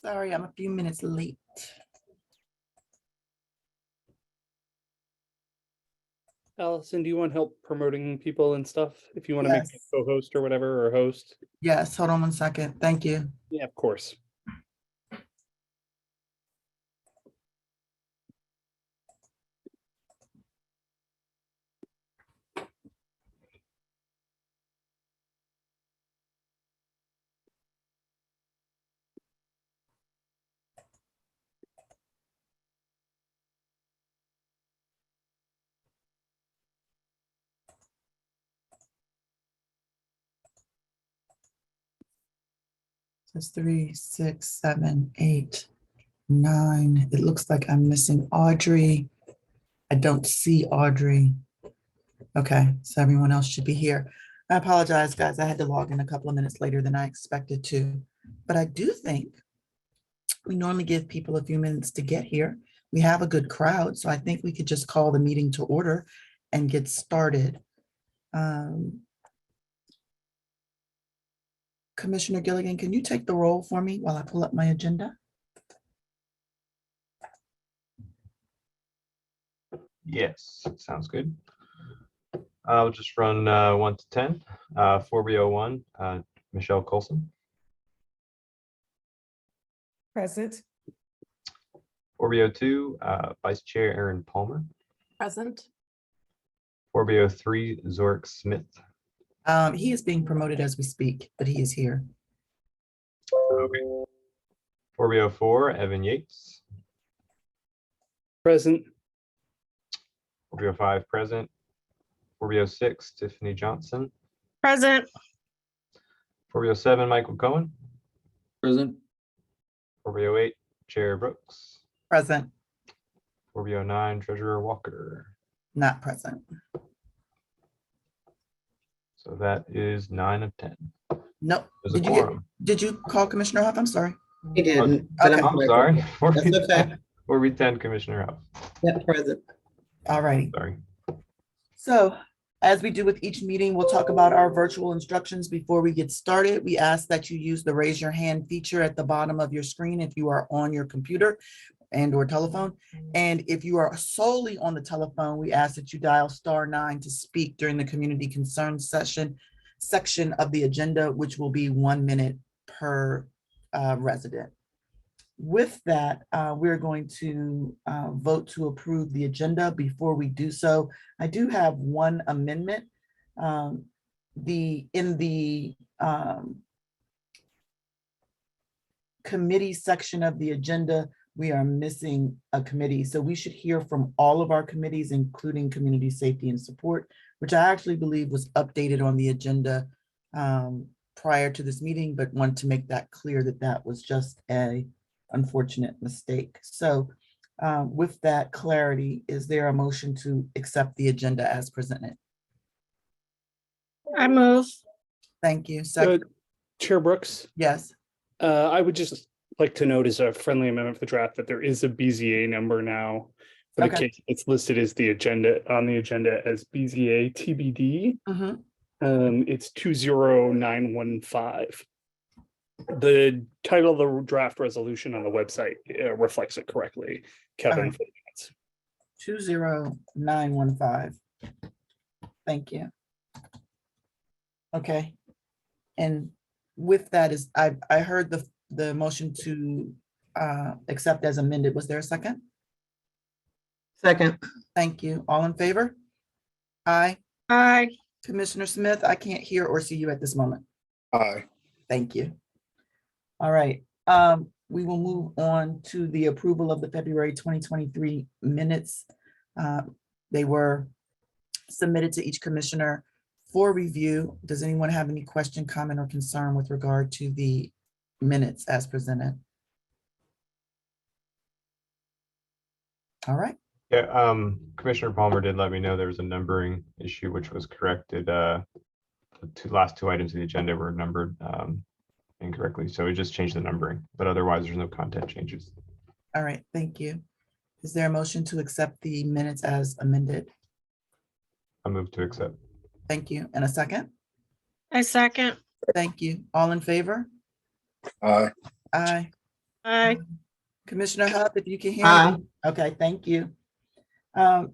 Sorry, I'm a few minutes late. Allison, do you want help promoting people and stuff? If you want to make Yes. a co-host or whatever, or host? Yes, hold on one second. Thank you. Yeah, of course. It's 3, 6, 7, 8, 9. It looks like I'm missing Audrey. I don't see Audrey. Okay, so everyone else should be here. I apologize, guys. I had to log in a couple of minutes later than I expected to. But I do think we normally give people a few minutes to get here. We have a good crowd, so I think we could just call the meeting to order and get started. Commissioner Gilligan, can you take the roll for me while I pull up my agenda? Yes, sounds good. I'll just run 1 to 10. 4B01, Michelle Colson. Present. 4B02, Vice Chair Aaron Palmer. Present. 4B03, Zork Smith. He is being promoted as we speak, but he is here. Okay. 4B04, Evan Yates. Present. 4B05, present. 4B06, Tiffany Johnson. Present. 4B07, Michael Cohen. Present. 4B08, Chair Brooks. Present, 4B09, Treasurer Walker. not present. So that is 9 of 10. Nope. There's a Did you get, quorum. did you call Commissioner Huff? I'm sorry. He didn't. Okay. I'm sorry. That's okay. 4B10, Commissioner Huff. Yeah, present. All righty. Sorry. So as we do with each meeting, we'll talk about our virtual instructions before we get started. We ask that you use the raise your hand feature at the bottom of your screen if you are on your computer and or telephone. And if you are solely on the telephone, we ask that you dial *9 to speak during the community concern section of the agenda, which will be 1 minute per resident. With that, we're going to vote to approve the agenda. Before we do so, I do have one amendment. In the committee section of the agenda, we are missing a committee. So we should hear from all of our committees, including community safety and support, which I actually believe was updated on the agenda prior to this meeting, but want to make that clear that that was just a unfortunate mistake. So with that clarity, is there a motion to accept the agenda as presented? I move. Thank you. Second, Chair Brooks, yes. I would just like to note as a friendly amendment for the draft that there is a BZA number now. For the Okay. case, it's listed as the agenda as BZA TBD. Mhm. It's 20915. The title of the draft resolution on the website reflects it correctly, Kevin. Alright. 20915. Thank you. Okay. And with that is, I heard the motion to accept as amended. Was there a second? Second. Thank you. All in favor? Aye. Aye. Commissioner Smith, I can't hear or see you at this moment. Aye. Thank you. All right, we will move on to the approval of the February 2023 minutes. They were submitted to each commissioner for review. Does anyone have any question, comment, or concern with regard to the minutes as presented? All right. Yeah, Commissioner Palmer did let me know there was a numbering issue, which was corrected. The last two items of the agenda were numbered incorrectly, so we just changed the numbering, but otherwise there's no content changes. All right, thank you. Is there a motion to accept the minutes as amended? I move to accept. Thank you. And a second? I second. Thank you. All in favor? Aye. Aye. Aye. Commissioner Hub, if you can hear Aye. me. Okay, thank you. Um,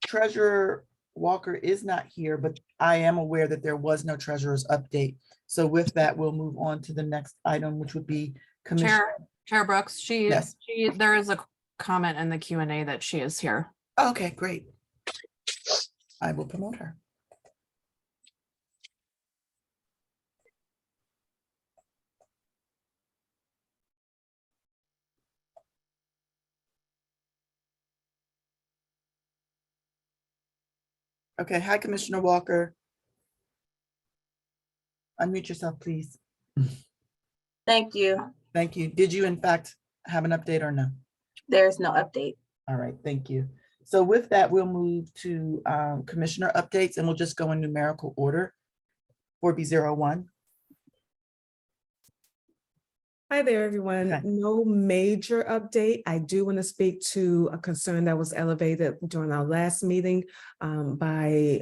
Treasurer Walker is not here, but I am aware that there was no treasurer's update. So with that, we'll move on to the next item, which would be Commissioner. Chair Brooks, Yes. there is a comment in the Q&A that she is here. Okay, great. I will promote her. Okay, hi, Commissioner Walker. Unmute yourself, please. Thank you. Thank you. Did you in fact have an update or no? There's no update. All right, thank you. So with that, we'll move to commissioner updates and we'll just go in numerical order. 4B01. Hi there, everyone. Okay. No major update. I do want to speak to a concern that was elevated during our last meeting by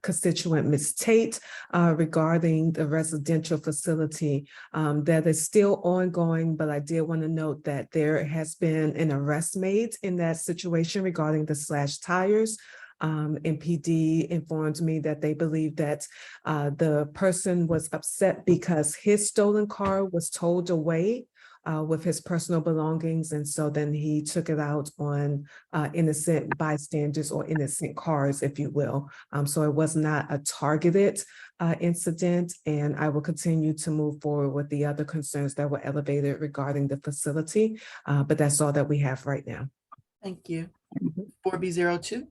constituent Ms. Tate regarding the residential facility that is still ongoing, but I did want to note that there has been an arrest made in that situation regarding the slash tires. And PD informed me that they believe that the person was upset because his stolen car was towed away with his personal belongings. And so then he took it out on innocent bystanders or innocent cars, if you will. So it was not a targeted incident. And I will continue to move forward with the other concerns that were elevated regarding the facility. But that's all that we have right now. Thank you. 4B02.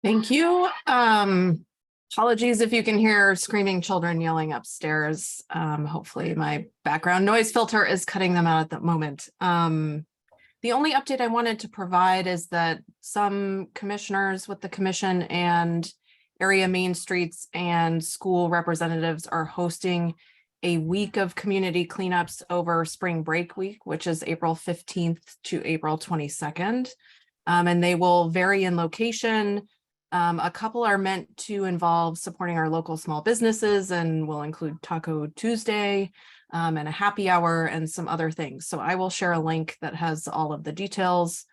Thank you. Apologies if you can hear screaming children yelling upstairs. Hopefully my background noise filter is cutting them out at the moment. The only update I wanted to provide is that some commissioners with the commission and area main streets and school representatives are hosting a week of community cleanups over spring break week, which is April 15th to April 22nd. And they will vary in location. A couple are meant to involve supporting our local small businesses and will include Taco Tuesday and a happy hour and some other things. So I will share a link that has all of the details.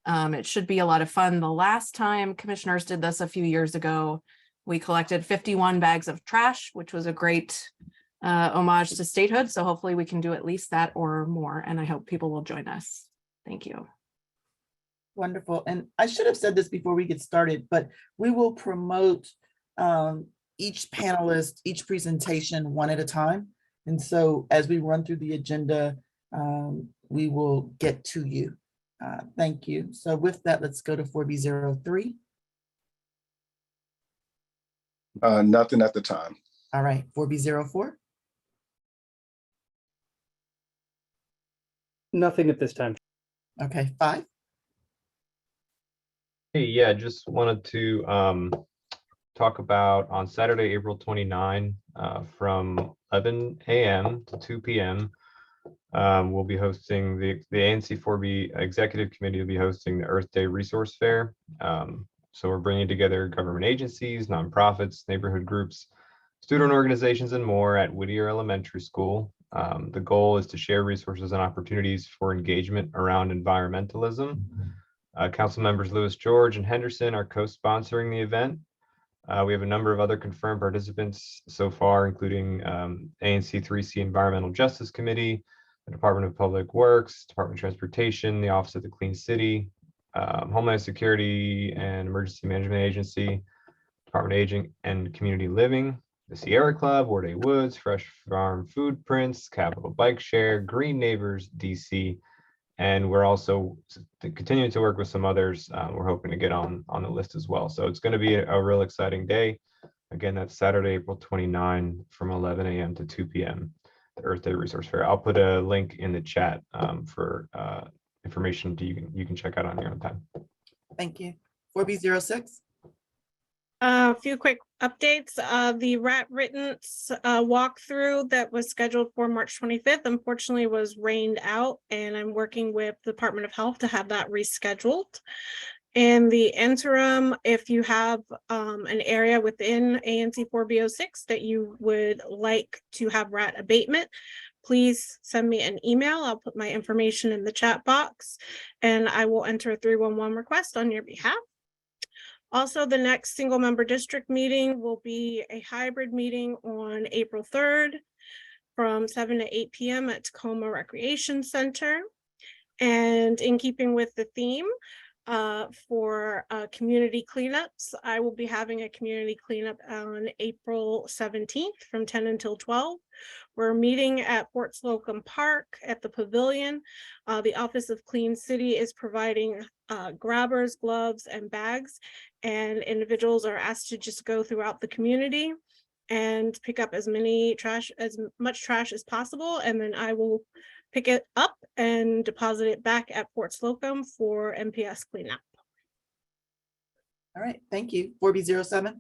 It should be a lot of fun. The last time commissioners did this a few years ago, we collected 51 bags of trash, which was a great homage to statehood. So hopefully we can do at least that or more. And I hope people will join us. Thank you. Wonderful. And I should have said this before we get started, but we will promote each panelist, each presentation one at a time. And so as we run through the agenda, we will get to you. Thank you. So with that, let's go to 4B03. Nothing at the time. All right, 4B04. Nothing at this time. Okay, 5. Hey, yeah, just wanted to talk about on Saturday, April 29, from 11 a.m. to 2 p.m. We'll be hosting the ANC 4B Executive Committee will be hosting the Earth Day Resource Fair. So we're bringing together government agencies, nonprofits, neighborhood groups, student organizations, and more at Whittier Elementary School. The goal is to share resources and opportunities for engagement around environmentalism. Council members Lewis George and Henderson are co-sponsoring the event. We have a number of other confirmed participants so far, including ANC 3C Environmental Justice Committee, the Department of Public Works, Department of Transportation, the Office of the Clean City, Homeland Security and Emergency Management Agency, Department of Aging and Community Living, the Sierra Club, Ward A Woods, Fresh Farm Food Prints, Capital Bike Share, Green Neighbors, DC, and we're also continuing to work with some others. We're hoping to get on the list as well. So it's going to be a real exciting day. Again, that's Saturday, April 29 from 11 a.m. to 2 p.m. the Earth Day Resource Fair. I'll put a link in the chat for information you can check out on your own time. Thank you. 4B06. A few quick updates. The rat riddance walkthrough that was scheduled for March 25th, unfortunately was rained out, and I'm working with the Department of Health to have that rescheduled. In the interim, if you have an area within ANC 4B06 that you would like to have rat abatement, please send me an email. I'll put my information in the chat box and I will enter a 311 request on your behalf. Also, the next single member district meeting will be a hybrid meeting on April 3rd from 7 to 8 p.m. at Tacoma Recreation Center. And in keeping with the theme for community cleanups, I will be having a community cleanup on April 17th from 10 until 12. We're meeting at Fort Slocum Park at the Pavilion. The Office of Clean City is providing grabbers, gloves, and bags, and individuals are asked to just go throughout the community and pick up as much trash as possible, and then I will pick it up and deposit it back at Fort Slocum for MPS cleanup. All right, thank you. 4B07.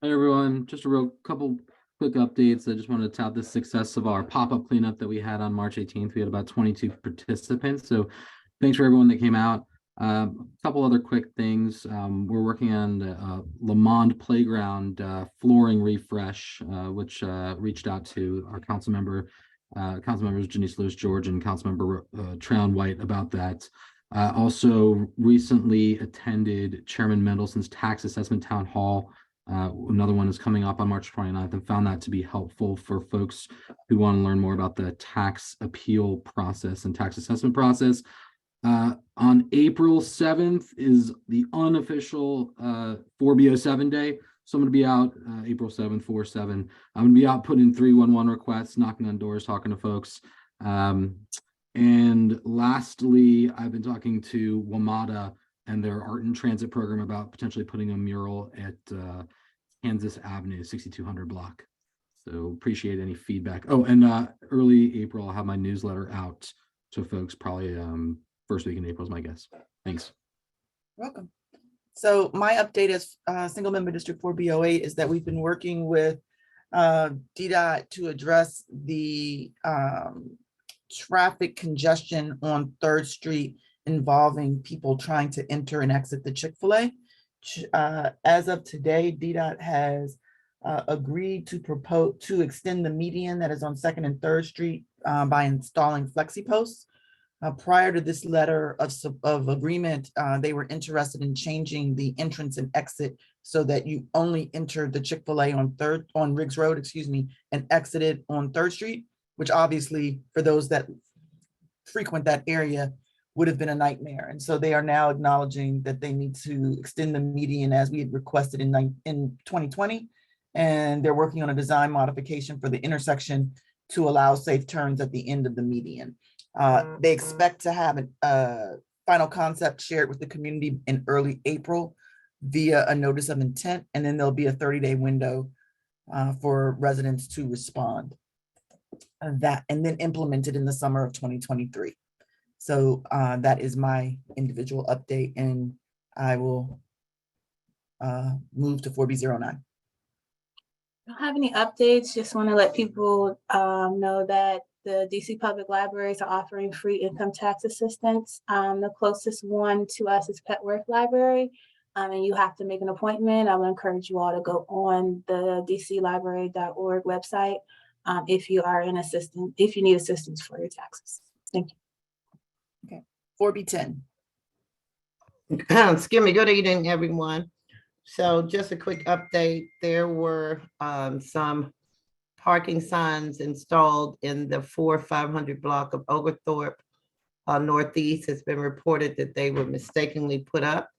Hey everyone, just a real couple quick updates. I just wanted to tout the success of our pop-up cleanup that we had on March 18th. We had about 22 participants, so thanks for everyone that came out. A couple other quick things. We're working on the Lamond Playground flooring refresh, which reached out to our council members Janice Lewis George and Councilmember Trown White about that. Also recently attended Chairman Mendelson's tax assessment town hall. Another one is coming up on March 29th, and found that to be helpful for folks who want to learn more about the tax appeal process and tax assessment process. On April 7th is the unofficial 4B07 day. So I'm going to be out April 7th, 4/7. I'm going to be out putting 311 requests, knocking on doors, talking to folks. And lastly, I've been talking to WMATA and their art and transit program about potentially putting a mural at Kansas Avenue, 6200 block. So appreciate any feedback. Oh, and early April, I'll have my newsletter out to folks, probably first week in April is my guess. Thanks. Welcome. So my update as single member district 4B08 is that we've been working with DDOT to address the traffic congestion on 3rd Street involving people trying to enter and exit the Chick-fil-A. As of today, DDOT has agreed to extend the median that is on 2nd and 3rd Street by installing flexi posts. Prior to this letter of agreement, they were interested in changing the entrance and exit so that you only entered the Chick-fil-A on Riggs Road, and exited on 3rd Street, which obviously for those that frequent that area would have been a nightmare. And so they are now acknowledging that they need to extend the median as we had requested in 2020. And they're working on a design modification for the intersection to allow safe turns at the end of the median. They expect to have a final concept shared with the community in early April via a notice of intent, and then there'll be a 30-day window for residents to respond. And then implemented in the summer of 2023. So that is my individual update, and I will move to 4B09. I don't have any updates. Just want to let people know that the DC Public Libraries are offering free income tax assistance. The closest one to us is Petworth Library, and you have to make an appointment. I would encourage you all to go on the dclibrary.org website if you need assistance for your taxes. Thank you. Okay, 4B10. Excuse me, good evening, everyone. So just a quick update. There were some parking signs installed in the 500 block of Oglethorpe Northeast. It's been reported that they were mistakenly put up.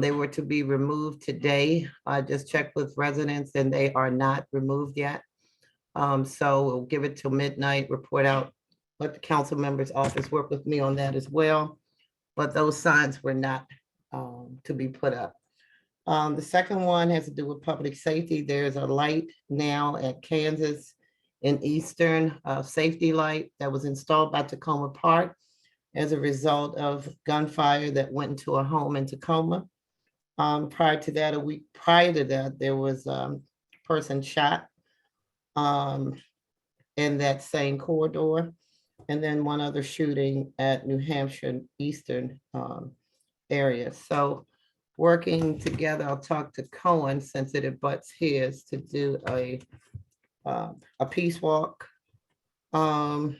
They were to be removed today. I just checked with residents and they are not removed yet. So we'll give it till midnight, report out, let the council member's office work with me on that as well. But those signs were not to be put up. The second one has to do with public safety. There's a light now at Kansas and Eastern, safety light that was installed by Tacoma Park as a result of gunfire that went into a home in Tacoma. Prior to that, a week prior to that, there was a person shot in that same corridor. And then one other shooting at New Hampshire Eastern area. So working together, I'll talk to Cohen since it abuts his to do a peace walk I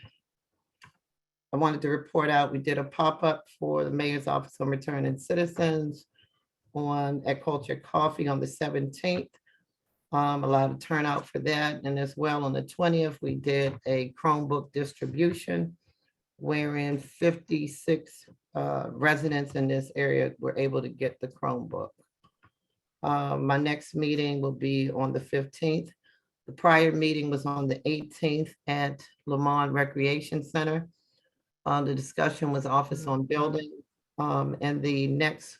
wanted to report out, we did a pop-up for the Mayor's Office on Returning Citizens at Culture Coffee on the 17th. A lot of turnout for that. And as well on the 20th, we did a Chromebook distribution wherein 56 residents in this area were able to get the Chromebook. My next meeting will be on the 15th. The prior meeting was on the 18th at Lamont Recreation Center. The discussion was Office on Building. And the next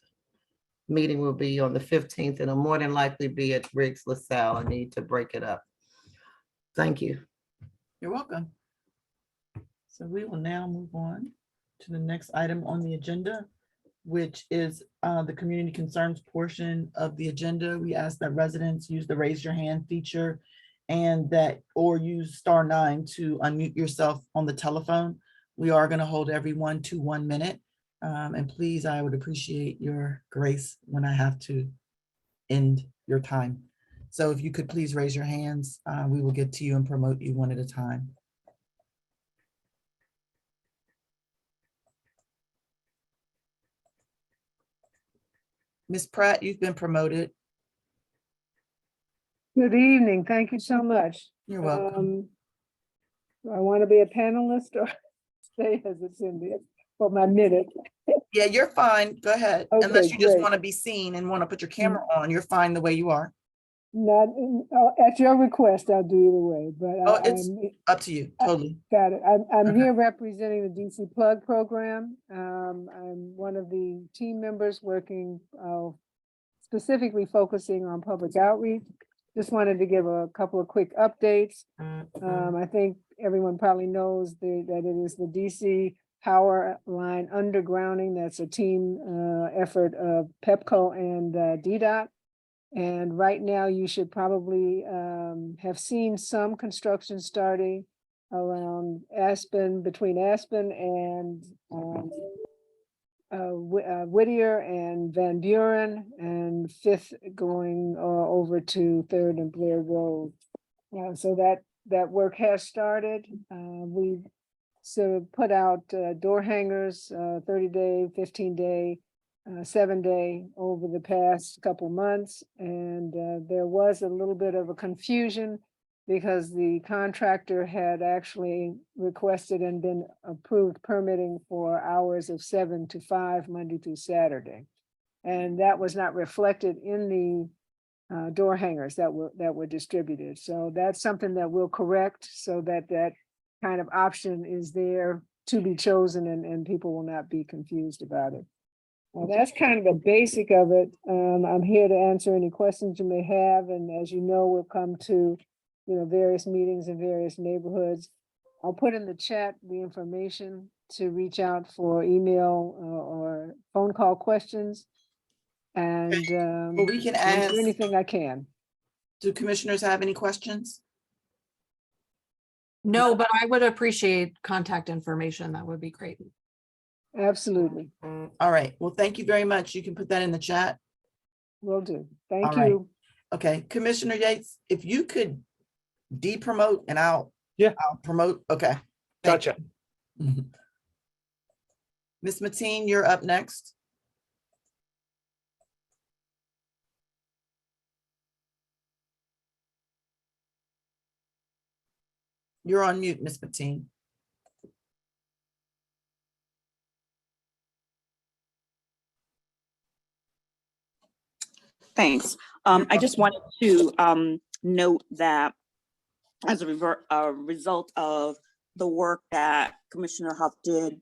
meeting will be on the 15th, and it'll more than likely be at Riggs LaSalle. I need to break it up. Thank you. You're welcome. So we will now move on to the next item on the agenda, which is the community concerns portion of the agenda. We ask that residents use the raise your hand feature and or use *9 to unmute yourself on the telephone. We are going to hold everyone to 1 minute. And please, I would appreciate your grace when I have to end your time. So if you could please raise your hands, we will get to you and promote you one at a time. Ms. Pratt, you've been promoted. Good evening. Thank you so much. You're welcome. Do I want to be a panelist or stay as attendee for my minute? Yeah, you're fine. Go ahead. Okay, Unless you just great. want to be seen and want to put your camera on, you're fine the way you are. Not at your request, I'll do either way, but Oh, it's up to you, totally. got it. I'm Okay. here representing the DC Plug program. I'm one of the team members working specifically focusing on public outreach. Just wanted to give a couple of quick updates. I think everyone probably knows that it is the DC Power Line undergrounding. That's a team effort of PEPCO and DDOT. And right now you should probably have seen some construction starting around Aspen, between Aspen and Whittier and Van Buren, and 5th going over to 3rd and Blair Road. So that work has started. We've put out door hangers, 30-day, 15-day, 7-day over the past couple months. And there was a little bit of a confusion because the contractor had actually requested and been approved permitting for hours of 7 to 5, Monday through Saturday. And that was not reflected in the door hangers that were distributed. So that's something that we'll correct so that that kind of option is there to be chosen and people will not be confused about it. Well, that's kind of the basic of it. I'm here to answer any questions you may have. And as you know, we'll come to various meetings in various neighborhoods. I'll put in the chat the information to reach out for email or phone call questions. And Well, we can answer ask, anything I can. do commissioners have any questions? No, but I would appreciate contact information. That would be great. Absolutely. All right. Well, thank you very much. You can put that in the chat. Will do. Thank All right. you. Okay, Commissioner Yates, if you could de-promote and I'll promote. Okay. Thank Gotcha. you. Ms. Mateen, you're up next. You're on mute, Ms. Mateen. Thanks. I just wanted to note that as a result of the work that Commissioner Huff did,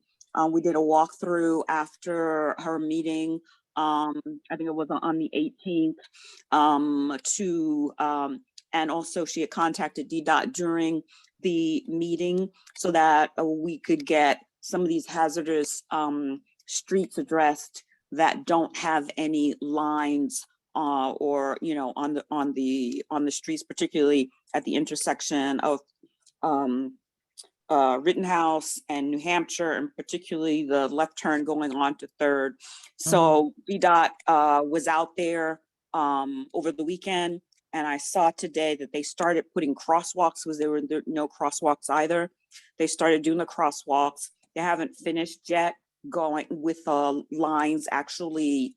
we did a walkthrough after her meeting. I think it was on the 18th and also she had contacted DDOT during the meeting so that we could get some of these hazardous streets addressed that don't have any lines or on the streets, particularly at the intersection of Rittenhouse and New Hampshire, and particularly the left turn going on to 3rd. So DDOT was out there over the weekend, and I saw today that they started putting crosswalks because there were no crosswalks either. They started doing the crosswalks. They haven't finished yet going with lines actually,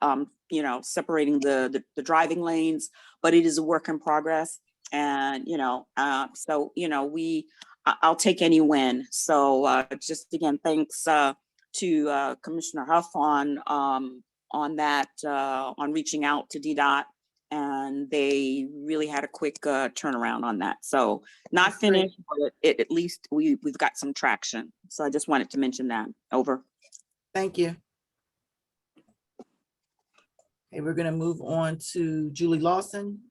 separating the driving lanes, but it is a work in progress. And, I'll take any win. So just again, thanks to Commissioner Huff on that, on reaching out to DDOT. And they really had a quick turnaround on that. So not finished, but at least we've got some traction. So I just wanted to mention that. Over. Thank you. Okay, we're gonna move on to Julie Lawson.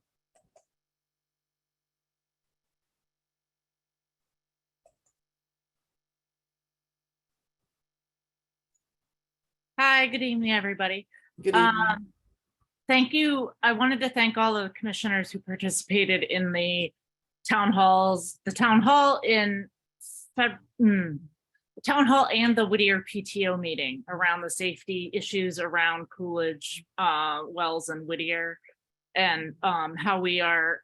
Hi, good evening, everybody. Good evening. Thank you. I wanted to thank all of the commissioners who participated in the town halls, the town hall and the Whittier PTO meeting around the safety issues around Coolidge, Wells and Whittier, and how we are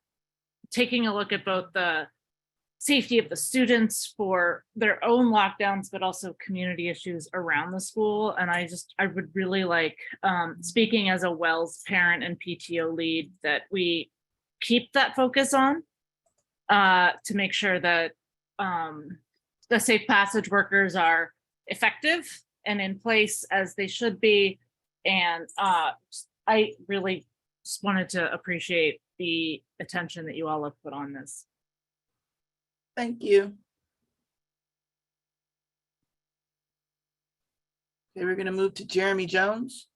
taking a look at both the safety of the students for their own lockdowns, but also community issues around the school. And I would really like, speaking as a Wells parent and PTO lead, that we keep that focus on to make sure that the safe passage workers are effective and in place as they should be. And I really just wanted to appreciate the attention that you all have put on this. Thank you. Okay, we're gonna move to Jeremy Jones.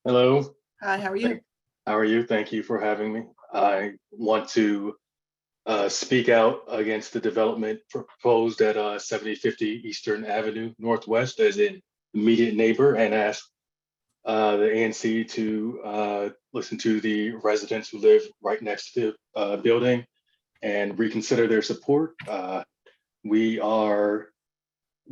Hello. Hi, how are you? How are you? Thank you for having me. I want to speak out against the development proposed at 7050 Eastern Avenue Northwest as an immediate neighbor, and ask the ANC to listen to the residents who live right next to the building and reconsider their support. We are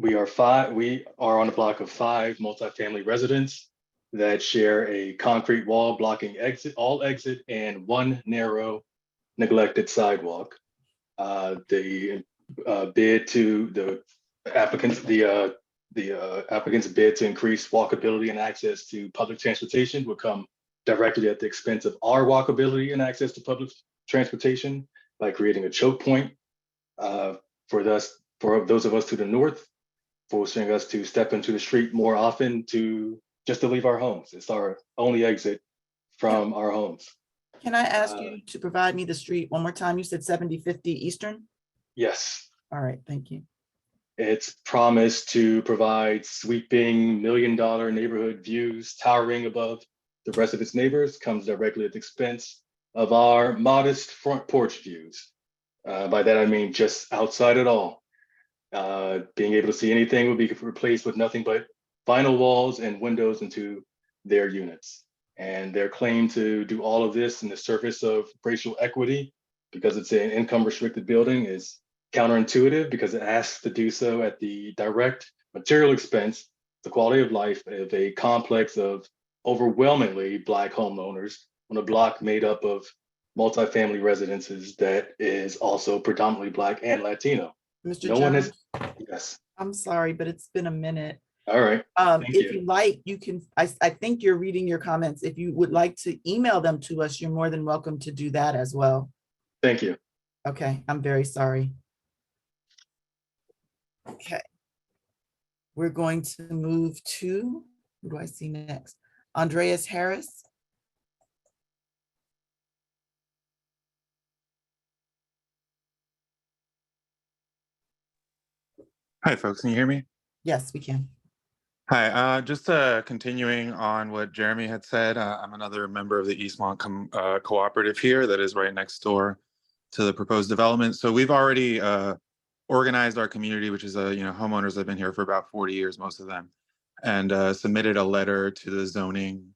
on a block of 5 multifamily residents that share a concrete wall blocking all exit and 1 narrow neglected sidewalk. The applicants bid to increase walkability and access to public transportation will come directly at the expense of our walkability and access to public transportation by creating a choke point for those of us to the north, forcing us to step into the street more often to leave our homes. It's our only exit from our homes. Can I ask you to provide me the street one more time? You said 7050 Eastern? Yes. All right, thank you. It's promised to provide sweeping $1 million neighborhood views towering above the residents' neighbors, comes directly at the expense of our modest front porch views. By that, I mean just outside at all. Being able to see anything will be replaced with nothing but vinyl walls and windows into their units. And their claim to do all of this in the service of racial equity, because it's an income restricted building, is counterintuitive, because it asks to do so at the direct material expense, the quality of life of a complex of overwhelmingly Black homeowners on a block made up of multifamily residences that is also predominantly Black and Latino. Mr. No Jones, one has, yes. I'm sorry, but it's been a minute. All right. If you like, you can, I think you're reading your comments. If you would like to email them to us, you're more than welcome to do that as well. Thank you. Okay, I'm very sorry. Okay. We're going to move to, who do I see next? Andreas Harris. Hi, folks. Can you hear me? Yes, we can. Hi. Just continuing on what Jeremy had said, I'm another member of the Eastmont Cooperative here that is right next door to the proposed development. So we've already organized our community, which is homeowners that have been here for about 40 years, most of them, and submitted a letter to the zoning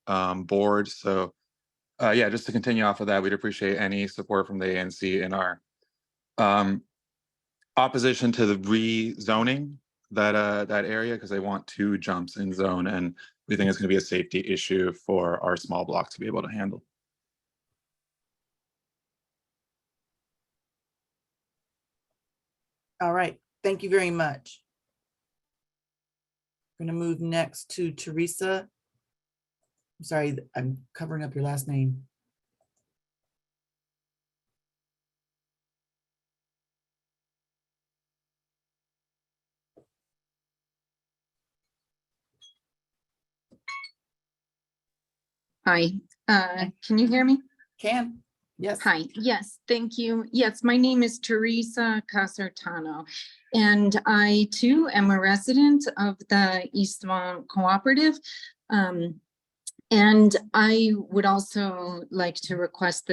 board. So yeah, just to continue off of that, we'd appreciate any support from the ANC in our opposition to the rezoning that area because they want 2 jumps in zone, and we think it's going to be a safety issue for our small block to be able to handle. All right, thank you very much. We're gonna move next to Teresa. I'm sorry, I'm covering up your last name. Hi, can you hear me? Can, yes. Hi, yes, thank you. Yes, my name is Teresa Casertano, and I too am a resident of the Eastmont Cooperative. And I would also like to request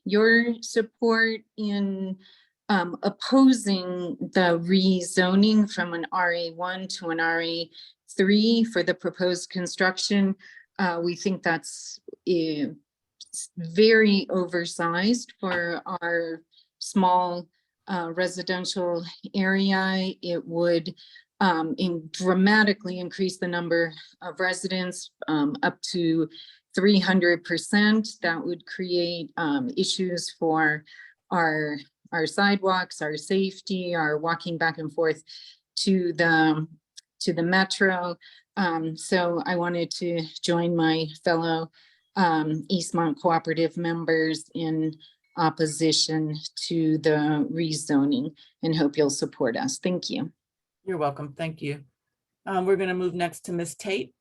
your support in opposing the rezoning from an RA1 to an RA3 for the proposed construction. We think that's very oversized for our small residential area. It would dramatically increase the number of residents up to 300%. That would create issues for our sidewalks, our safety, our walking back and forth to the metro. So I wanted to join my fellow Eastmont Cooperative members in opposition to the rezoning and hope you'll support us. Thank you. You're welcome. Thank you. We're going to move next to Ms. Tate.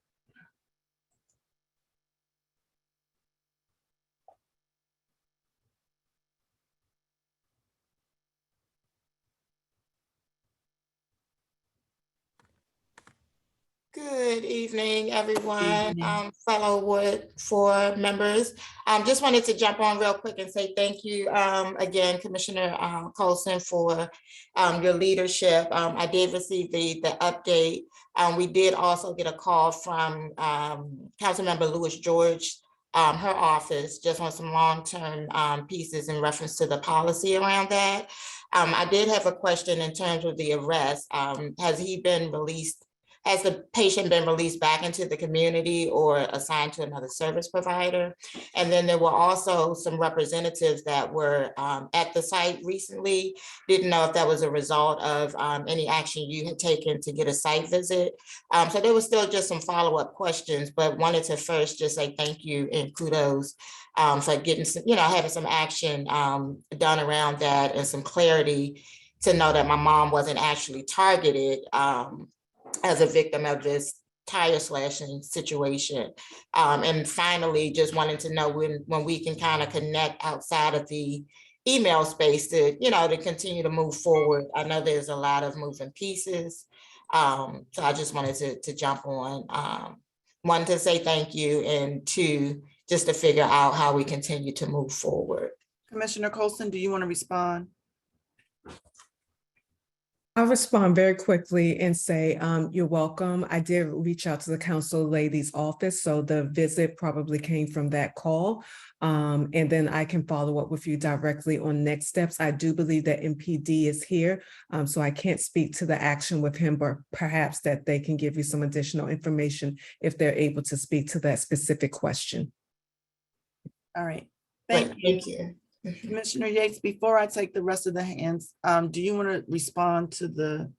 Good evening, everyone. Evening. Fellow Ward 4 members. Just wanted to jump on real quick and say thank you again, Commissioner Colson, for your leadership. I did receive the update. We did also get a call from Councilmember Louis George, her office, just on some long-term pieces in reference to the policy around that. I did have a question in terms of the arrest. Has he been released? Has the patient been released back into the community or assigned to another service provider? And then there were also some representatives that were at the site recently. Didn't know if that was a result of any action you had taken to get a site visit. So there was still just some follow-up questions, but wanted to first just say thank you and kudos for getting some, having some action done around that and some clarity to know that my mom wasn't actually targeted as a victim of this tire slashing situation. And finally, just wanted to know when we can kind of connect outside of the email space to, to continue to move forward. I know there's a lot of moving pieces. So I just wanted to jump on. One, to say thank you, and 2, just to figure out how we continue to move forward. Commissioner Colson, do you want to respond? I'll respond very quickly and say, you're welcome. I did reach out to the council lady's office, so the visit probably came from that call. And then I can follow up with you directly on next steps. I do believe that MPD is here, so I can't speak to the action with him, but perhaps that they can give you some additional information if they're able to speak to that specific question. All right. Thank you. Thank you. Commissioner Yates, before I take the rest of the hands, do you want to respond to the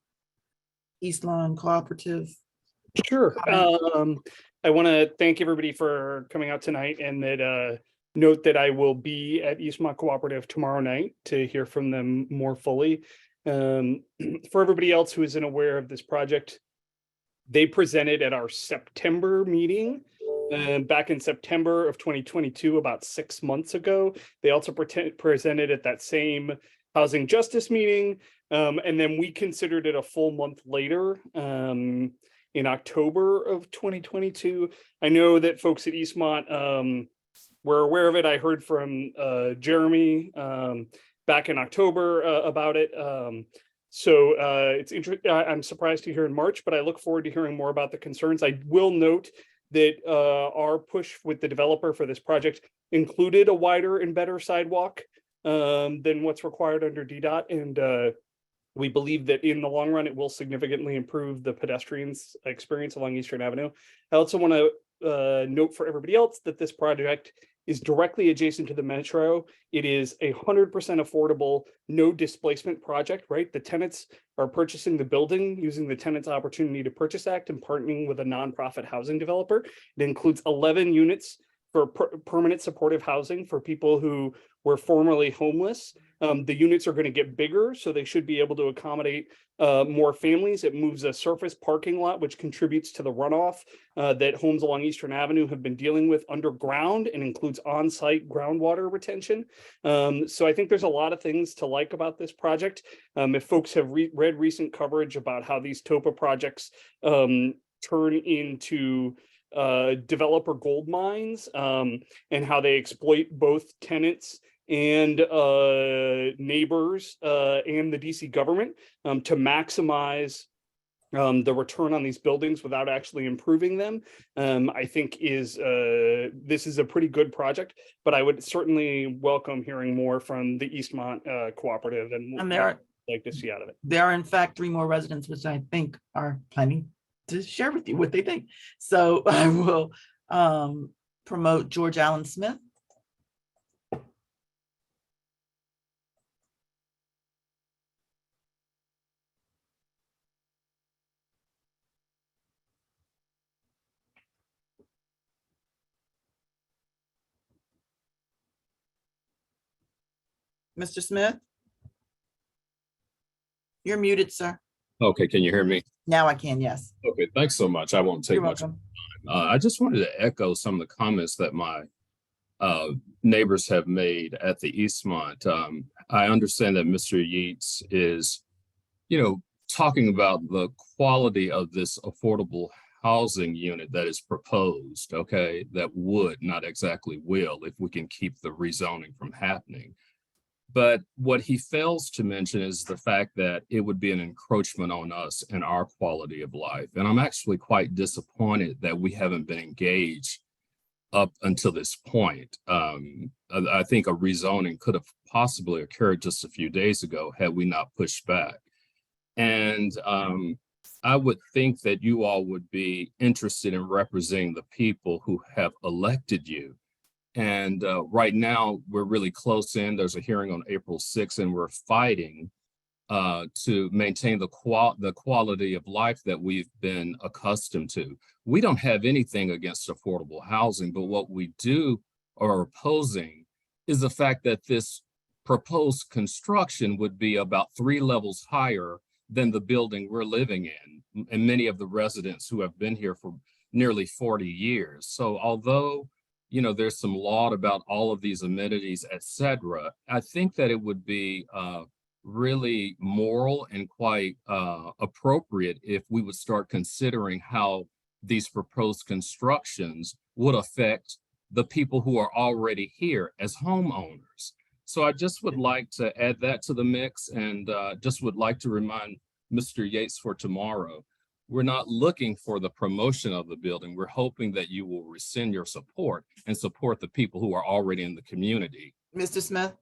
East Lawn Cooperative? Sure. I want to thank everybody for coming out tonight, and that note that I will be at Eastmont Cooperative tomorrow night to hear from them more fully. For everybody else who isn't aware of this project, they presented at our September meeting. Back in September of 2022, about 6 months ago. They also presented at that same housing justice meeting. And then we considered it a full month later in October of 2022. I know that folks at Eastmont were aware of it. I heard from Jeremy back in October about it. So it's interesting. I'm surprised to hear in March, but I look forward to hearing more about the concerns. I will note that our push with the developer for this project included a wider and better sidewalk than what's required under DDOT. And We believe that in the long run, it will significantly improve the pedestrians' experience along Eastern Avenue. I also want to note for everybody else that this project is directly adjacent to the metro. It is 100% affordable, no displacement project, right? The tenants are purchasing the building using the Tenants Opportunity to Purchase Act and partnering with a nonprofit housing developer. It includes 11 units for permanent supportive housing for people who were formerly homeless. The units are going to get bigger, so they should be able to accommodate more families. It moves a surface parking lot, which contributes to the runoff that homes along Eastern Avenue have been dealing with underground, and includes on-site groundwater retention. So I think there's a lot of things to like about this project. If folks have read recent coverage about how these TOPA projects turn into developer gold mines, and how they exploit both tenants and neighbors and the DC government to maximize the return on these buildings without actually improving them, I think this is a pretty good project, but I would certainly welcome hearing more from the Eastmont Cooperative and there are, like to see out of it. there are in fact 3 more residents, which I think are planning to share with you what they think. So I will promote George Allen Smith. Mr. Smith? You're muted, sir. Okay, can you hear me? Now I can, yes. Okay, thanks so much. I won't take You're much welcome. time. I just wanted to echo some of the comments that my neighbors have made at the Eastmont. I understand that Mr. Yeats is, talking about the quality of this affordable housing unit that is proposed, okay, that would, not exactly will, if we can keep the rezoning from happening. But what he fails to mention is the fact that it would be an encroachment on us and our quality of life. And I'm actually quite disappointed that we haven't been engaged up until this point. I think a rezoning could have possibly occurred just a few days ago had we not pushed back. And I would think that you all would be interested in representing the people who have elected you. And right now, we're really close in. There's a hearing on April 6th, and we're fighting to maintain the quality of life that we've been accustomed to. We don't have anything against affordable housing, but what we do are opposing is the fact that this proposed construction would be about 3 levels higher than the building we're living in, and many of the residents who have been here for nearly 40 years. So although there's some laud about all of these amenities, et cetera, I think that it would be really moral and quite appropriate if we would start considering how these proposed constructions would affect the people who are already here as homeowners. So I just would like to add that to the mix, and just would like to remind Mr. Yates for tomorrow, we're not looking for the promotion of the building. We're hoping that you will rescind your support and support the people who are already in the community. Mr. Smith?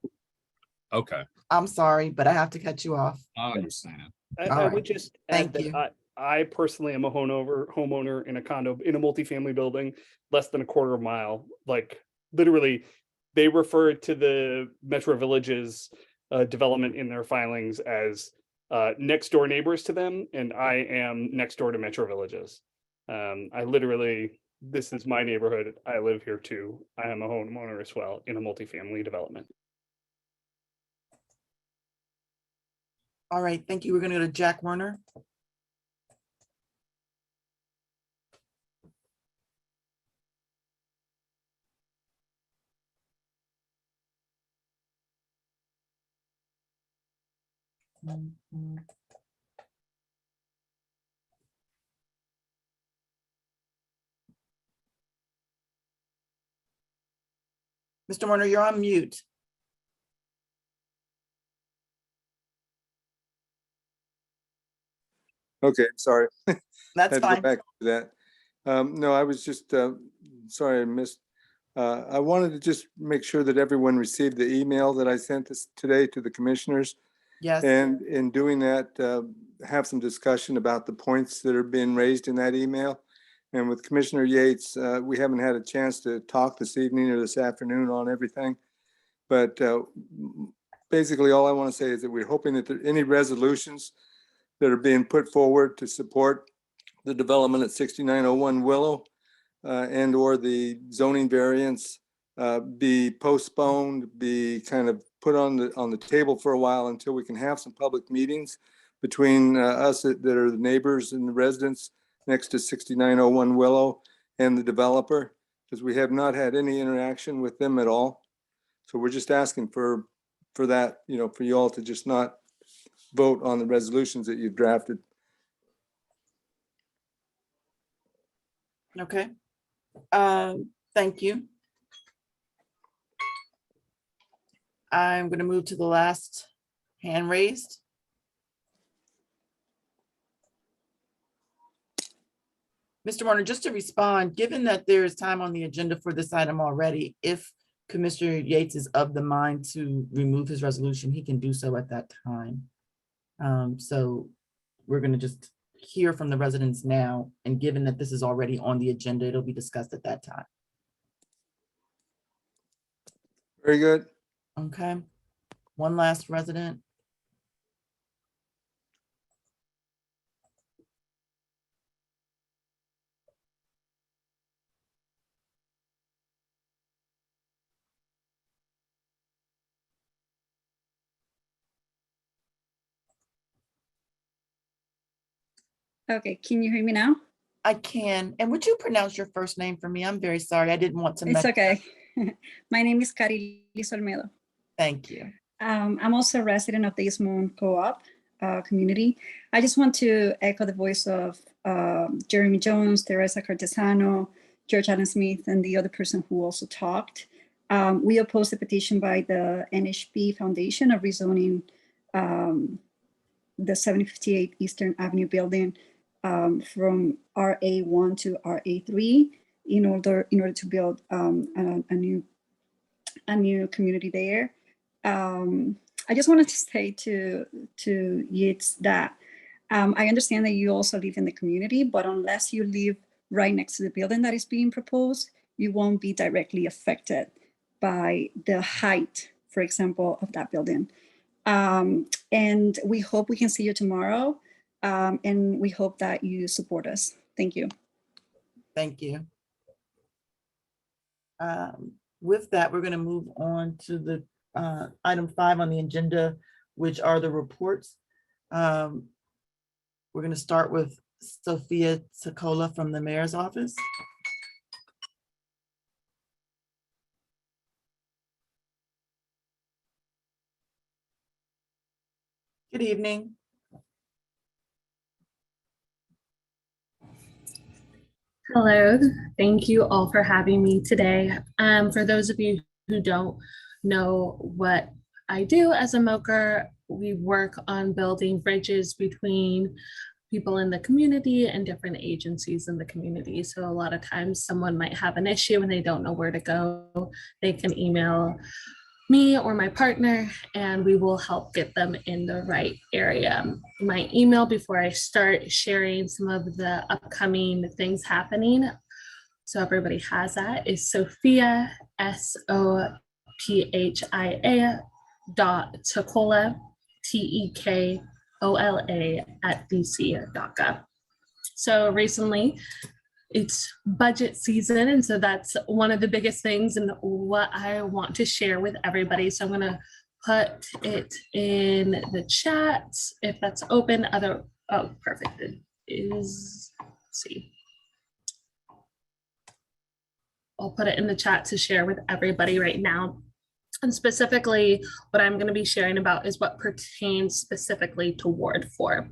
Okay. I'm sorry, but I have to cut you off. I understand. I would just add Thank you. that I personally am a homeowner in a condo, in a multifamily building, less than a quarter of a mile. Like literally, they refer to the Metro Villages development in their filings as next door neighbors to them, and I am next door to Metro Villages. This is my neighborhood. I live here too. I am a homeowner as well in a multifamily development. All right, thank you. We're going to go to Jack Werner. Mr. Werner, you're on mute. Okay, sorry. That's Had to fine. go back to that. No, I was just, sorry, I missed. I wanted to just make sure that everyone received the email that I sent this today to the commissioners. Yes. And in doing that, have some discussion about the points that are being raised in that email. And with Commissioner Yates, we haven't had a chance to talk this evening or this afternoon on everything. But basically, all I want to say is that we're hoping that there any resolutions that are being put forward to support the development at 6901 Willow and or the zoning variance be postponed, be kind of put on the table for a while until we can have some public meetings between us that are the neighbors and the residents next to 6901 Willow and the developer, because we have not had any interaction with them at all. So we're just asking for that, you know, for you all to just not vote on the resolutions that you've drafted. Okay. Thank you. I'm going to move to the last hand raised. Mr. Warner, just to respond, given that there is time on the agenda for this item already, if Commissioner Yates is of the mind to remove his resolution, he can do so at that time. So we're going to just hear from the residents now, and given that this is already on the agenda, it'll be discussed at that time. Very good. Okay. One last resident. Okay, can you hear me now? I can. And would you pronounce your first name for me? I'm very sorry. I didn't want to. It's okay. My name is Carilis Olmedo. Thank you. I'm also a resident of the East Moon Co-op community. I just want to echo the voice of Jeremy Jones, Teresa Cortesano, George Allen Smith, and the other person who also talked. We opposed the petition by the NHP Foundation of rezoning the 7058 Eastern Avenue building from RA1 to RA3 in order to build a new community there. I just wanted to say to Yates that I understand that you also live in the community, but unless you live right next to the building that is being proposed, you won't be directly affected by the height, for example, of that building. And we hope we can see you tomorrow. And we hope that you support us. Thank you. Thank you. With that, we're going to move on to the item 5 on the agenda, which are the reports. We're going to start with Sophia Tacola from the Mayor's Office. Good evening. Hello, thank you all for having me today. For those of you who don't know what I do as a MOCR, we work on building bridges between people in the community and different agencies in the community. So a lot of times someone might have an issue and they don't know where to go. They can email me or my partner and we will help get them in the right area. My email before I start sharing some of the upcoming things happening, so everybody has that, is Sophia, SOPHIA .Tacola, TEKOLA @dc.gov. So recently, it's budget season, and so that's one of the biggest things and what I want to share with everybody. So I'm going to put it in the chat if that's open. Oh, perfect. It is. Let's see. I'll put it in the chat to share with everybody right now. And specifically, what I'm going to be sharing about is what pertains specifically to Ward 4.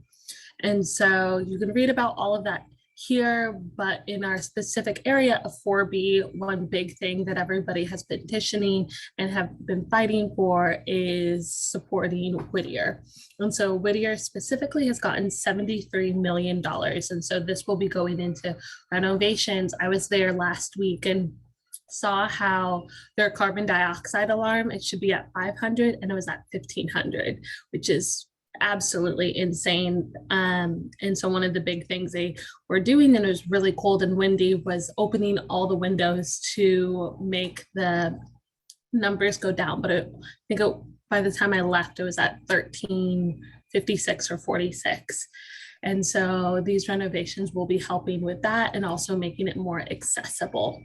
And so you can read about all of that here, but in our specific area of 4B, one big thing that everybody has been petitioning and have been fighting for is supporting Whittier. And so Whittier specifically has gotten $73 million. And so this will be going into renovations. I was there last week and saw how their carbon dioxide alarm, it should be at 500 and it was at 1500, which is absolutely insane. And so one of the big things they were doing, and it was really cold and windy, was opening all the windows to make the numbers go down. But by the time I left, it was at 1356 or 46. And so these renovations will be helping with that and also making it more accessible.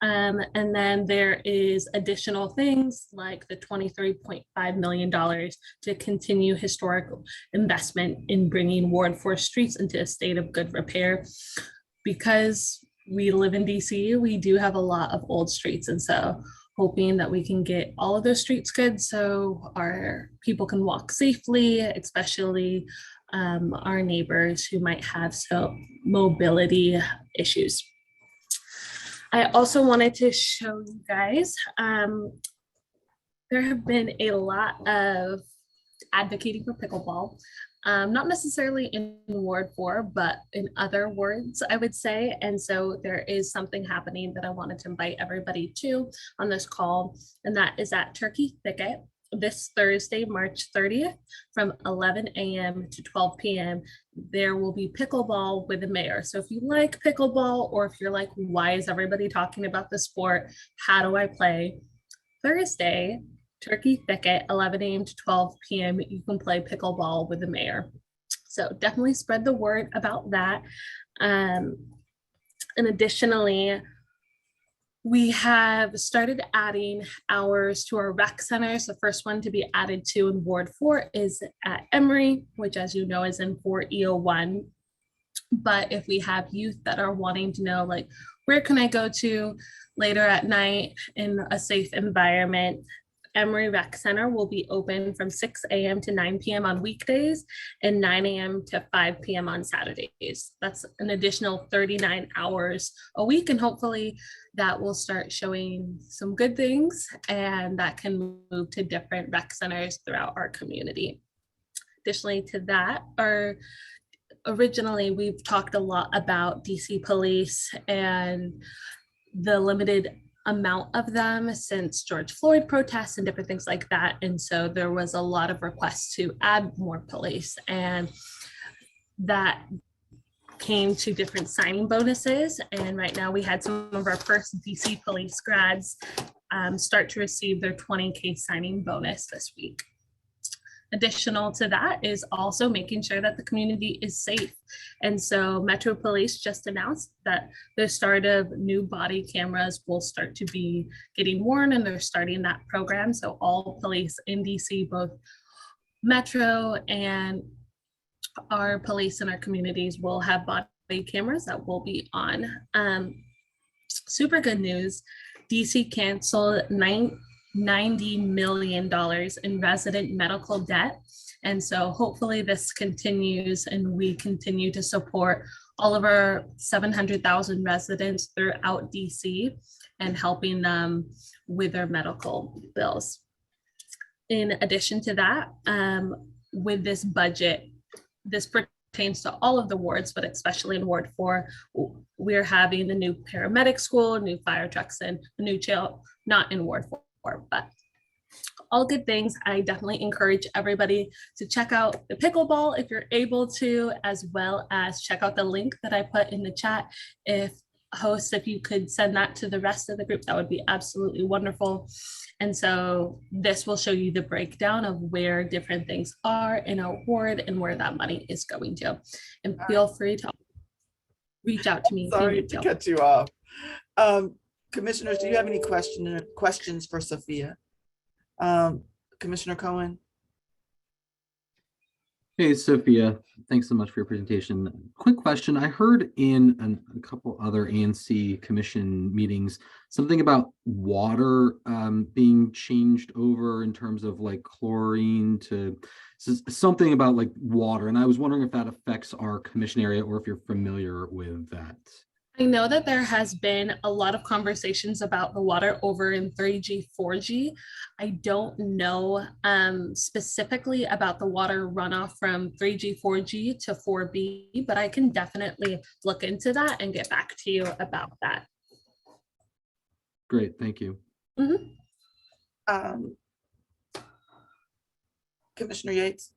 And then there is additional things like the $23.5 million to continue historical investment in bringing Ward 4 streets into a state of good repair. Because we live in DC, we do have a lot of old streets. And so hoping that we can get all of those streets good so our people can walk safely, especially our neighbors who might have some mobility issues. I also wanted to show you guys, there have been a lot of advocating for pickleball, not necessarily in Ward 4, but in other wards, I would say. And so there is something happening that I wanted to invite everybody to on this call, and that is at Turkey Thicket this Thursday, March 30th, from 11 a.m. to 12 p.m. There will be pickleball with the mayor. So if you like pickleball, or if you're like, why is everybody talking about the sport? How do I play? Thursday, Turkey Thicket, 11 a.m. to 12 p.m. You can play pickleball with the mayor. So definitely spread the word about that. And additionally, we have started adding hours to our rec centers. The first one to be added to in Ward 4 is at Emory, which, as you know, is in 4E01. But if we have youth that are wanting to know, like, where can I go to later at night in a safe environment, Emory Rec Center will be open from 6 a.m. to 9 p.m. on weekdays and 9 a.m. to 5 p.m. on Saturdays. That's an additional 39 hours a week, and hopefully that will start showing some good things, and that can move to different rec centers throughout our community. Additionally to that, originally we've talked a lot about DC police and the limited amount of them since George Floyd protests and different things like that. And so there was a lot of requests to add more police, and that came to different signing bonuses. And right now we had some of our first DC police grads start to receive their 20K signing bonus this week. Additional to that is also making sure that the community is safe. And so Metro Police just announced that the start of new body cameras will start to be getting worn, and they're starting that program. So all police in DC, both Metro and our police in our communities, will have body cameras that will be on. Super good news, DC canceled $90 million in resident medical debt. And so hopefully this continues, and we continue to support all of our 700,000 residents throughout DC and helping them with their medical bills. In addition to that, with this budget, this pertains to all of the wards, but especially in Ward 4, we're having the new paramedic school, new fire trucks, and a new jail, not in Ward 4, but all good things. I definitely encourage everybody to check out the pickleball if you're able to, as well as check out the link that I put in the chat. If you could send that to the rest of the group, that would be absolutely wonderful. And so this will show you the breakdown of where different things are in our ward and where that money is going to. And feel free to reach out to me. Sorry to cut you off. Commissioners, do you have any questions for Sophia? Commissioner Cohen? Hey, Sophia, thanks so much for your presentation. Quick question. I heard in a couple other ANC commission meetings, something about water being changed over in terms of like chlorine to something about like water. And I was wondering if that affects our commission area or if you're familiar with that. I know that there has been a lot of conversations about the water over in 3G, 4G. I don't know specifically about the water runoff from 3G, 4G to 4B, but I can definitely look into that and get back to you about that. Great, thank you. Commissioner Yates?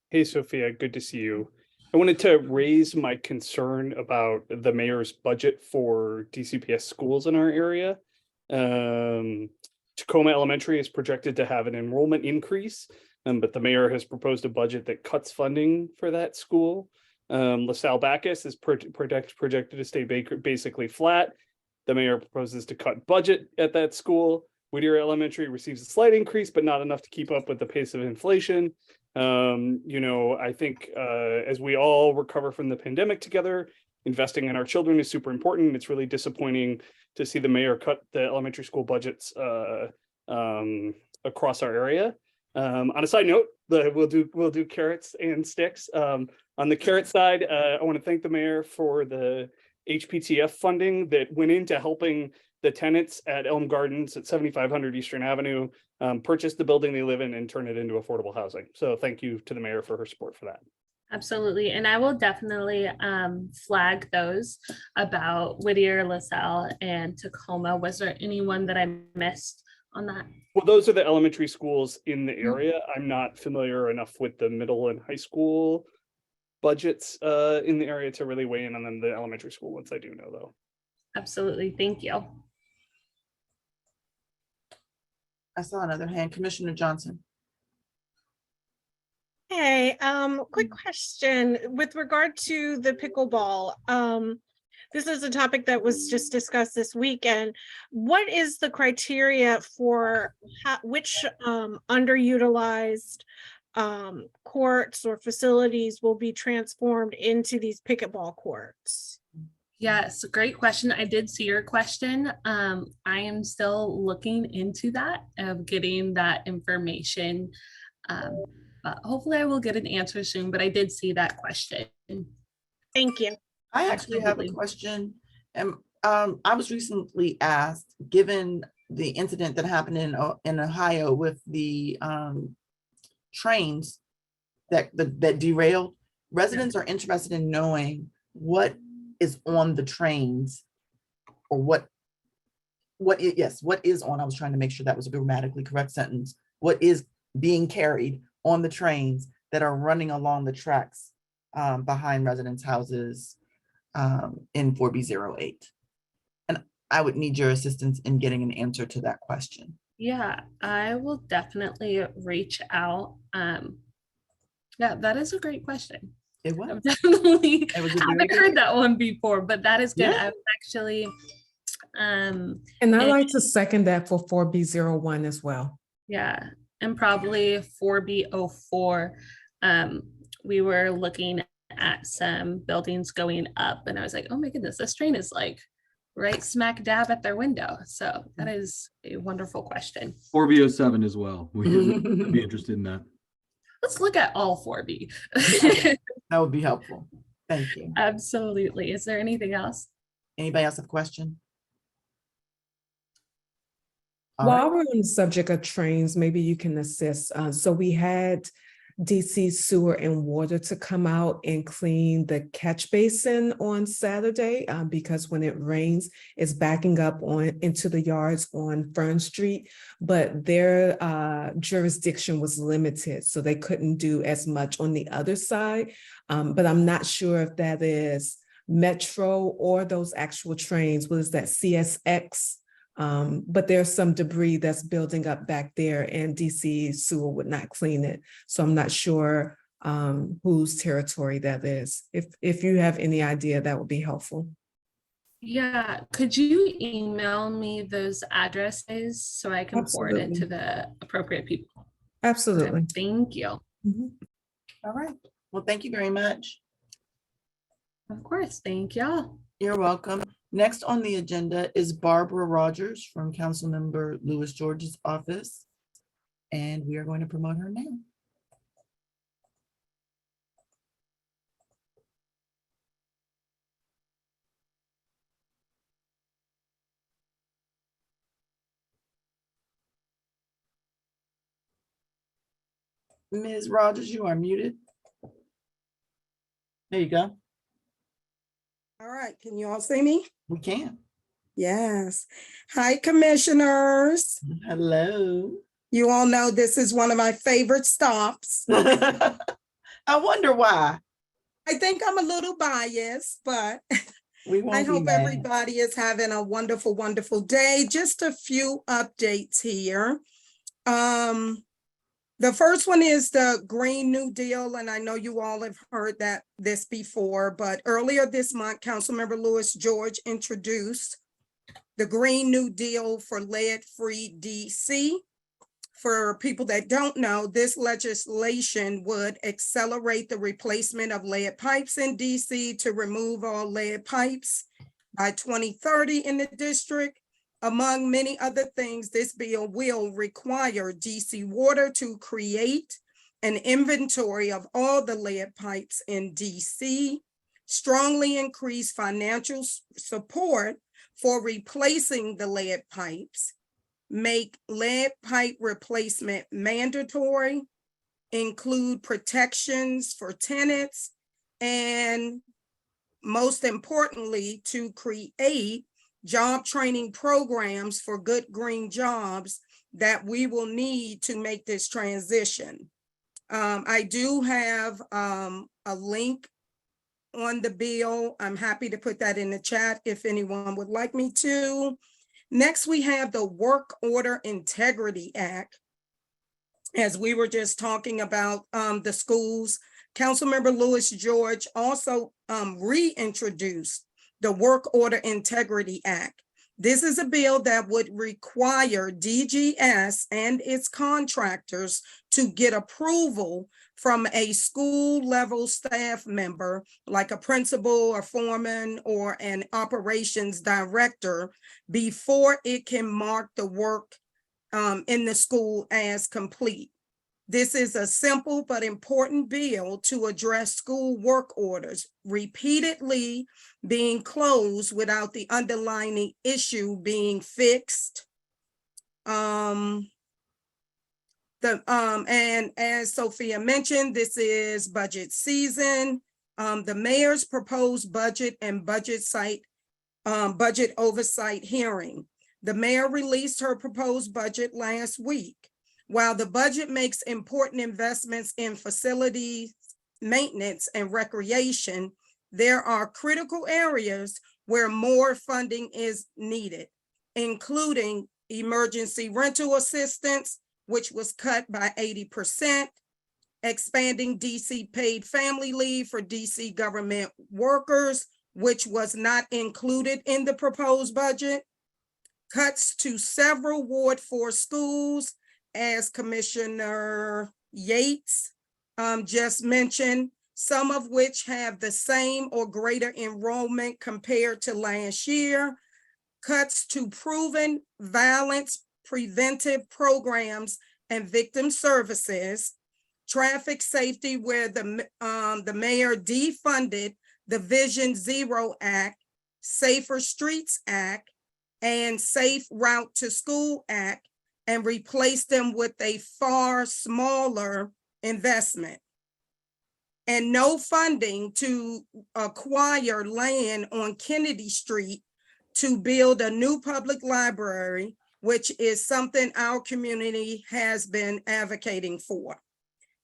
Hey, Sophia, good to see you. I wanted to raise my concern about the mayor's budget for DCPS schools in our area. Tacoma Elementary is projected to have an enrollment increase, but the mayor has proposed a budget that cuts funding for that school. LaSalle Bacchus is projected to stay basically flat. The mayor proposes to cut budget at that school. Whittier Elementary receives a slight increase, but not enough to keep up with the pace of inflation. I think as we all recover from the pandemic together, investing in our children is super important. It's really disappointing to see the mayor cut the elementary school budgets across our area. On a side note, we'll do carrots and sticks. On the carrot side, I want to thank the mayor for the HPTF funding that went into helping the tenants at Elm Gardens at 7500 Eastern Avenue purchase the building they live in and turn it into affordable housing. So thank you to the mayor for her support for that. Absolutely. And I will definitely flag those about Whittier, LaSalle, and Tacoma. Was there anyone that I missed on that? Well, those are the elementary schools in the area. I'm not familiar enough with the middle and high school budgets in the area to really weigh in on them. The elementary school ones I do know, though. Absolutely. Thank you. I saw another hand. Commissioner Johnson. Hey, quick question with regard to the pickleball. This is a topic that was just discussed this weekend. What is the criteria for which underutilized courts or facilities will be transformed into these pickleball courts? Yes, great question. I did see your question. I am still looking into that, of getting that information. But hopefully I will get an answer soon, but I did see that question. Thank you. I actually have a question. And I was recently asked, given the incident that happened in Ohio with the trains that derailed, residents are interested in knowing what is on the trains, or what is on, I was trying to make sure that was a grammatically correct sentence. What is being carried on the trains that are running along the tracks behind residents' houses in 4B08? And I would need your assistance in getting an answer to that question. Yeah, I will definitely reach out. Yeah, that is a great question. It was. I've definitely haven't good heard that one before, but that is good. Yeah. I was actually And I like to second that for 4B01 as well. yeah, and probably 4B04. We were looking at some buildings going up, and I was like, oh my goodness, this train is like right smack dab at their window. So that is a wonderful question. 4B07 as well. We'd be interested in that. Let's look at all 4B. That would be helpful. Thank you. Absolutely. Is there anything else? Anybody else have a question? While we're on the subject of trains, maybe you can assist. So we had DC Sewer and Water to come out and clean the catch basin on Saturday because when it rains, it's backing up into the yards on Fern Street, but their jurisdiction was limited, so they couldn't do as much on the other side. But I'm not sure if that is Metro or those actual trains. What is that, CSX? But there's some debris that's building up back there, and DC Sewer would not clean it. So I'm not sure whose territory that is. If you have any idea, that would be helpful. Yeah, could you email me those addresses so I can forward it to Absolutely. the appropriate people? Absolutely. Okay, thank you. All right. Well, thank you very much. Of course, thank y'all. You're welcome. Next on the agenda is Barbara Rogers from Councilmember Louis George's office, and we are going to promote her now. Ms. Rogers, you are muted. There you go. All right, can you all see me? We can. Yes. Hi, commissioners. Hello. You all know this is one of my favorite stops. I wonder why. I think I'm a little biased, but We I won't be hope mad. everybody is having a wonderful, wonderful day. Just a few updates here. The first one is the Green New Deal, and I know you all have heard this before, but earlier this month, Councilmember Lewis George introduced the Green New Deal for lead-free DC. For people that don't know, this legislation would accelerate the replacement of lead pipes in DC to remove all lead pipes by 2030 in the district. Among many other things, this bill will require DC Water to create an inventory of all the lead pipes in DC, strongly increase financial support for replacing the lead pipes, make lead pipe replacement mandatory, include protections for tenants, and most importantly, to create job training programs for good green jobs that we will need to make this transition. I do have a link on the bill. I'm happy to put that in the chat if anyone would like me to. Next, we have the Work Order Integrity Act. As we were just talking about the schools, Councilmember Lewis George also reintroduced the Work Order Integrity Act. This is a bill that would require DGS and its contractors to get approval from a school level staff member, like a principal or foreman or an operations director, before it can mark the work in the school as complete. This is a simple but important bill to address school work orders repeatedly being closed without the underlying issue being fixed. And as Sophia mentioned, this is budget season. The mayor's proposed budget and budget oversight hearing. The mayor released her proposed budget last week. While the budget makes important investments in facilities, maintenance, and recreation, there are critical areas where more funding is needed, including emergency rental assistance, which was cut by 80%, expanding DC paid family leave for DC government workers, which was not included in the proposed budget, cuts to several Ward 4 schools, as Commissioner Yates just mentioned, some of which have the same or greater enrollment compared to last year, cuts to proven violence preventive programs and victim services, traffic safety, where the mayor defunded the Vision Zero Act, Safer Streets Act, and Safe Route to School Act, and replace them with a far smaller investment. And no funding to acquire land on Kennedy Street to build a new public library, which is something our community has been advocating for.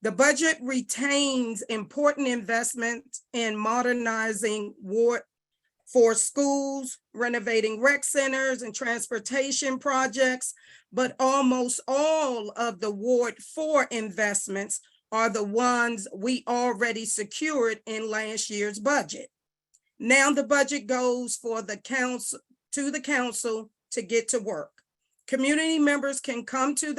The budget retains important investments in modernizing Ward 4 schools, renovating rec centers and transportation projects, but almost all of the Ward 4 investments are the ones we already secured in last year's budget. Now the budget goes for the council to get to work. Community members can come to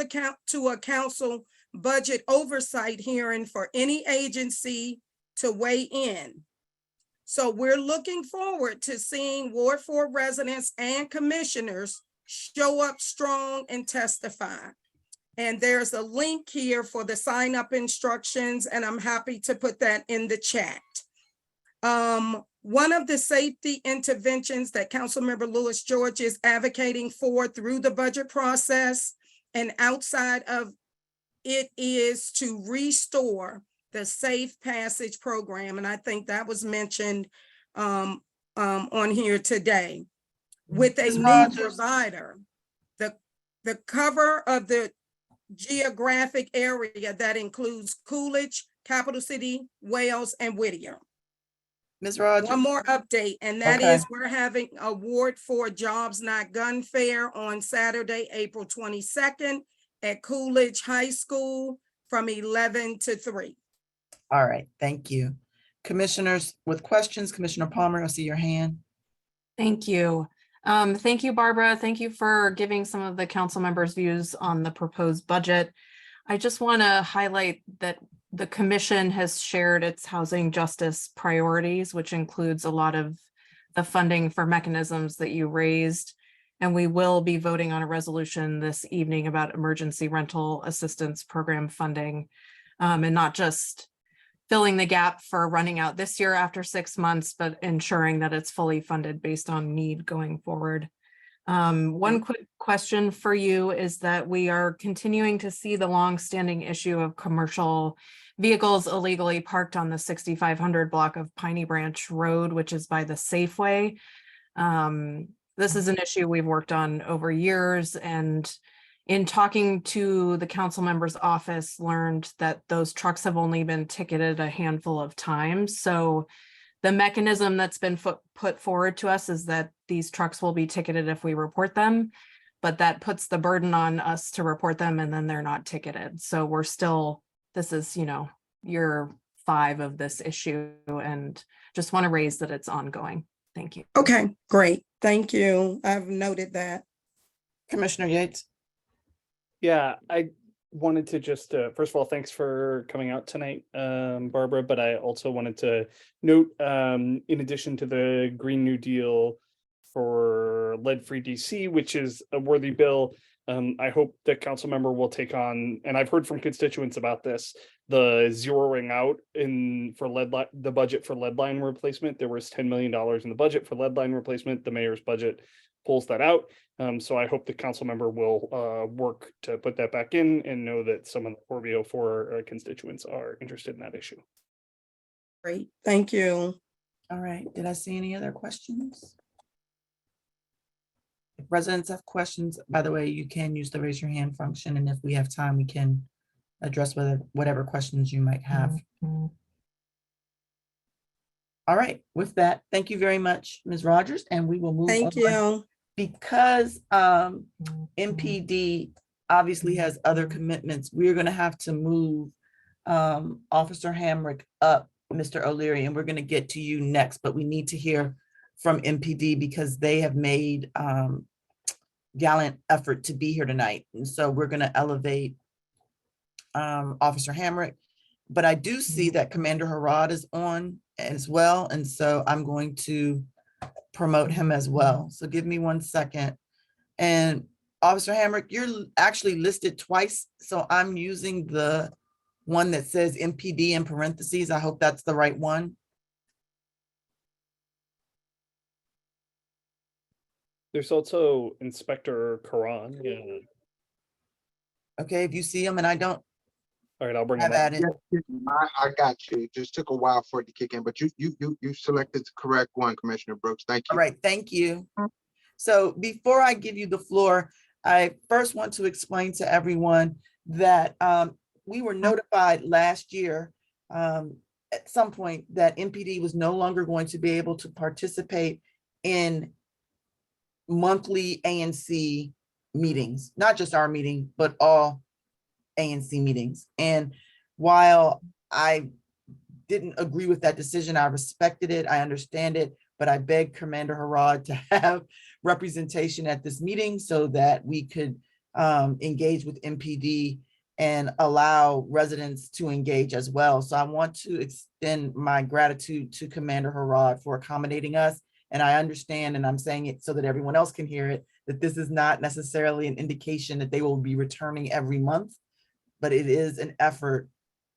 a council budget oversight hearing for any agency to weigh in. So we're looking forward to seeing Ward 4 residents and commissioners show up strong and testify. And there's a link here for the sign up instructions, and I'm happy to put that in the chat. One of the safety interventions that Councilmember Lewis George is advocating for through the budget process and outside of it is to restore the Safe Passage program. And I think that was mentioned on here today. with a Ms. new Rogers. provider. The cover of the geographic area that includes Coolidge, Capital City, Wales, and Whittier. Ms. Rogers. One more update, and that Okay. is we're having award for Jobs Not Gun Fair on Saturday, April 22nd at Coolidge High School from 11 to 3. All right, thank you. Commissioners with questions, Commissioner Palmer, I see your hand. Thank you. Thank you, Barbara. Thank you for giving some of the council members' views on the proposed budget. I just want to highlight that the commission has shared its housing justice priorities, which includes a lot of the funding for mechanisms that you raised. And we will be voting on a resolution this evening about emergency rental assistance program funding, and not just filling the gap for running out this year after 6 months, but ensuring that it's fully funded based on need going forward. One quick question for you is that we are continuing to see the long-standing issue of commercial vehicles illegally parked on the 6500 block of Piney Branch Road, which is by the Safeway. This is an issue we've worked on over years, and in talking to the council member's office, learned that those trucks have only been ticketed a handful of times. So the mechanism that's been put forward to us is that these trucks will be ticketed if we report them, but that puts the burden on us to report them and then they're not ticketed. So we're still, this is, year 5 of this issue, and just want to raise that it's ongoing. Thank you. Okay, great. Thank you. I've noted that. Commissioner Yates. Yeah, I wanted to just, first of all, thanks for coming out tonight, Barbara, but I also wanted to note, in addition to the Green New Deal for lead-free DC, which is a worthy bill, I hope the council member will take on, and I've heard from constituents about this, the zeroing out for the budget for lead line replacement. There was $10 million in the budget for lead line replacement. The mayor's budget pulls that out. So I hope the council member will work to put that back in and know that some of the 4B04 constituents are interested in that issue. Great, thank you. All right, did I see any other questions? If residents have questions, by the way, you can use the raise your hand function, and if we have time, we can address whatever questions you might have. All right, with that, thank you very much, Ms. Rogers, and we will move on. Thank you. Because MPD obviously has other commitments, we're going to have to move Officer Hamrick up, Mr. O'Leary, and we're going to get to you next, but we need to hear from MPD because they have made gallant effort to be here tonight. And so we're going to elevate Officer Hamrick, but I do see that Commander Harad is on as well. And so I'm going to promote him as well. So give me 1 second. And Officer Hamrick, you're actually listed twice. So I'm using the one that says MPD in parentheses. I hope that's the right one. There's also Inspector Karan. Yeah. Okay, if you see him and I don't. All right, I'll bring have him up. added. I got you. It just took a while for it to kick in, but you selected the correct one, Commissioner Brooks. Thank you. All right, thank you. So before I give you the floor, I first want to explain to everyone that we were notified last year at some point that MPD was no longer going to be able to participate in monthly ANC meetings, not just our meeting, but all ANC meetings. And while I didn't agree with that decision, I respected it, I understand it, but I begged Commander Harad to have representation at this meeting so that we could engage with MPD and allow residents to engage as well. So I want to extend my gratitude to Commander Harad for accommodating us. And I understand, and I'm saying it so that everyone else can hear it, that this is not necessarily an indication that they will be returning every month, but it is an effort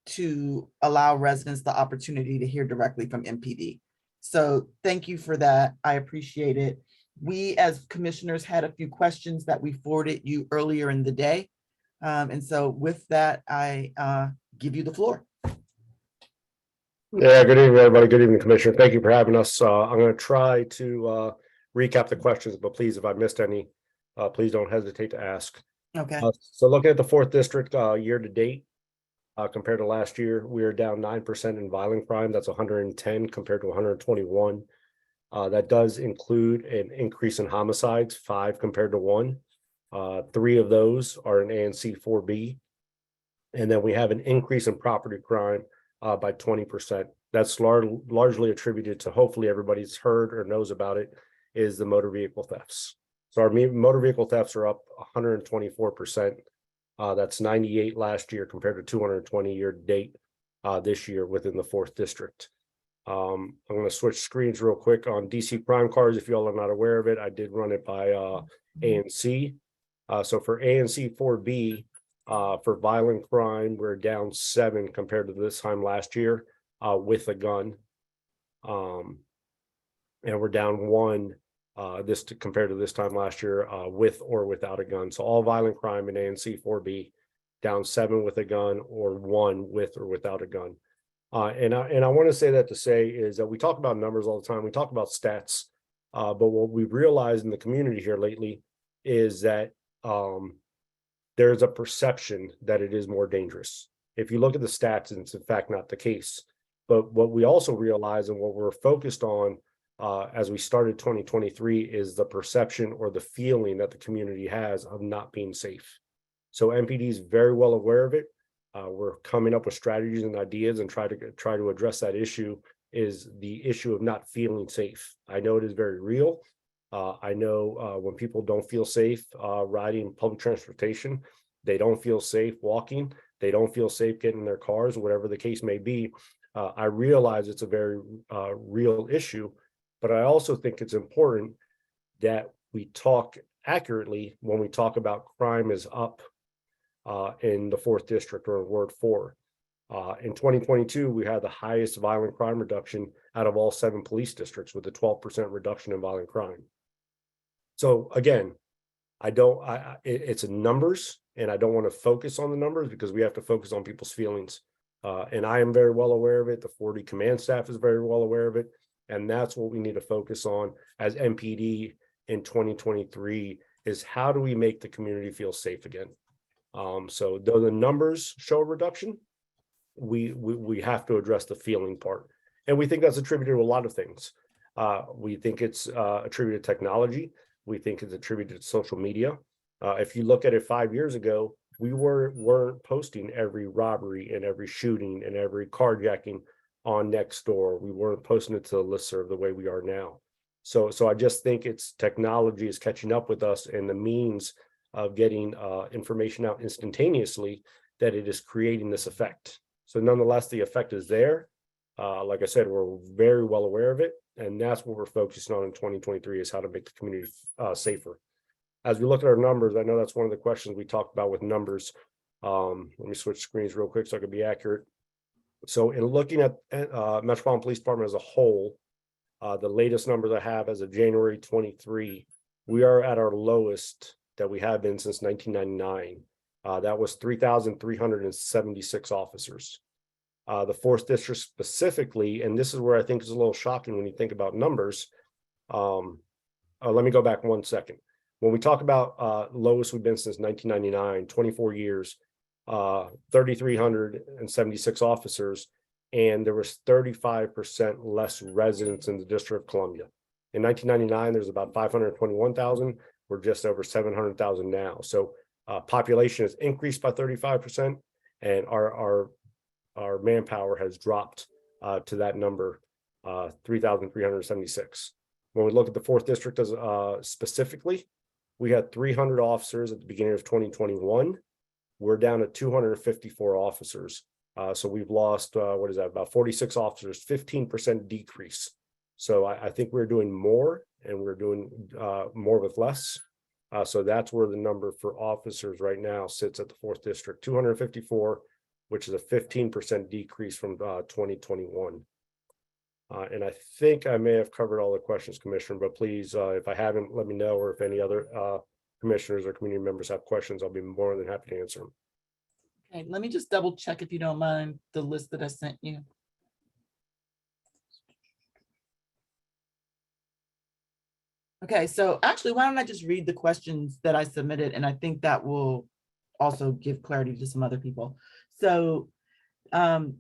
to allow residents the opportunity to hear directly from MPD. So thank you for that. I appreciate it. We as commissioners had a few questions that we forwarded you earlier in the day. And so with that, I give you the floor. Yeah, good evening, everybody. Good evening, Commissioner. Thank you for having us. I'm going to try to recap the questions, but please, if I missed any, please don't hesitate to ask. Okay. So looking at the 4th district year to date, compared to last year, we are down 9% in violent crime. That's 110 compared to 121. That does include an increase in homicides, 5 compared to 1. 3 of those are in ANC 4B. And then we have an increase in property crime by 20%. That's largely attributed to, hopefully everybody's heard or knows about it, is the motor vehicle thefts. So our motor vehicle thefts are up 124%. That's 98 last year compared to 220 year to date this year within the 4th district. I'm going to switch screens real quick on DC crime cars. If you all are not aware of it, I did run it by ANC. So for ANC 4B, for violent crime, we're down 7 compared to this time last year with a gun. And we're down 1 compared to this time last year with or without a gun. So all violent crime in ANC 4B down 7 with a gun or 1 with or without a gun. And I want to say that to say is that we talk about numbers all the time. We talk about stats, but what we've realized in the community here lately is that there's a perception that it is more dangerous. If you look at the stats, it's in fact not the case. But what we also realize and what we're focused on as we started 2023 is the perception or the feeling that the community has of not being safe. So MPD is very well aware of it. We're coming up with strategies and ideas and try to address that issue, is the issue of not feeling safe. I know it is very real. I know when people don't feel safe riding public transportation, they don't feel safe walking, they don't feel safe getting in their cars, whatever the case may be. I realize it's a very real issue, but I also think it's important that we talk accurately when we talk about crime is up in the 4th district, or Ward 4. In 2022, we had the highest violent crime reduction out of all 7 police districts, with a 12% reduction in violent crime. So again, it's numbers, and I don't want to focus on the numbers because we have to focus on people's feelings. And I am very well aware of it. The 40 command staff is very well aware of it. And that's what we need to focus on as MPD in 2023, is how do we make the community feel safe again? So though the numbers show a reduction, we have to address the feeling part. And we think that's attributed to a lot of things. We think it's attributed to technology. We think it's attributed to social media. If you look at it 5 years ago, we weren't posting every robbery and every shooting and every carjacking on Nextdoor. We weren't posting it to the listserv the way we are now. So I just think it's technology is catching up with us, and the means of getting information out instantaneously, that it is creating this effect. So nonetheless, the effect is there. Like I said, we're very well aware of it, and that's what we're focusing on in 2023, is how to make the community safer. As we look at our numbers, I know that's one of the questions we talked about with numbers. Let me switch screens real quick so I can be accurate. So in looking at Metropolitan Police Department as a whole, the latest numbers I have as of January 23, we are at our lowest that we have been since 1999. That was 3,376 officers. The 4th district specifically, and this is where I think is a little shocking when you think about numbers. Let me go back 1 second. When we talk about lowest we've been since 1999, 24 years, 3,376 officers, and there was 35% less residents in the District of Columbia. In 1999, there's about 521,000. We're just over 700,000 now. So population has increased by 35%, and our manpower has dropped to that number, 3,376. When we look at the 4th district as specifically, we had 300 officers at the beginning of 2021. We're down to 254 officers. So we've lost, about 46 officers, 15% decrease. So I think we're doing more, and we're doing more with less. So that's where the number for officers right now sits at the 4th district, 254, which is a 15% decrease from 2021. And I think I may have covered all the questions, Commissioner, but please, if I haven't, let me know, or if any other commissioners or community members have questions, I'll be more than happy to answer them. Okay, let me just double check, if you don't mind, the list that I sent you. Okay, so actually, why don't I just read the questions that I submitted, and I think that will also give clarity to some other people. So, and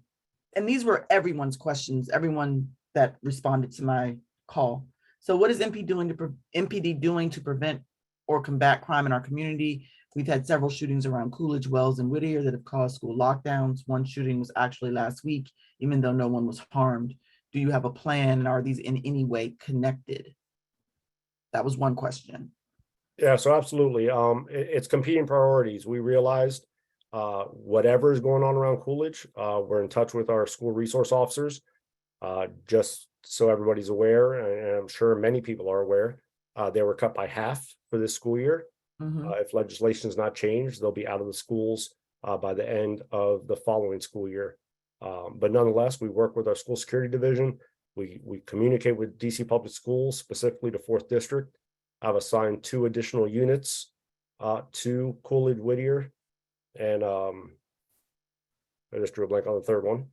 these were everyone's questions, everyone that responded to my call. So what is MPD doing to prevent or combat crime in our community? We've had several shootings around Coolidge, Wells, and Whittier that have caused school lockdowns. One shooting was actually last week, even though no one was harmed. Do you have a plan, and are these in any way connected? That was one question. Yeah, so absolutely. It's competing priorities. We realized whatever is going on around Coolidge, we're in touch with our school resource officers. Just so everybody's aware, and I'm sure many people are aware, they were cut by half for this school year. If legislation is not changed, they'll be out of the schools by the end of the following school year. But nonetheless, we work with our school security division. We communicate with DC Public Schools, specifically the 4th District. I've assigned 2 additional units to Coolidge, Whittier, and I just drew a blank on the third one.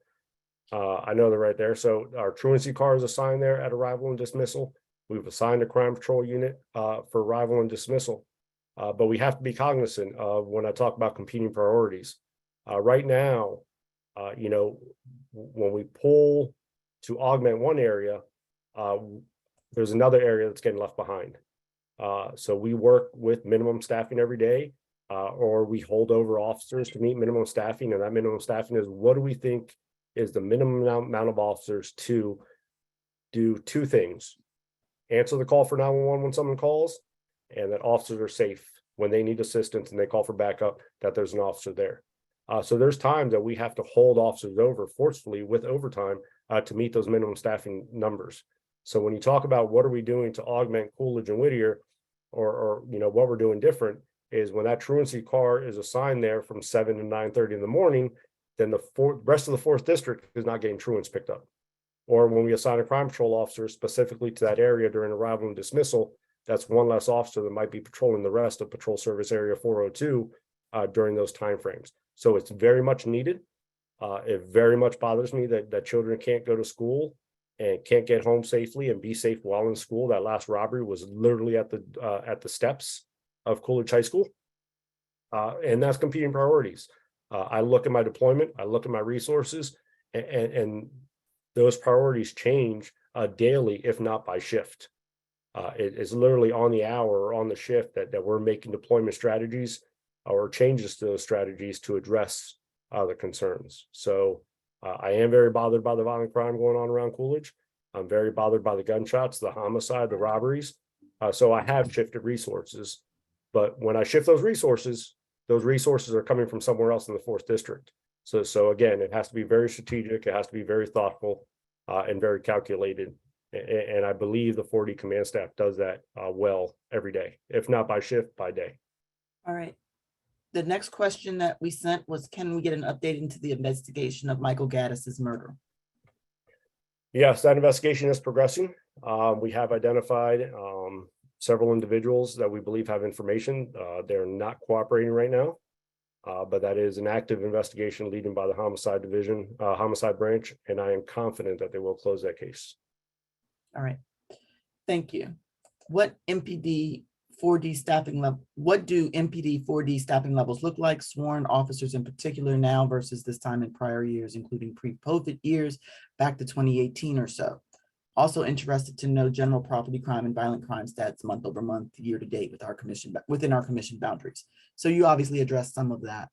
I know they're right there. So our truancy car is assigned there at arrival and dismissal. We've assigned a crime patrol unit for arrival and dismissal. But we have to be cognizant of when I talk about competing priorities. Right now, you know, when we pull to augment one area, there's another area that's getting left behind. So we work with minimum staffing every day, or we hold over officers to meet minimum staffing, and that minimum staffing is what do we think is the minimum amount of officers to do 2 things: answer the call for 911 when someone calls, and that officers are safe when they need assistance and they call for backup, that there's an officer there. So there's times that we have to hold officers over forcefully with overtime to meet those minimum staffing numbers. So when you talk about what are we doing to augment Coolidge and Whittier, or you know what we're doing different, is when that truancy car is assigned there from 7 to 9:30 in the morning, then the rest of the 4th District is not getting truants picked up. Or when we assign a crime patrol officer specifically to that area during arrival and dismissal, that's one less officer that might be patrolling the rest of Patrol Service Area 402 during those timeframes. So it's very much needed. It very much bothers me that children can't go to school and can't get home safely and be safe while in school. That last robbery was literally at the steps of Coolidge High School. And that's competing priorities. I look at my deployment, I look at my resources, and those priorities change daily, if not by shift. It's literally on the hour or on the shift that we're making deployment strategies or changes to those strategies to address the concerns. So I am very bothered by the violent crime going on around Coolidge. I'm very bothered by the gunshots, the homicide, the robberies. So I have shifted resources. But when I shift those resources are coming from somewhere else in the 4th District. So again, it has to be very strategic. It has to be very thoughtful and very calculated. And I believe the 4D command staff does that well every day, if not by shift, by day. All right. The next question that we sent was, can we get an update into the investigation of Michael Gaddis's murder? Yes, that investigation is progressing. We have identified several individuals that we believe have information. They're not cooperating right now, but that is an active investigation leading by the homicide division, homicide branch, and I am confident that they will close that case. All right, thank you. What MPD 4D staffing level? What do MPD 4D staffing levels look like? Sworn officers in particular now versus this time in prior years, including pre-COVID years back to 2018 or so. Also interested to know general property crime and violent crime stats month over month, year to date with our commission, within our commission boundaries. So you obviously addressed some of that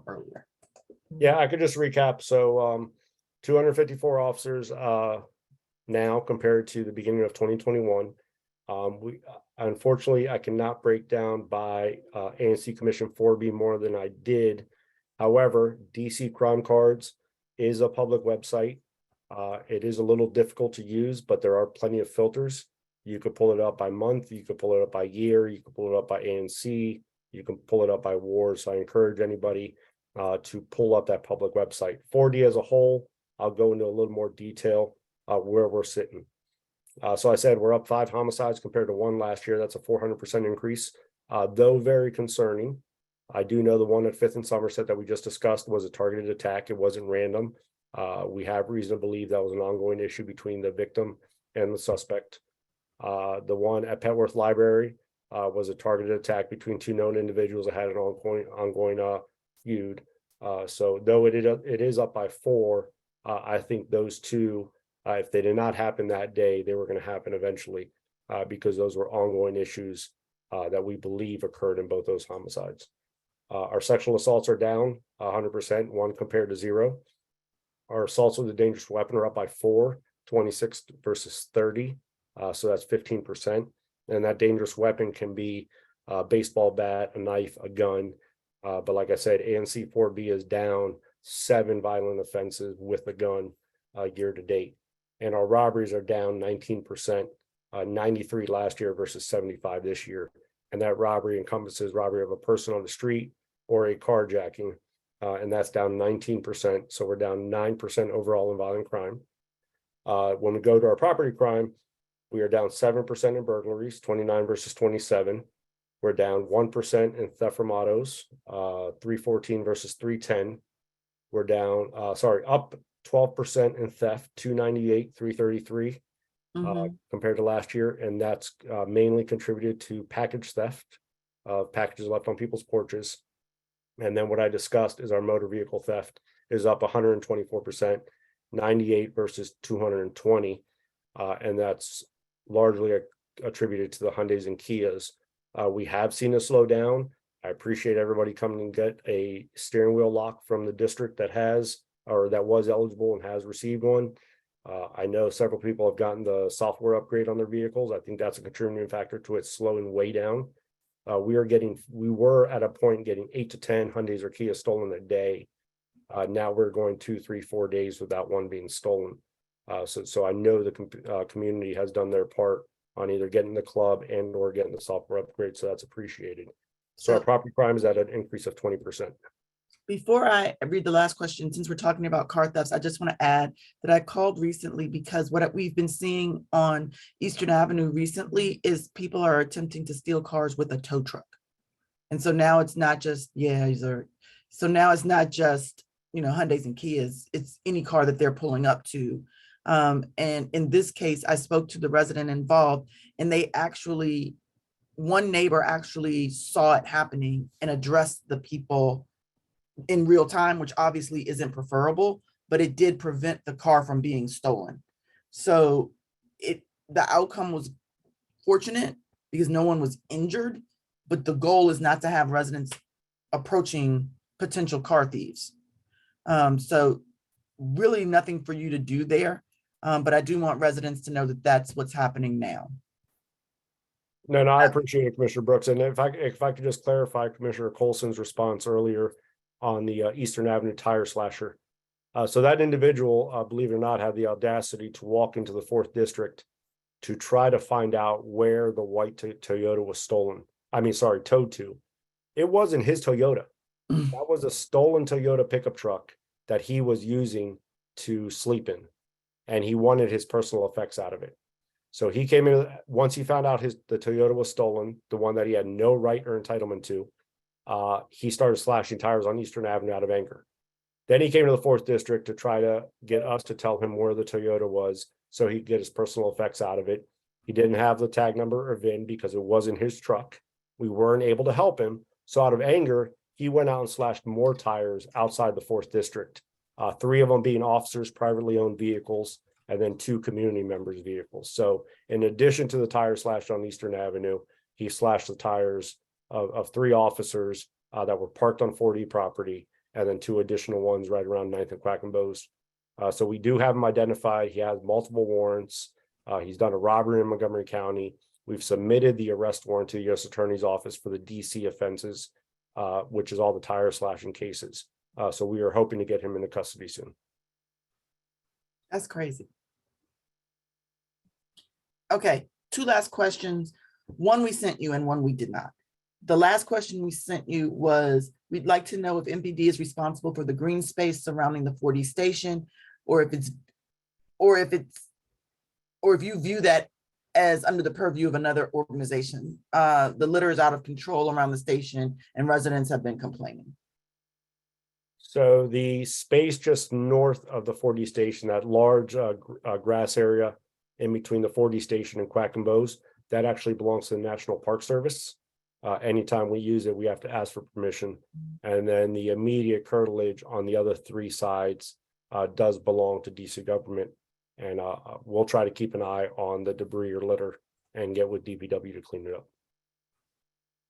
earlier. Yeah, I could just recap. So 254 officers now compared to the beginning of 2021. We unfortunately, I cannot break down by ANC Commission 4B more than I did. However, DC Crime Cards is a public website. It is a little difficult to use, but there are plenty of filters. You could pull it up by month, you could pull it up by year, you could pull it up by ANC, you can pull it up by ward. So I encourage anybody to pull up that public website. 4D as a whole, I'll go into a little more detail where we're sitting. So I said we're up 5 homicides compared to 1 last year. That's a 400% increase, though very concerning. I do know the one at 5th and Somerset that we just discussed was a targeted attack. It wasn't random. We have reason to believe that was an ongoing issue between the victim and the suspect. The one at Petworth Library was a targeted attack between two known individuals that had an ongoing feud. So though it is up by 4, I think those two, if they did not happen that day, they were going to happen eventually because those were ongoing issues that we believe occurred in both those homicides. Our sexual assaults are down 100%, 1 compared to 0. Our assaults with a dangerous weapon are up by 4, 26 versus 30. So that's 15%. And that dangerous weapon can be a baseball bat, a knife, a gun. But like I said, ANC 4B is down 7 violent offenses with a gun year to date. And our robberies are down 19%, 93 last year versus 75 this year. And that robbery encompasses robbery of a person on the street or a carjacking. And that's down 19%. So we're down 9% overall in violent crime. When we go to our property crime, we are down 7% in burglaries, 29 versus 27. We're down 1% in theft from autos, 314 versus 310. We're down, up 12% in theft, 298, 333 compared to last year. And that's mainly contributed to package theft of packages left on people's porches. And then what I discussed is our motor vehicle theft is up 124%, 98 versus 220. And that's largely attributed to the Hyundais and Kias. We have seen a slowdown. I appreciate everybody coming and get a steering wheel lock from the district that was eligible and has received one. I know several people have gotten the software upgrade on their vehicles. I think that's a contributing factor to it slowing way down. We were at a point getting 8 to 10 Hyundais or Kia stolen a day. Now we're going 2, 3, 4 days without one being stolen. So I know the community has done their part on either getting the club and or getting the software upgrade. So that's appreciated. So our property crime is at an increase of 20%. Before I read the last question, since we're talking about car thefts, I just want to add that I called recently because what we've been seeing on Eastern Avenue recently is people are attempting to steal cars with a tow truck. And so now it's not just, Hyundais and Kias, it's any car that they're pulling up to. And in this case, I spoke to the resident involved and one neighbor actually saw it happening and addressed the people in real time, which obviously isn't preferable, but it did prevent the car from being stolen. So the outcome was fortunate because no one was injured, but the goal is not to have residents approaching potential car thieves. So really nothing for you to do there. But I do want residents to know that that's what's happening now. No, I appreciate it, Commissioner Brooks. And if I could just clarify Commissioner Colson's response earlier on the Eastern Avenue tire slasher. So that individual, believe it or not, had the audacity to walk into the 4th district to try to find out where the white Toyota was towed to. It wasn't his Toyota. That was a stolen Toyota pickup truck that he was using to sleep in. And he wanted his personal effects out of it. So he came in, once he found out the Toyota was stolen, the one that he had no right or entitlement to, he started slashing tires on Eastern Avenue out of anger. Then he came to the 4th district to try to get us to tell him where the Toyota was so he could get his personal effects out of it. He didn't have the tag number or VIN because it wasn't his truck. We weren't able to help him. So out of anger, he went out and slashed more tires outside the 4th district. 3 of them being officers' privately owned vehicles, and then 2 community members' vehicles. So in addition to the tire slashed on Eastern Avenue, he slashed the tires of 3 officers that were parked on 4D property, and then 2 additional ones right around 9th and Quackenbos. So we do have him identified. He has multiple warrants. He's done a robbery in Montgomery County. We've submitted the arrest warrant to the U.S. Attorney's Office for the DC offenses, which is all the tire slashing cases. So we are hoping to get him into custody soon. That's crazy. Okay, 2 last questions. One we sent you and one we did not. The last question we sent you was, we'd like to know if MPD is responsible for the green space surrounding the 4D station, or if you view that as under the purview of another organization. The litter is out of control around the station and residents have been complaining. So the space just north of the 4D station, that large grass area, in between the 40 station and Quackenbows. That actually belongs to the National Park Service. Anytime we use it, we have to ask for permission. And then the immediate curtilage on the other 3 sides does belong to DC government. And we'll try to keep an eye on the debris or litter and get with DPW to clean it up.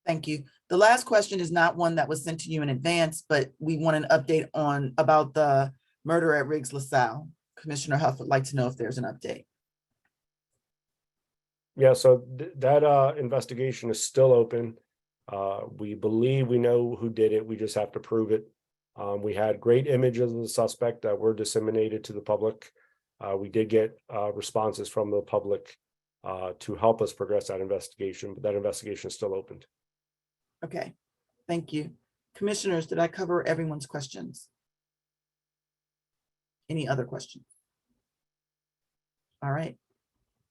Thank you. The last question is not one that was sent to you in advance, but we want an update about the murder at Riggs LaSalle. Commissioner Huff would like to know if there's an update. Yeah, so that investigation is still open. We believe we know who did it. We just have to prove it. We had great images of the suspect that were disseminated to the public. We did get responses from the public to help us progress that investigation, but that investigation is still open. Okay, thank you. Commissioners, did I cover everyone's questions? Any other questions? All right.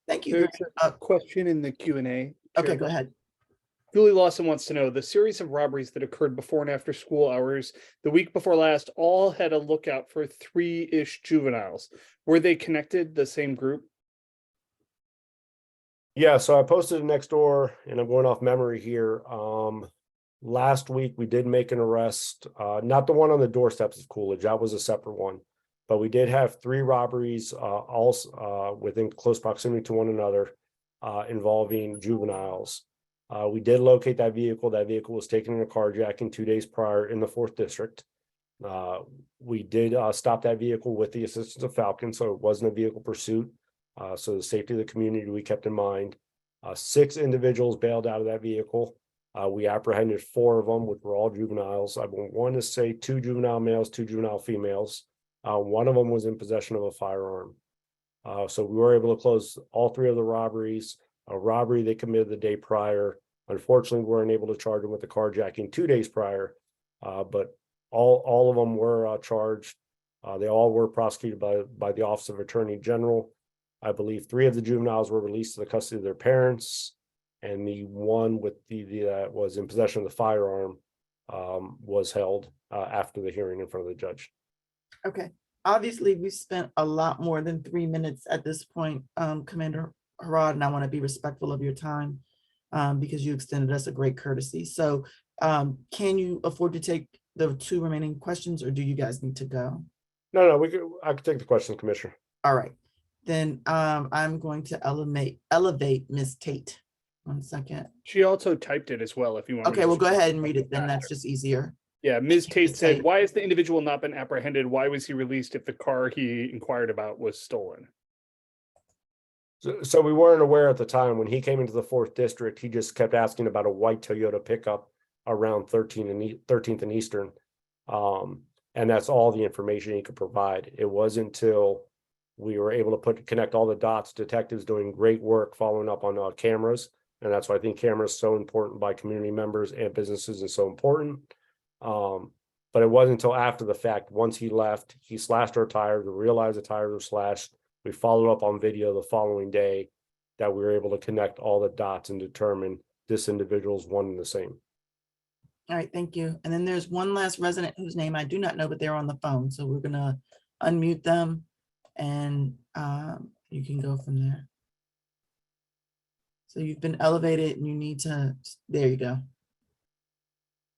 Thank you. There's a question in the Q&A. Okay, go ahead. Julie Lawson wants to know, the series of robberies that occurred before and after school hours the week before last all had a lookout for 3-ish juveniles. Were they connected, the same group? Yeah, so I posted it next door, and I'm going off memory here. Last week we did make an arrest, not the one on the doorsteps of Coolidge, that was a separate one. But we did have 3 robberies, also within close proximity to one another, involving juveniles. We did locate that vehicle. That vehicle was taken in a carjacking 2 days prior in the 4th District. We did stop that vehicle with the assistance of Falcon, so it wasn't a vehicle pursuit. So the safety of the community we kept in mind. 6 individuals bailed out of that vehicle. We apprehended 4 of them, which were all juveniles. I want to say 2 juvenile males, 2 juvenile females. One of them was in possession of a firearm. So we were able to close all 3 of the robberies. A robbery they committed the day prior. Unfortunately, we weren't able to charge them with the carjacking 2 days prior, but all of them were charged. They all were prosecuted by the Office of Attorney General. I believe 3 of the juveniles were released to the custody of their parents, and the one with the was in possession of the firearm was held after the hearing in front of the judge. Okay, obviously we spent a lot more than 3 minutes at this point, Commander Harrod, and I want to be respectful of your time because you extended us a great courtesy. So can you afford to take the 2 remaining questions, or do you guys need to go? No, I could take the question, Commissioner. All right, then I'm going to elevate Ms. Tate. 1 second. She also typed it as well, if you want. Okay, well, go ahead and read it then. That's just easier. Yeah, Ms. Tate said, why has the individual not been apprehended? Why was he released if the car he inquired about was stolen? So we weren't aware at the time. When he came into the 4th District, he just kept asking about a white Toyota pickup around 13th and Eastern. And that's all the information he could provide. It wasn't until we were able to connect all the dots. Detectives doing great work following up on cameras. And that's why I think cameras are so important by community members and businesses is so important. But it wasn't until after the fact, once he left, he slashed our tires, we realized the tires were slashed. We followed up on video the following day that we were able to connect all the dots and determine this individual is one and the same. All right, thank you. And then there's one last resident whose name I do not know, but they're on the phone. So we're gonna unmute them and you can go from there. So you've been elevated and you need to, there you go.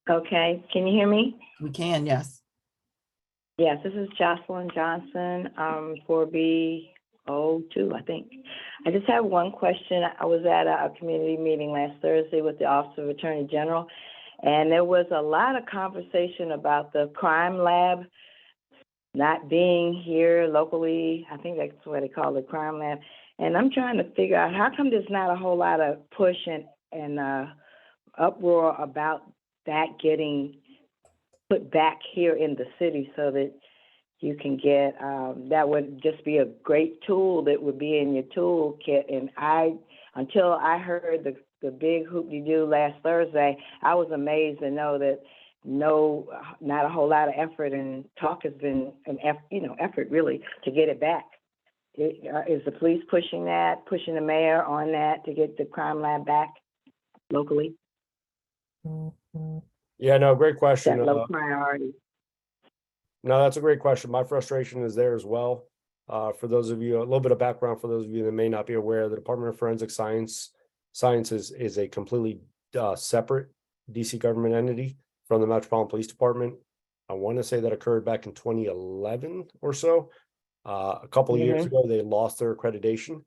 Okay, can you hear me? We can, yes. Yes, this is Jocelyn Johnson, 4B02, I think. I just have one question. I was at a community meeting last Thursday with the Office of Attorney General, and there was a lot of conversation about the crime lab not being here locally. I think that's what they call it, crime lab. And I'm trying to figure out how come there's not a whole lot of push and uproar about that getting put back here in the city so that you can get, that would just be a great tool that would be in your toolkit. And until I heard the big hoop-de-doo last Thursday, I was amazed to know that not a whole lot of effort and talk has been effort really to get it back. Is the police pushing the mayor on that to get the crime lab back locally? Yeah, no, great question. That low priority. No, that's a great question. My frustration is there as well. For those of you, a little bit of background for those of you that may not be aware, the Department of Forensic Sciences is a completely separate DC government entity from the Metropolitan Police Department. I want to say that occurred back in 2011 or so. A couple of years ago, they lost their accreditation.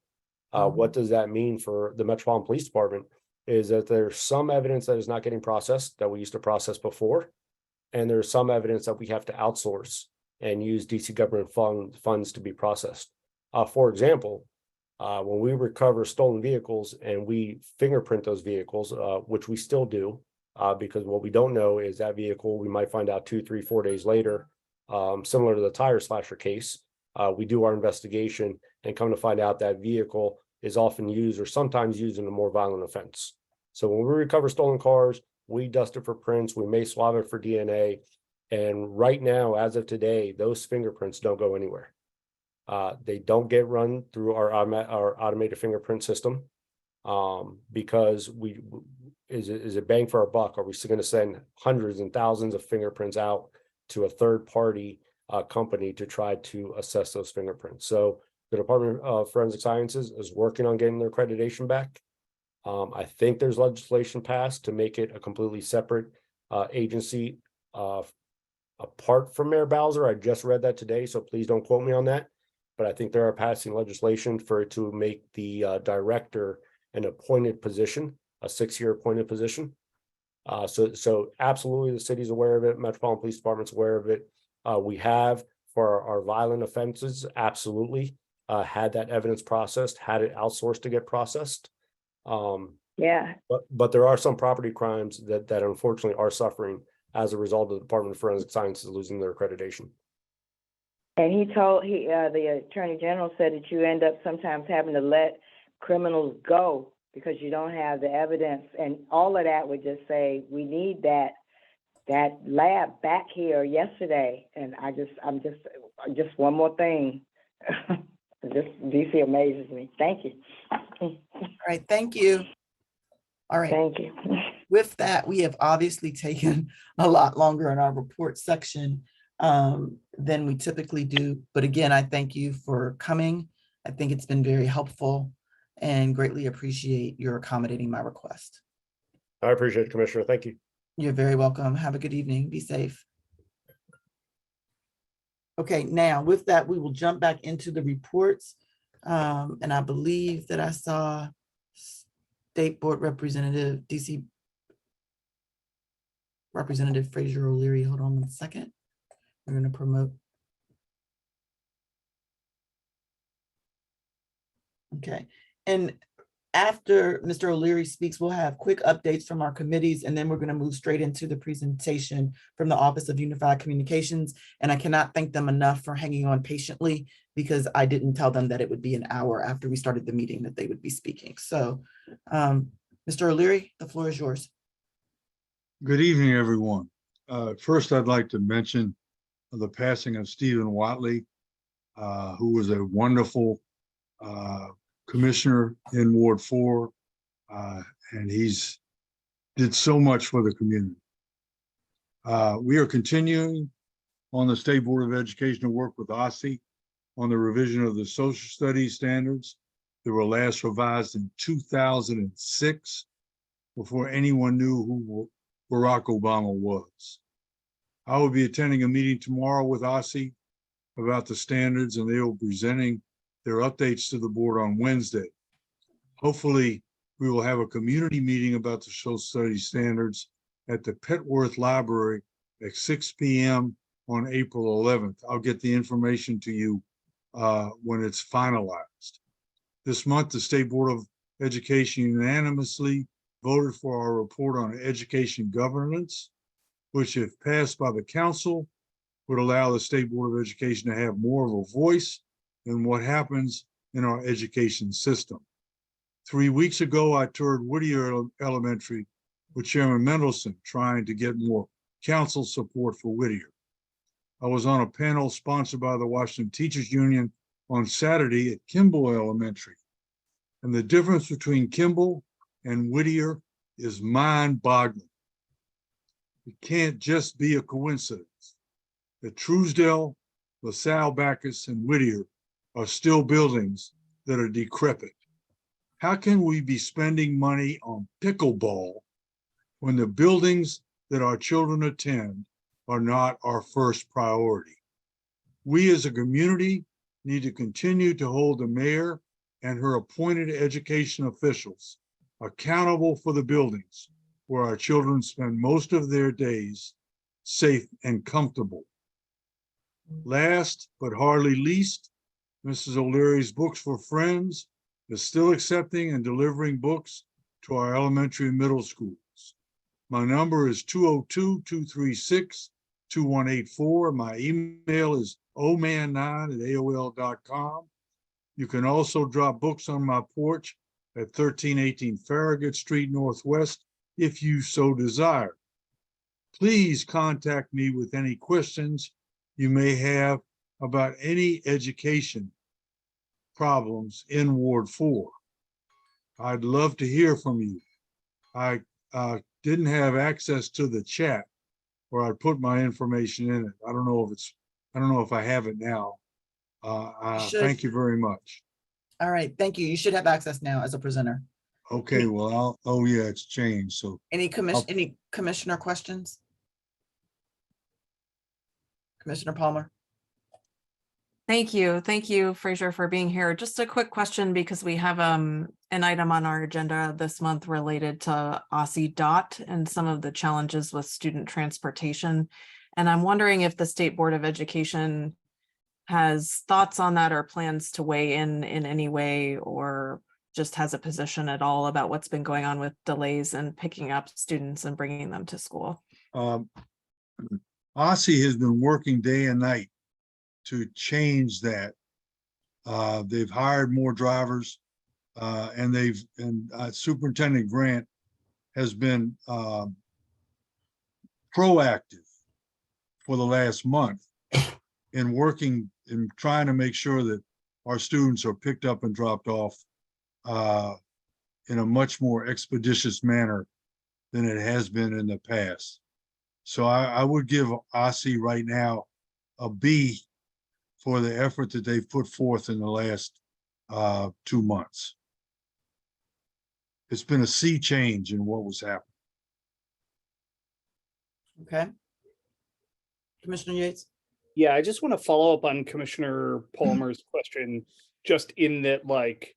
What does that mean for the Metropolitan Police Department? Is that there's some evidence that is not getting processed that we used to process before, and there's some evidence that we have to outsource and use DC government funds to be processed. For example, when we recover stolen vehicles and we fingerprint those vehicles, which we still do, because what we don't know is that vehicle, we might find out 2, 3, 4 days later, similar to the tire slasher case, we do our investigation and come to find out that vehicle is often used or sometimes used in a more violent offense. So when we recover stolen cars, we dust it for prints, we may swab it for DNA. And right now, as of today, those fingerprints don't go anywhere. They don't get run through our automated fingerprint system because is a bang for our buck. Are we still going to send hundreds and thousands of fingerprints out to a third party company to try to assess those fingerprints? So the Department of Forensic Sciences is working on getting their accreditation back. I think there's legislation passed to make it a completely separate agency apart from Mayor Bowser. I just read that today, so please don't quote me on that. But I think they are passing legislation for it to make the director an appointed position, a 6-year appointed position. So absolutely the city's aware of it. Metropolitan Police Department's aware of it. We have for our violent offenses, absolutely had that evidence processed, had it outsourced to get processed. But there are some property crimes that unfortunately are suffering as a result of the Department of Forensic Sciences losing their accreditation. And the Attorney General said that you end up sometimes having to let criminals go because you don't have the evidence, and all of that would just say, we need that lab back here yesterday. And I'm just one more thing. DC amazes me. Thank you. All right, thank you. All right. Thank you. With that, we have obviously taken a lot longer in our report section than we typically do. But again, I thank you for coming. I think it's been very helpful and greatly appreciate your accommodating my request. I appreciate it, Commissioner. Thank you. You're very welcome. Have a good evening. Be safe. Okay, now with that, we will jump back into the reports. And I believe that I saw State Board Representative, DC Representative Fraser O'Leary. Hold on 1 second. We're going to promote. Okay, and after Mr. O'Leary speaks, we'll have quick updates from our committees, and then we're going to move straight into the presentation from the Office of Unified Communications. And I cannot thank them enough for hanging on patiently, because I didn't tell them that it would be an hour after we started the meeting that they would be speaking. So, Mr. O'Leary, the floor is yours. Good evening, everyone. First, I'd like to mention the passing of Stephen Watley, who was a wonderful commissioner in Ward 4, and he's did so much for the community. We are continuing on the State Board of Education to work with OSSI on the revision of the social studies standards that were last revised in 2006, before anyone knew who Barack Obama was. I will be attending a meeting tomorrow with OSSI about the standards, and they will be presenting their updates to the board on Wednesday. Hopefully, we will have a community meeting about the social studies standards at the Petworth Library at 6 p.m. on April 11th. I'll get the information to you when it's finalized. This month, the State Board of Education unanimously voted for our report on education governance, which, if passed by the council, would allow the State Board of Education to have more of a voice in what happens in our education system. 3 weeks ago, I toured Whittier Elementary with Chairman Mendelson, trying to get more council support for Whittier. I was on a panel sponsored by the Washington Teachers Union on Saturday at Kimball Elementary. And the difference between Kimball and Whittier is mind-boggling. It can't just be a coincidence that Truesdale, LaSalle, Bacchus, and Whittier are still buildings that are decrepit. How can we be spending money on pickleball when the buildings that our children attend are not our first priority? We as a community need to continue to hold the mayor and her appointed education officials accountable for the buildings where our children spend most of their days safe and comfortable. Last but hardly least, Mrs. O'Leary's Books for Friends is still accepting and delivering books to our elementary and middle schools. My number is 202-236-2184. My email is oman9@aol.com. You can also drop books on my porch at 1318 Farragut Street Northwest if you so desire. Please contact me with any questions you may have about any education problems in Ward 4. I'd love to hear from you. I didn't have access to the chat where I put my information in it. I don't know if I have it now. Thank you very much. All right, thank you. You should have access now as a presenter. Okay, well, oh yeah, it's changed, so. Any commissioner questions? Commissioner Palmer? Thank you. Thank you, Fraser, for being here. Just a quick question because we have an item on our agenda this month related to Aussie DOT and some of the challenges with student transportation. And I'm wondering if the State Board of Education has thoughts on that or plans to weigh in any way, or just has a position at all about what's been going on with delays and picking up students and bringing them to school. Aussie has been working day and night to change that. They've hired more drivers, and Superintendent Grant has been proactive for the last month in working and trying to make sure that our students are picked up and dropped off in a much more expeditious manner than it has been in the past. So I would give Aussie right now a B for the effort that they've put forth in the last 2 months. It's been a sea change in what was happening. Okay. Commissioner Yates? Yeah, I just want to follow up on Commissioner Palmer's question, just in that, like,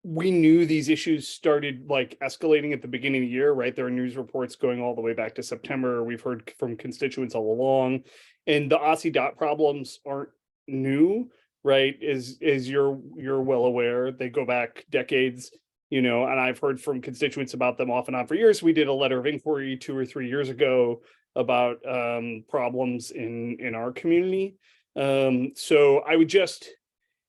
we knew these issues started like escalating at the beginning of the year, right? There are news reports going all the way back to September. We've heard from constituents all along, and the Aussie DOT problems aren't new, right? As you're well aware, they go back decades, and I've heard from constituents about them off and on for years. We did a letter of inquiry 2 or 3 years ago about problems in our community. So I would just,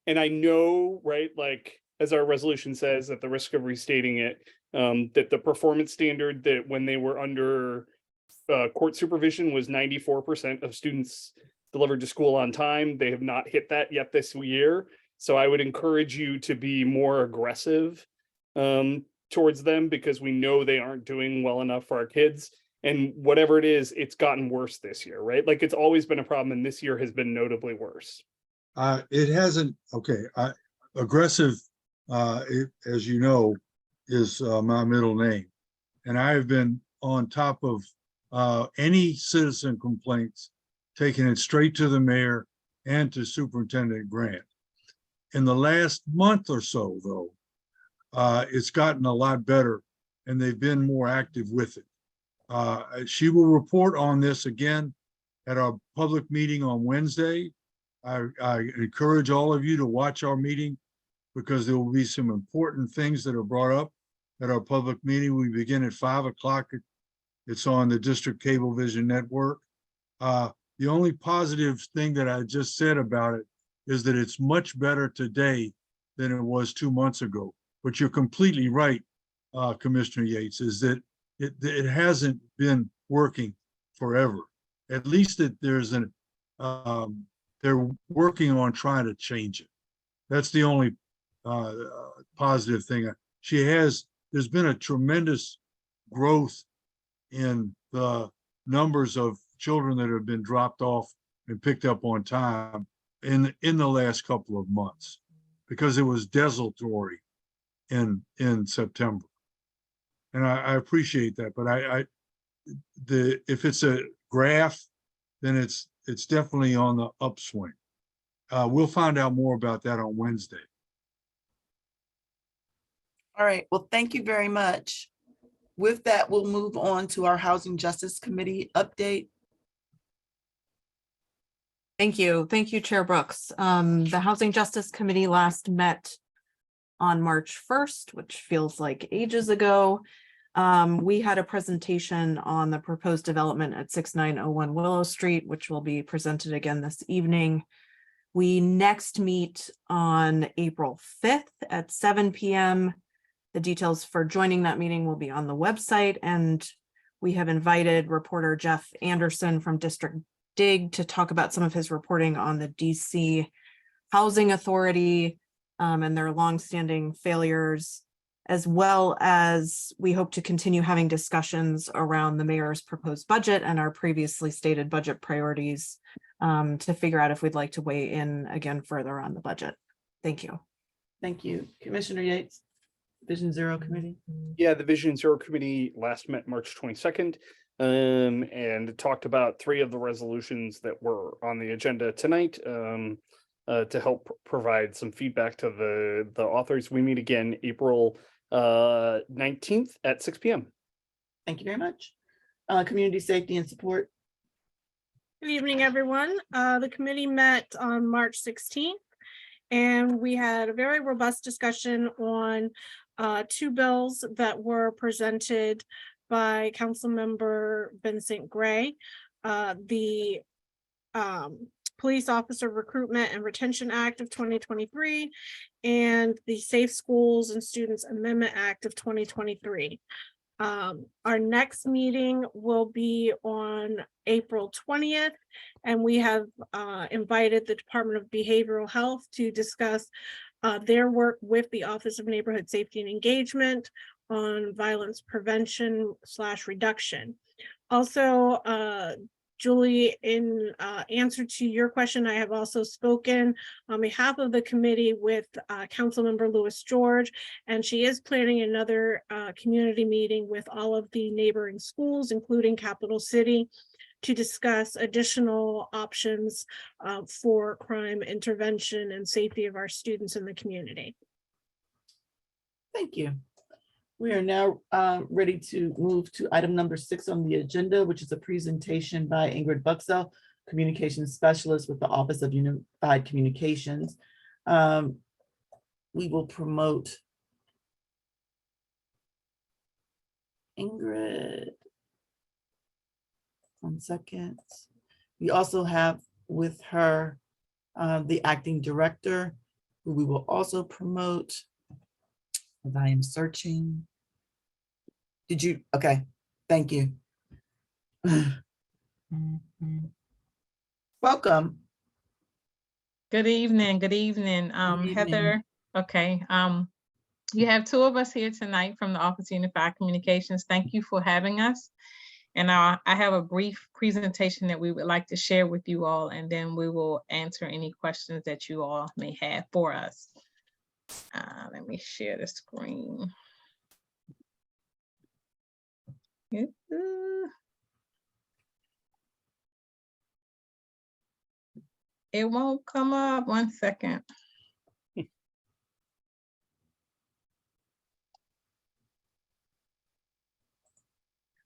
and I know, right, like, as our resolution says, at the risk of restating it, that the performance standard that when they were under court supervision was 94% of students delivered to school on time. They have not hit that yet this year. So I would encourage you to be more aggressive towards them, because we know they aren't doing well enough for our kids. And whatever it is, it's gotten worse this year, right? Like, it's always been a problem, and this year has been notably worse. It hasn't, okay, aggressive, as you know, is my middle name. And I have been on top of any citizen complaints, taking it straight to the mayor and to Superintendent Grant. In the last month or so, though, it's gotten a lot better, and they've been more active with it. She will report on this again at our public meeting on Wednesday. I encourage all of you to watch our meeting, because there will be some important things that are brought up at our public meeting. We begin at 5 o'clock. It's on the District Cablevision Network. The only positive thing that I just said about it is that it's much better today than it was 2 months ago. But you're completely right, Commissioner Yates, is that it hasn't been working forever. At least that they're working on trying to change it. That's the only positive thing. There's been a tremendous growth in the numbers of children that have been dropped off and picked up on time. in the last couple of months because it was desultory in September. And I appreciate that, but if it's a graph, then it's definitely on the upswing. We'll find out more about that on Wednesday. All right, well, thank you very much. With that, we'll move on to our Housing Justice Committee update. Thank you. Thank you, Chair Brooks. The Housing Justice Committee last met on March 1st, which feels like ages ago. We had a presentation on the proposed development at 6901 Willow Street, which will be presented again this evening. We next meet on April 5th at 7 p.m. The details for joining that meeting will be on the website, and we have invited reporter Jeff Anderson from District Dig to talk about some of his reporting on the DC Housing Authority and their longstanding failures, as well as we hope to continue having discussions around the mayor's proposed budget and our previously stated budget priorities to figure out if we'd like to weigh in again further on the budget. Thank you. Thank you. Commissioner Yates, Vision Zero Committee. Yeah, the Vision Zero Committee last met March 22nd and talked about 3 of the resolutions that were on the agenda tonight to help provide some feedback to the authors. We meet again April 19th at 6 p.m. Thank you very much. Community Safety and Support. Good evening, everyone. The committee met on March 16th, and we had a very robust discussion on 2 bills that were presented by Councilmember Vincent Gray. The Police Officer Recruitment and Retention Act of 2023 and the Safe Schools and Students Amendment Act of 2023. Our next meeting will be on April 20th, and we have invited the Department of Behavioral Health to discuss their work with the Office of Neighborhood Safety and Engagement on violence prevention / reduction. Also, Julie, in answer to your question, I have also spoken on behalf of the committee with Councilmember Lewis George, and she is planning another community meeting with all of the neighboring schools, including Capital City, to discuss additional options for crime intervention and safety of our students in the community. Thank you. We are now ready to move to item number 6 on the agenda, which is a presentation by Ingrid Buxell, Communications Specialist with the Office of Unified Communications. We will promote Ingrid. 1 second. We also have with her the acting director, who we will also promote. As I am searching. Did you? Okay, thank you. Welcome. Good evening. Good evening. Heather. Okay. You have 2 of us here tonight from the Office of Unified Communications. Thank you for having us. And I have a brief presentation that we would like to share with you all, and then we will answer any questions that you all may have for us. Let me share the screen. It won't come up. 1 second. Let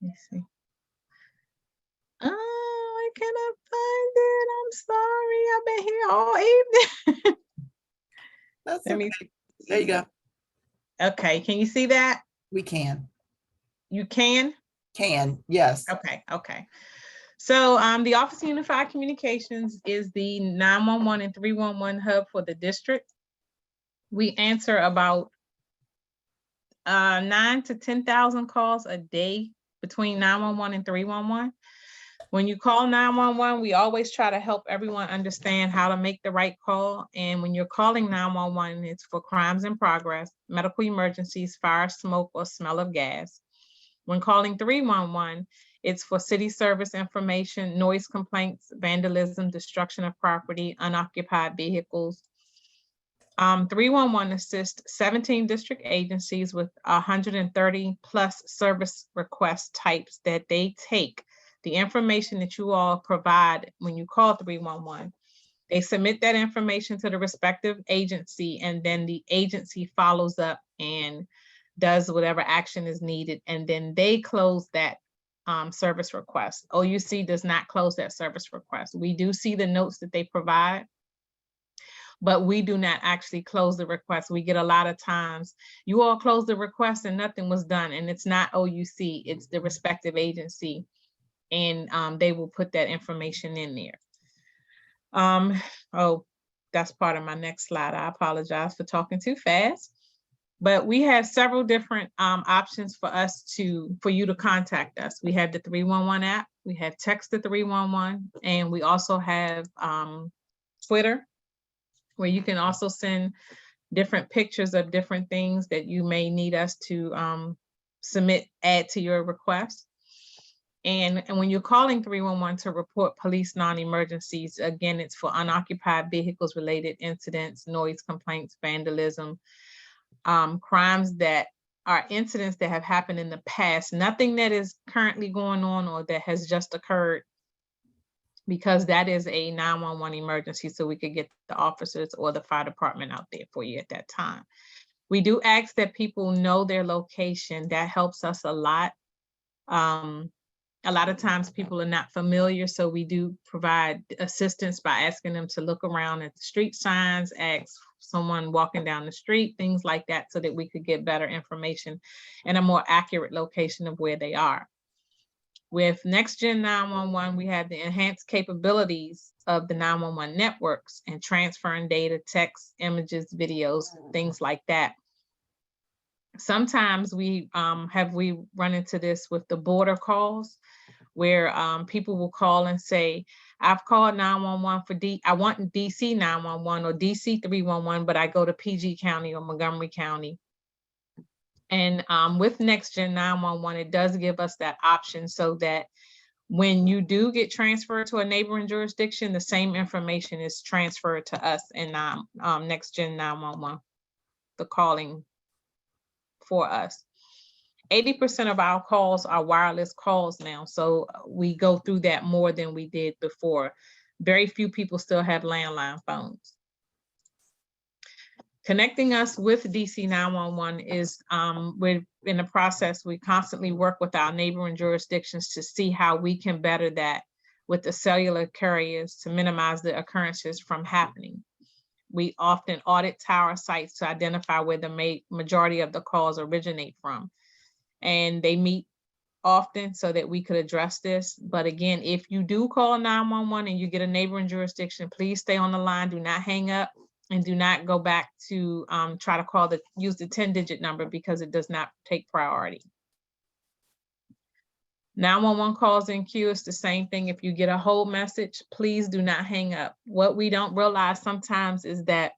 me see. Oh, I cannot find it. I'm sorry. I've been here all evening. That's okay. There you go. Okay, can you see that? We can. You can? Can, yes. Okay, okay. So the Office of Unified Communications is the 911 and 311 hub for the district. We answer about 9,000 to 10,000 calls a day between 911 and 311. When you call 911, we always try to help everyone understand how to make the right call. And when you're calling 911, it's for crimes in progress, medical emergencies, fire, smoke, or smell of gas. When calling 311, It's for city service information, noise complaints, vandalism, destruction of property, unoccupied vehicles. 311 assists 17 district agencies with 130 plus service request types that they take the information that you all provide when you call 311. They submit that information to the respective agency, and then the agency follows up and does whatever action is needed, and then they close that service request. OUC does not close that service request. We do see the notes that they provide, but we do not actually close the request. We get a lot of times, you all closed the request and nothing was done, and it's not OUC, it's the respective agency, and they will put that information in there. Oh, that's part of my next slide. I apologize for talking too fast, but we have several different options for you to contact us. We have the 311 app, we have text the 311, and we also have Twitter, where you can also send different pictures of different things that you may need us to add to your request. And when you're calling 311 to report police non-emergencies, again, it's for unoccupied vehicles related incidents, noise complaints, vandalism, crimes that are incidents that have happened in the past, nothing that is currently going on or that has just occurred, because that is a 911 emergency, so we could get the officers or the fire department out there for you at that time. We do ask that people know their location. That helps us a lot. A lot of times people are not familiar, so we do provide assistance by asking them to look around at the street signs, ask someone walking down the street, things like that, so that we could get better information and a more accurate location of where they are. With NextGen 911, we have the enhanced capabilities of the 911 networks and transferring data, text, images, videos, things like that. Sometimes we run into this with the border calls, where people will call and say, I've called 911 I want DC 911 or DC 311, but I go to PG County or Montgomery County. And with NextGen 911, it does give us that option, so that when you do get transferred to a neighboring jurisdiction, the same information is transferred to us in NextGen 911, the calling for us. 80% of our calls are wireless calls now, so we go through that more than we did before. Very few people still have landline phones. Connecting us with DC 911 is, we're in the process, we constantly work with our neighboring jurisdictions to see how we can better that with the cellular carriers to minimize the occurrences from happening. We often audit tower sites to identify where the majority of the calls originate from. And they meet often so that we could address this. But again, if you do call 911 and you get a neighboring jurisdiction, please stay on the line, do not hang up, and do not go back to try to use the 10-digit number, because it does not take priority. 911 calls in queue is the same thing. If you get a hold message, please do not hang up. What we don't realize sometimes is that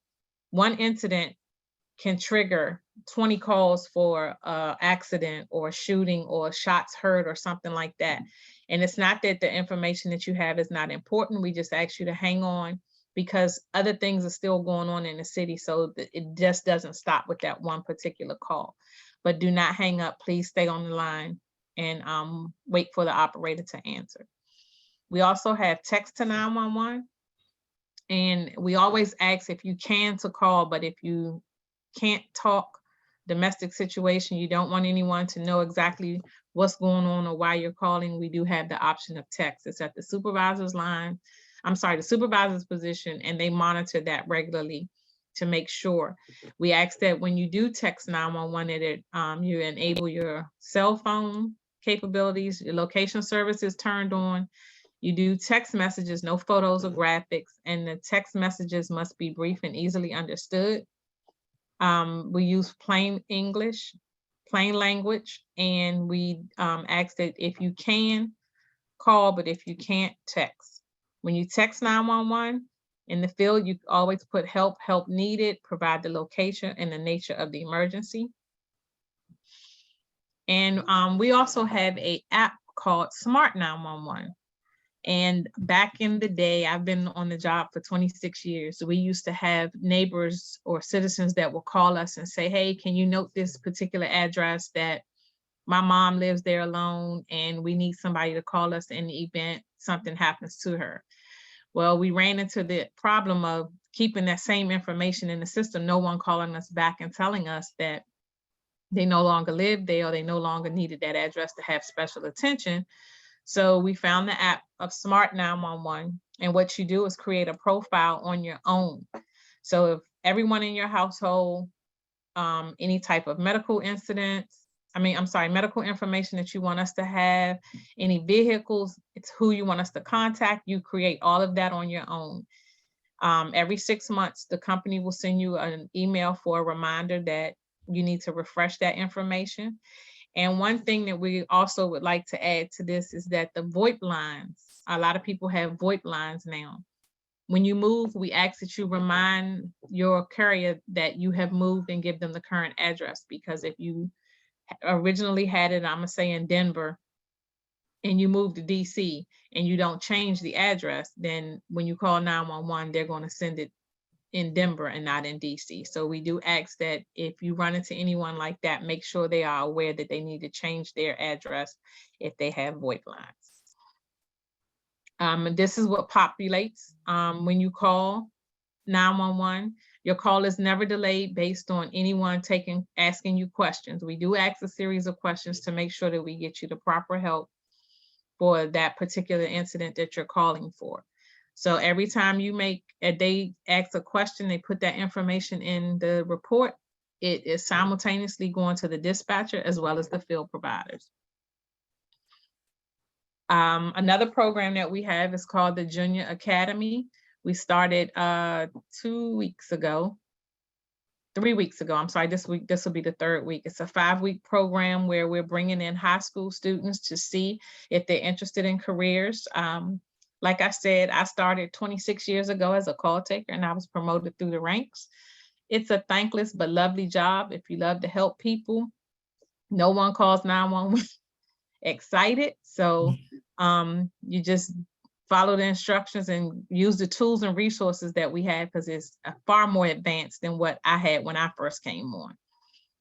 one incident can trigger 20 calls for accident or shooting or shots heard or something like that. And it's not that the information that you have is not important. We just ask you to hang on, because other things are still going on in the city. So it just doesn't stop with that one particular call. But do not hang up. Please stay on the line and wait for the operator to answer. We also have text to 911. And we always ask if you can to call, but if you can't talk, domestic situation, you don't want anyone to know exactly what's going on or why you're calling, we do have the option of text. It's at the supervisor's line, the supervisor's position, and they monitor that regularly to make sure. We ask that when you do text 911, that you enable your cell phone capabilities, your location service is turned on. You do text messages, no photos or graphics, and the text messages must be brief and easily understood. We use plain English, plain language, and we ask that if you can, call, but if you can't, text. When you text 911, in the field, you always put help needed, provide the location and the nature of the emergency. And we also have an app called Smart 911. And back in the day, I've been on the job for 26 years. So we used to have neighbors or citizens that will call us and say, hey, can you note this particular address that my mom lives there alone and we need somebody to call us in the event something happens to her. Well, we ran into the problem of keeping that same information in the system, no one calling us back and telling us that they no longer lived there or they no longer needed that address to have special attention. So we found the app of Smart 911. And what you do is create a profile on your own. So if everyone in your household, any type of medical incidents, medical information that you want us to have, any vehicles, it's who you want us to contact, you create all of that on your own. Every 6 months, the company will send you an email for a reminder that you need to refresh that information. And one thing that we also would like to add to this is that the VoIP lines, a lot of people have VoIP lines now. When you move, we ask that you remind your carrier that you have moved and give them the current address, because if you originally had it, I'm gonna say in Denver, and you move to DC and you don't change the address, then when you call 911, they're gonna send it in Denver and not in DC. So we do ask that if you run into anyone like that, make sure they are aware that they need to change their address if they have VoIP lines. And this is what populates when you call 911. Your call is never delayed based on anyone asking you questions. We do ask a series of questions to make sure that we get you the proper help for that particular incident that you're calling for. So every time they ask a question, they put that information in the report. It is simultaneously going to the dispatcher as well as the field providers. Another program that we have is called the Junior Academy. We started 3 weeks ago. I'm sorry, this will be the 3rd week. It's a 5-week program where we're bringing in high school students to see if they're interested in careers. Like I said, I started 26 years ago as a call taker and I was promoted through the ranks. It's a thankless but lovely job if you love to help people. No one calls 911 excited. So you just follow the instructions and use the tools and resources that we have, because it's far more advanced than what I had when I first came on.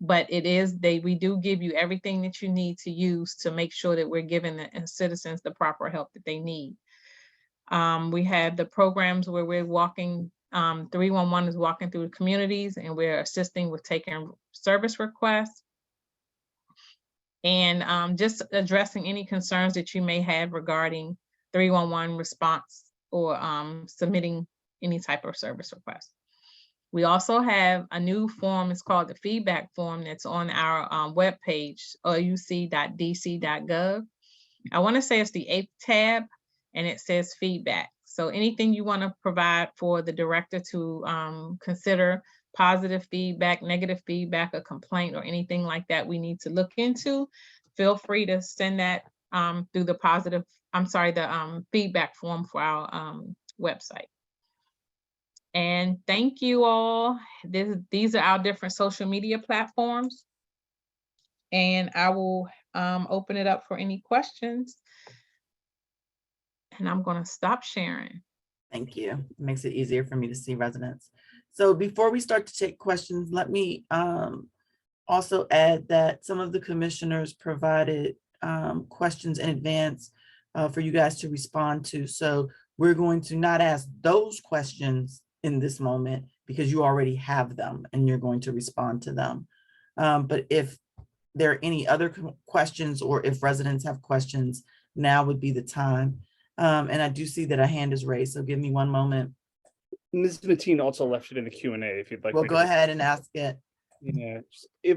But we do give you everything that you need to use to make sure that we're giving the citizens the proper help that they need. We have the programs where we're walking, 311 is walking through the communities and we're assisting with taking service requests and just addressing any concerns that you may have regarding 311 response or submitting any type of service request. We also have a new form, it's called the feedback form, that's on our webpage, ouc.dc.gov. I want to say it's the 8th tab and it says feedback. So anything you want to provide for the director to consider, positive feedback, negative feedback, a complaint, or anything like that we need to look into, feel free to send that through the feedback form for our website. And thank you all. These are our different social media platforms. And I will open it up for any questions. And I'm going to stop sharing. Thank you. It makes it easier for me to see residents. So before we start to take questions, let me also add that some of the commissioners provided questions in advance for you guys to respond to. So we're going to not ask those questions in this moment because you already have them and you're going to respond to them. But if there are any other questions or if residents have questions, now would be the time. And I do see that a hand is raised, so give me one moment. Ms. Mateen also left it in the Q&A if you'd like. Well, go ahead and ask it. Yeah,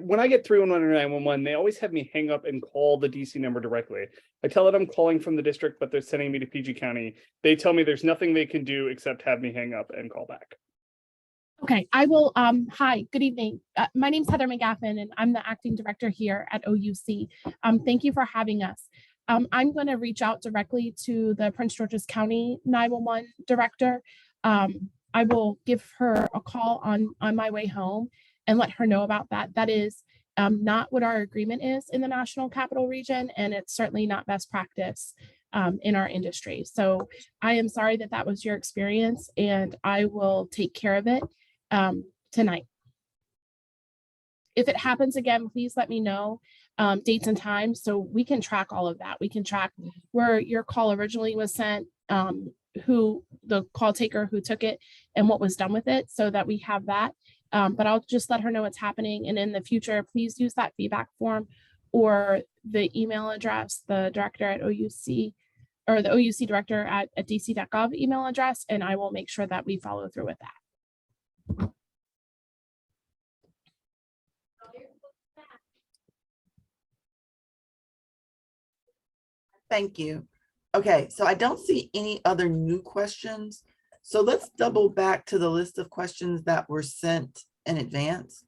when I get 311 or 911, they always have me hang up and call the DC number directly. I tell them I'm calling from the district, but they're sending me to PG County. They tell me there's nothing they can do except have me hang up and call back. Okay, I will. Hi, good evening. My name's Heather McGaffin, and I'm the acting director here at OUC. Thank you for having us. I'm going to reach out directly to the Prince George's County 911 director. I will give her a call on my way home and let her know about that. That is not what our agreement is in the National Capital Region, and it's certainly not best practice in our industry. So I am sorry that that was your experience, and I will take care of it tonight. If it happens again, please let me know dates and times so we can track all of that. We can track where your call originally was sent, who the call taker who took it, and what was done with it, so that we have that. But I'll just let her know what's happening. And in the future, please use that feedback form or the email address, the director at OUC, or the OUC director at dc.gov email address, and I will make sure that we follow through with that. Thank you. Okay, so I don't see any other new questions. So let's double back to the list of questions that were sent in advance.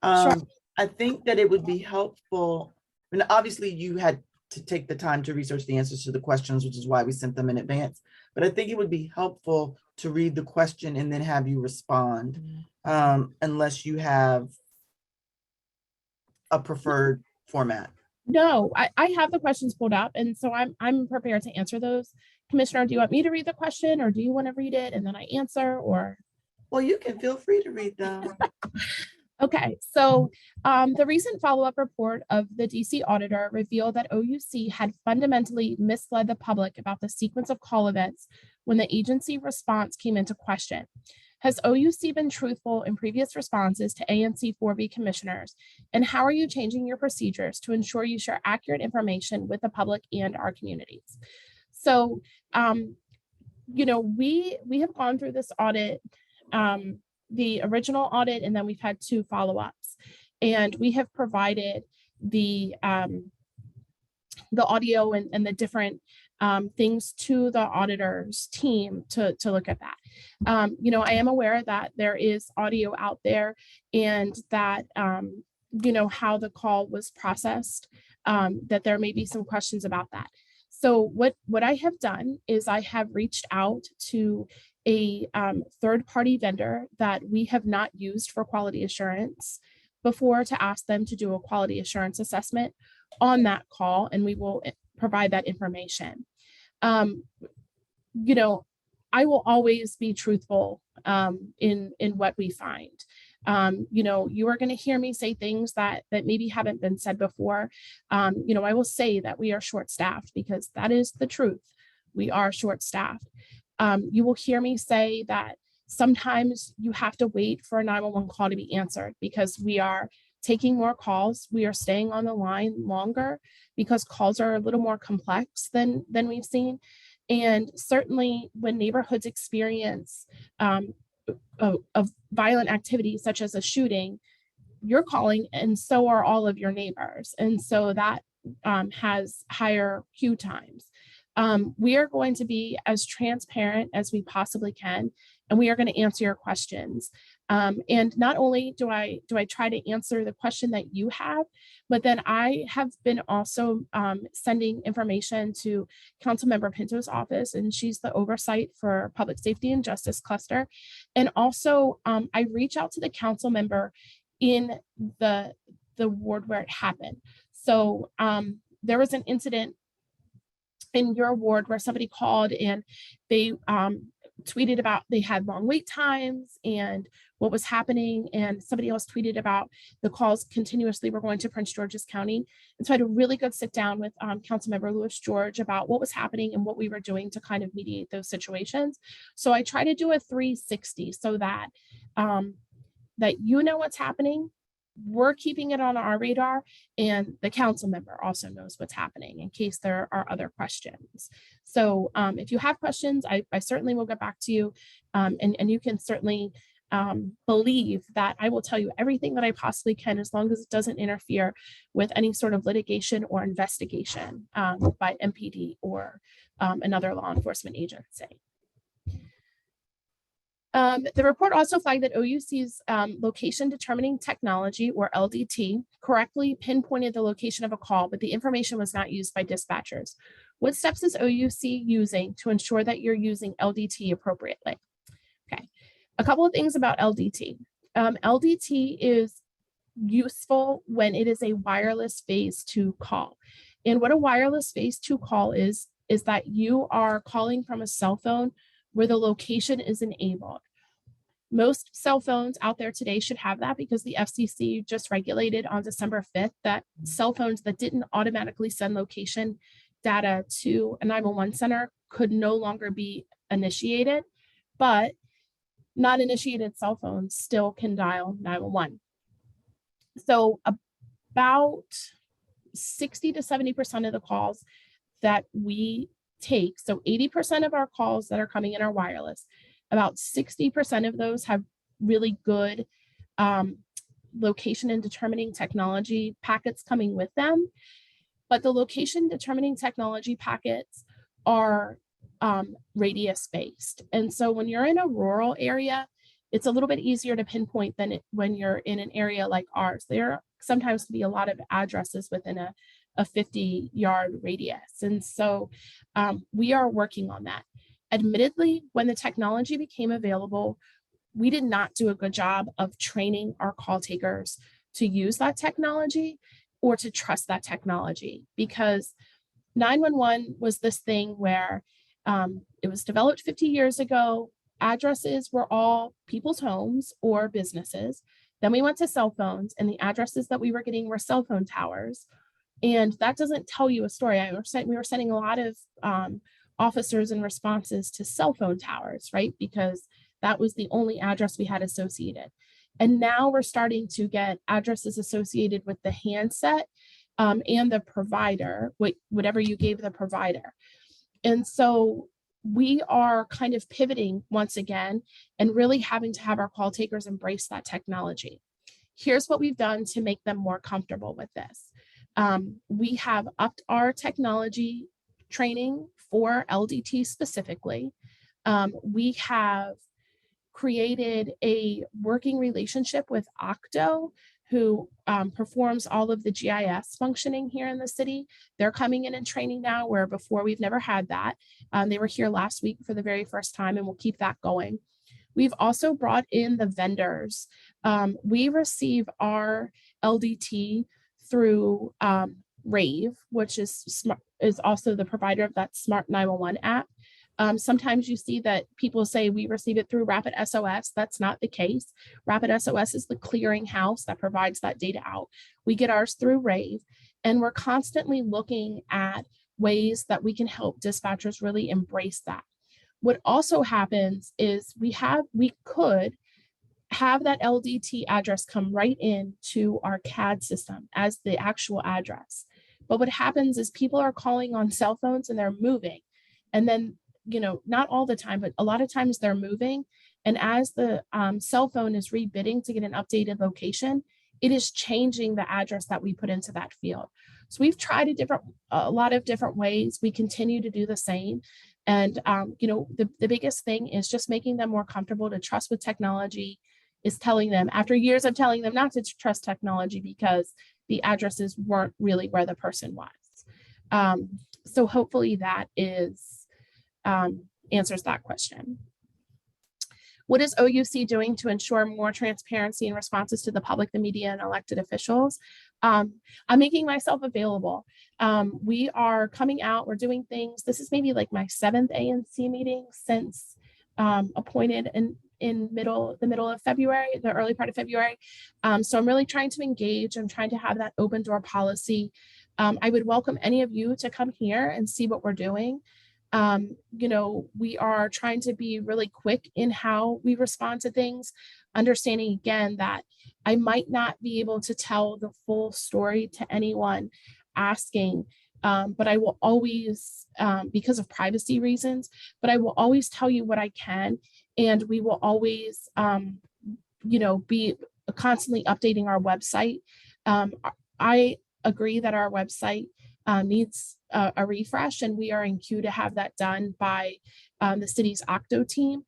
Sure. I think that it would be helpful, and obviously you had to take the time to research the answers to the questions, which is why we sent them in advance. But I think it would be helpful to read the question and then have you respond, unless you have a preferred format. No, I have the questions pulled up, and so I'm prepared to answer those. Commissioner, do you want me to read the question, or do you want to read it and then I answer, or? Well, you can feel free to read them. Okay, so the recent follow-up report of the DC auditor revealed that OUC had fundamentally misled the public about the sequence of call events when the agency response came into question. Has OUC been truthful in previous responses to ANC 4B commissioners? And how are you changing your procedures to ensure you share accurate information with the public and our communities? So, you know, we have gone through this audit, the original audit, and then we've had 2 follow-ups, and we have provided the audio and the different things to the auditor's team to look at that. You know, I am aware that there is audio out there, and that, you know, how the call was processed, that there may be some questions about that. So what I have done is I have reached out to a third-party vendor that we have not used for quality assurance before, to ask them to do a quality assurance assessment on that call, and we will provide that information. You know, I will always be truthful in what we find. You know, you are going to hear me say things that maybe haven't been said before. You know, I will say that we are short-staffed, because that is the truth. We are short-staffed. You will hear me say that sometimes you have to wait for a 911 call to be answered, because we are taking more calls. We are staying on the line longer because calls are a little more complex than we've seen. And certainly when neighborhoods experience of violent activity, such as a shooting, you're calling, and so are all of your neighbors. And so that has higher queue times. We are going to be as transparent as we possibly can, and we are going to answer your questions. And not only do I try to answer the question that you have, but then I have been also sending information to Councilmember Pinto's office, and she's the oversight for Public Safety and Justice Cluster. And also I reach out to the council member in the ward where it happened. So there was an incident in your ward where somebody called and they tweeted about they had long wait times and what was happening, and somebody else tweeted about the calls continuously were going to Prince George's County. And so I had a really good sit down with Councilmember Lewis George about what was happening and what we were doing to kind of mediate those situations. So I try to do a 360 so that that you know what's happening, we're keeping it on our radar, and the council member also knows what's happening in case there are other questions. So if you have questions, I certainly will get back to you, and you can certainly believe that I will tell you everything that I possibly can, as long as it doesn't interfere with any sort of litigation or investigation by MPD or another law enforcement agency. The report also flagged that OUC's location determining technology, or LDT, correctly pinpointed the location of a call, but the information was not used by dispatchers. What steps is OUC using to ensure that you're using LDT appropriately? Okay, a couple of things about LDT. LDT is useful when it is a wireless phase 2 call. And what a wireless phase 2 call is that you are calling from a cell phone where the location is enabled. Most cell phones out there today should have that because the FCC just regulated on December 5th that cell phones that didn't automatically send location data to a 911 center could no longer be initiated, but not initiated cell phones still can dial 911. So about 60 to 70% of the calls that we take, so 80% of our calls that are coming in are wireless, about 60% of those have really good location and determining technology packets coming with them. But the location determining technology packets are radius based. And so when you're in a rural area, it's a little bit easier to pinpoint than when you're in an area like ours. There sometimes can be a lot of addresses within a 50-yard radius. And so we are working on that. Admittedly, when the technology became available, we did not do a good job of training our call takers to use that technology or to trust that technology, because 911 was this thing where it was developed 50 years ago. Addresses were all people's homes or businesses. Then we went to cell phones, and the addresses that we were getting were cell phone towers. And that doesn't tell you a story. We were sending a lot of officers and responses to cell phone towers, right? Because that was the only address we had associated. And now we're starting to get addresses associated with the handset and the provider, whatever you gave the provider. And so we are kind of pivoting once again and really having to have our call takers embrace that technology. Here's what we've done to make them more comfortable with this. We have upped our technology training for LDT specifically. We have created a working relationship with Octo, who performs all of the GIS functioning here in the city. They're coming in and training now, where before we've never had that. They were here last week for the very first time, and we'll keep that going. We've also brought in the vendors. We receive our LDT through Rave, which is also the provider of that Smart 911 app. Sometimes you see that people say we receive it through Rapid SOS. That's not the case. Rapid SOS is the clearinghouse that provides that data out. We get ours through Rave, and we're constantly looking at ways that we can help dispatchers really embrace that. What also happens is we could have that LDT address come right into our CAD system as the actual address. But what happens is people are calling on cell phones and they're moving. And then, not all the time, but a lot of times they're moving. And as the cell phone is rebidding to get an updated location, it is changing the address that we put into that field. So we've tried a lot of different ways. We continue to do the same. And, the biggest thing is just making them more comfortable to trust with technology, is telling them, after years of telling them not to trust technology because the addresses weren't really where the person was. So hopefully that answers that question. What is OUC doing to ensure more transparency and responses to the public, the media, and elected officials? I'm making myself available. We are coming out, we're doing things. This is maybe like my 7th ANC meeting since appointed in the middle of February, the early part of February. So I'm really trying to engage. I'm trying to have that open door policy. I would welcome any of you to come here and see what we're doing. We are trying to be really quick in how we respond to things, understanding again that I might not be able to tell the full story to anyone asking, but I will always, because of privacy reasons, but I will always tell you what I can, and we will always, be constantly updating our website. I agree that our website needs a refresh, and we are in queue to have that done by the city's Octo team,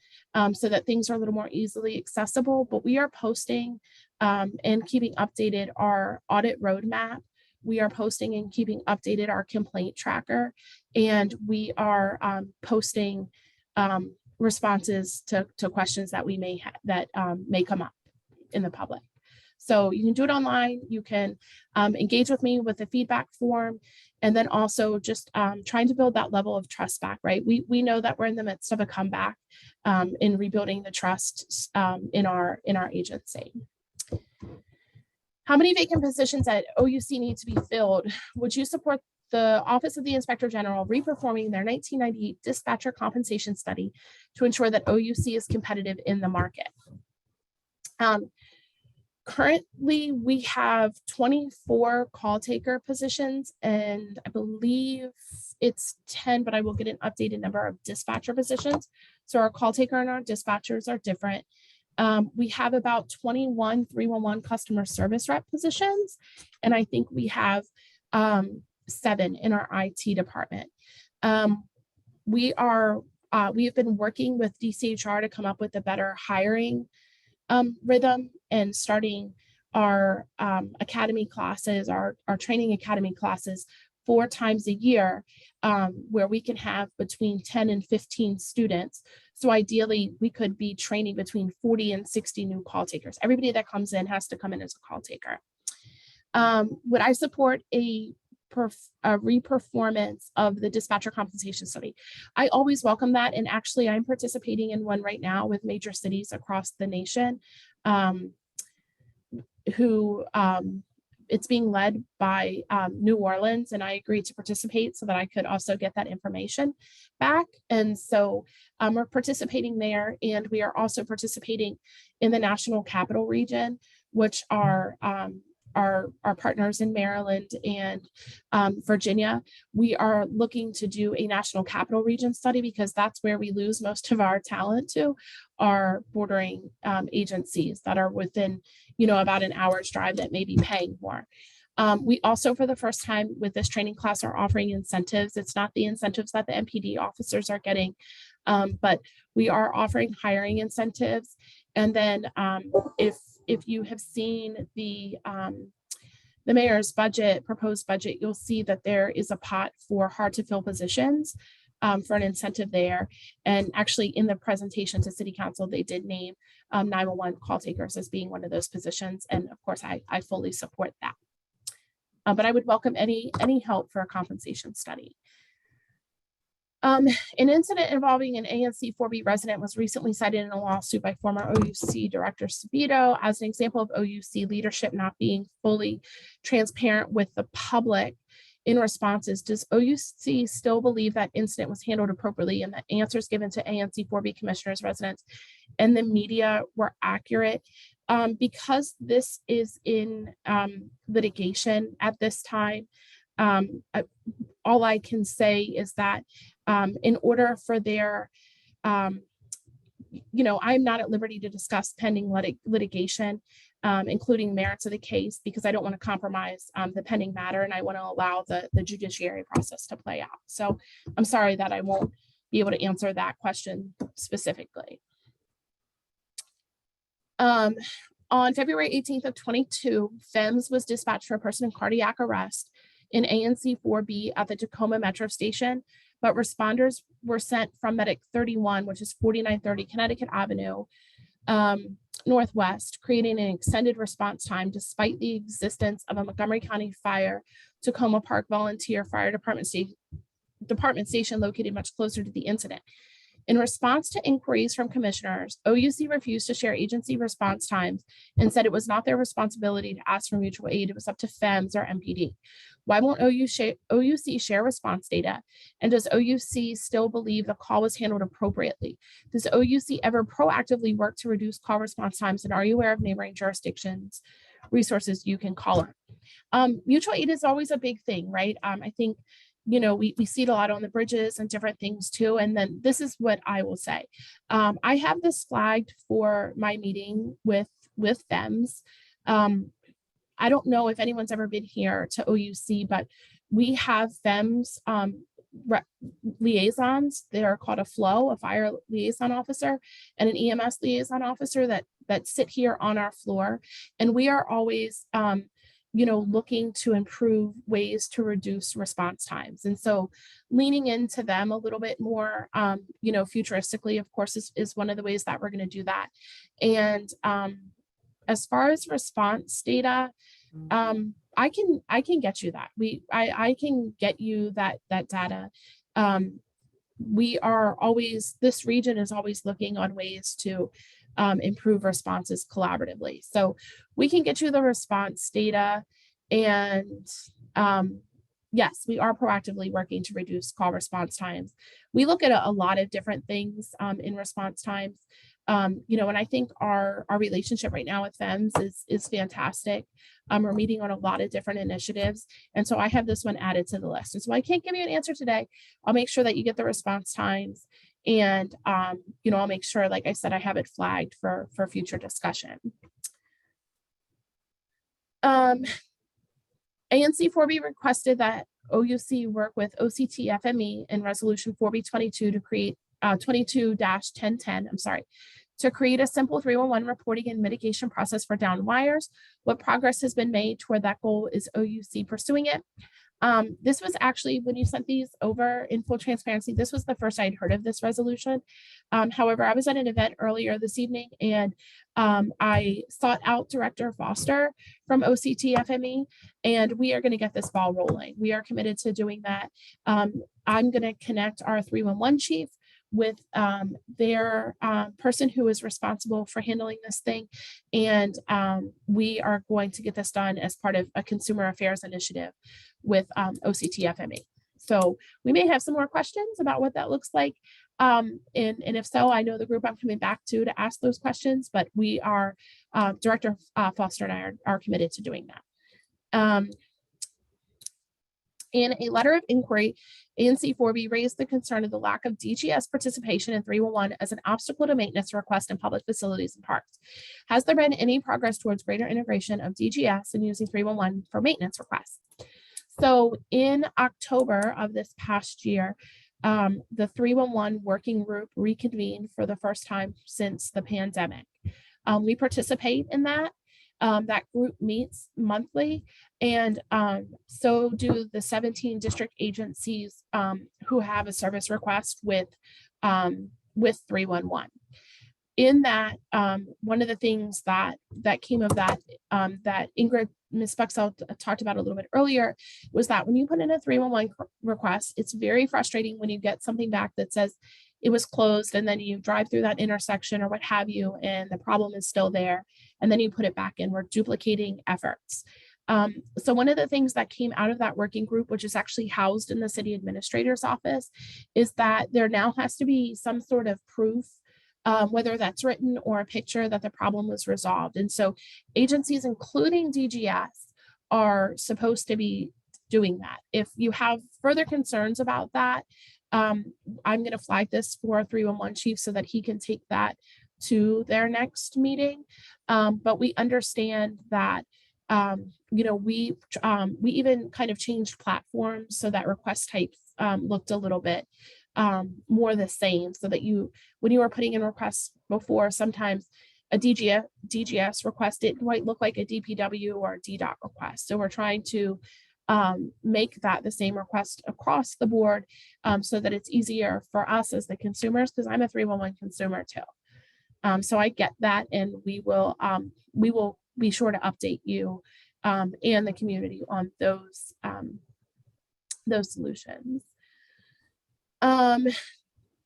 so that things are a little more easily accessible. But we are posting and keeping updated our audit roadmap. We are posting and keeping updated our complaint tracker, and we are posting responses to questions that we may may come up in the public. So you can do it online. You can engage with me with the feedback form, and then also just trying to build that level of trust back, right? We know that we're in the midst of a comeback in rebuilding the trust in our agency. How many vacant positions at OUC need to be filled? Would you support the Office of the Inspector General reperforming their 1998 dispatcher compensation study to ensure that OUC is competitive in the market? Currently, we have 24 call taker positions, and I believe it's 10, but I will get an updated number of dispatcher positions. So our call taker and our dispatchers are different. We have about 21 311 customer service rep positions, and I think we have 7 in our IT department. We have been working with DCHR to come up with a better hiring rhythm and starting our academy classes, our training academy classes 4 times a year, where we can have between 10 and 15 students. So ideally, we could be training between 40 and 60 new call takers. Everybody that comes in has to come in as a call taker. Would I support a reperformance of the dispatcher compensation study? I always welcome that. And actually, I'm participating in one right now with major cities across the nation it's being led by New Orleans, and I agreed to participate so that I could also get that information back. And so we're participating there, and we are also participating in the National Capital Region, which are our partners in Maryland and Virginia. We are looking to do a National Capital Region study because that's where we lose most of our talent to, our bordering agencies that are within, about an hour's drive that may be paying more. We also, for the first time with this training class, are offering incentives. It's not the incentives that the MPD officers are getting, but we are offering hiring incentives. And then if you have seen the mayor's proposed budget, you'll see that there is a pot for hard to fill positions for an incentive there. And actually in the presentation to City Council, they did name 911 call takers as being one of those positions. And of course, I fully support that. But I would welcome any help for a compensation study. An incident involving an ANC 4B resident was recently cited in a lawsuit by former OUC Director Sabito as an example of OUC leadership not being fully transparent with the public in responses. Does OUC still believe that incident was handled appropriately and that answers given to ANC 4B commissioners, residents, and the media were accurate? Because this is in litigation at this time, all I can say is that in order for their, I'm not at liberty to discuss pending litigation, including merits of the case, because I don't want to compromise the pending matter, and I want to allow the judiciary process to play out. So I'm sorry that I won't be able to answer that question specifically. On February 18th of 22, FEMS was dispatched for a person in cardiac arrest in ANC 4B at the Tacoma Metro Station, but responders were sent from Medic 31, which is 4930 Connecticut Avenue, Northwest, creating an extended response time despite the existence of a Montgomery County Fire Tacoma Park Volunteer Fire Department station located much closer to the incident. In response to inquiries from commissioners, OUC refused to share agency response times and said it was not their responsibility to ask for mutual aid. It was up to FEMS or MPD. Why won't OUC share response data? And does OUC still believe the call was handled appropriately? Does OUC ever proactively work to reduce call response times? And are you aware of neighboring jurisdictions, resources you can call on? Mutual aid is always a big thing, right? I think we see it a lot on the bridges and different things too. And then this is what I will say. I have this flagged for my meeting with FEMS. I don't know if anyone's ever been here to OUC, but we have FEMS liaisons. They are called a FLO, a fire liaison officer, and an EMS liaison officer that sit here on our floor. And we are always looking to improve ways to reduce response times. And so leaning into them a little bit more, futuristically, of course, is one of the ways that we're going to do that. And As far as response data, I can get you that. I can get you that data. We are always, this region is always looking on ways to improve responses collaboratively. So we can get you the response data, and yes, we are proactively working to reduce call response times. We look at a lot of different things in response times. You know, and I think our relationship right now with FEMS is fantastic. We're meeting on a lot of different initiatives. And so I have this one added to the list. And so I can't give you an answer today. I'll make sure that you get the response times. And, you know, I'll make sure, like I said, I have it flagged for future discussion. ANC 4B requested that OUC work with OCT FME in resolution 4B22 to create 22-1010, I'm sorry, to create a simple 311 reporting and mitigation process for down wires. What progress has been made toward that goal? Is OUC pursuing it? This was actually, when you sent these over, in full transparency, this was the first I'd heard of this resolution. However, I was at an event earlier this evening, and I sought out Director Foster from OCT FME, and we are going to get this ball rolling. We are committed to doing that. I'm going to connect our 311 chief with their person who is responsible for handling this thing. And we are going to get this done as part of a consumer affairs initiative with OCT FME. So we may have some more questions about what that looks like. And if so, I know the group I'm coming back to ask those questions, but we are, Director Foster and I are committed to doing that. In a letter of inquiry, ANC 4B raised the concern of the lack of DGS participation in 311 as an obstacle to maintenance requests in public facilities and parks. Has there been any progress towards greater integration of DGS and using 311 for maintenance requests? So in October of this past year, the 311 working group reconvened for the first time since the pandemic. We participate in that. That group meets monthly, and so do the 17 district agencies who have a service request with 311. In that, one of the things that came of that, that Ingrid, Ms. Buxell talked about a little bit earlier, was that when you put in a 311 request, it's very frustrating when you get something back that says it was closed, and then you drive through that intersection or what have you, and the problem is still there, and then you put it back in. We're duplicating efforts. So one of the things that came out of that working group, which is actually housed in the city administrator's office, is that there now has to be some sort of proof, whether that's written or a picture, that the problem was resolved. And so agencies, including DGS, are supposed to be doing that. If you have further concerns about that, I'm going to flag this for 311 chief so that he can take that to their next meeting. But we understand that, you know, we even kind of changed platforms so that request types looked a little bit more the same, so that when you were putting in requests before, sometimes a DGS request, it might look like a DPW or a DDOT request. So we're trying to make that the same request across the board, so that it's easier for us as the consumers, because I'm a 311 consumer too. So I get that, and we will be sure to update you and the community on those solutions. And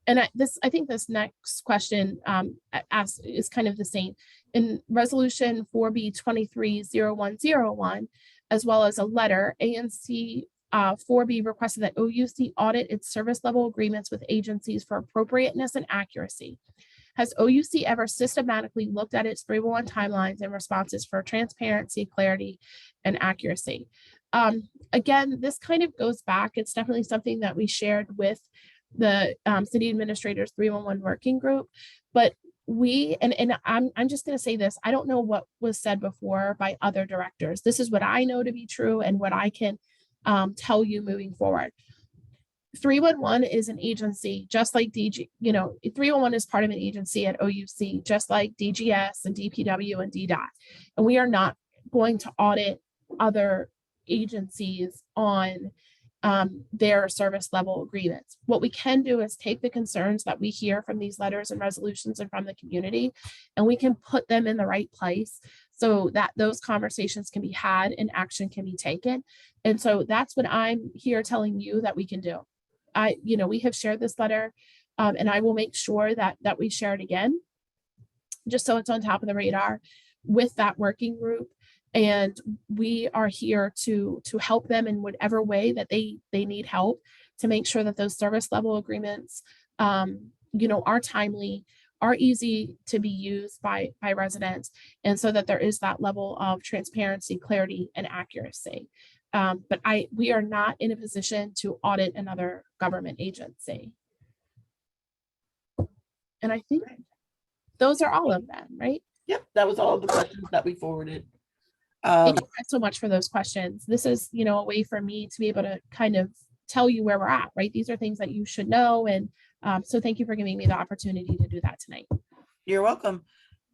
I think this next question is kind of the same. In resolution 4B230101, as well as a letter, ANC 4B requested that OUC audit its service level agreements with agencies for appropriateness and accuracy. Has OUC ever systematically looked at its 311 timelines and responses for transparency, clarity, and accuracy? Again, this kind of goes back. It's definitely something that we shared with the city administrators 311 working group, but I'm just going to say this. I don't know what was said before by other directors. This is what I know to be true and what I can tell you moving forward. 311 is an agency, just like 311 is part of an agency at OUC, just like DGS and DPW and DDOT. And we are not going to audit other agencies on their service level agreements. What we can do is take the concerns that we hear from these letters and resolutions and from the community, and we can put them in the right place so that those conversations can be had and action can be taken. And so that's what I'm here telling you that we can do. We have shared this letter, and I will make sure that we share it again, just so it's on top of the radar with that working group. And we are here to help them in whatever way that they need help, to make sure that those service level agreements, are timely, are easy to be used by residents, and so that there is that level of transparency, clarity, and accuracy. But we are not in a position to audit another government agency. And I think those are all of them, right? Yep, that was all of the questions that we forwarded. Thank you guys so much for those questions. This is, a way for me to be able to kind of tell you where we're at, right? These are things that you should know. And so thank you for giving me the opportunity to do that tonight. You're welcome.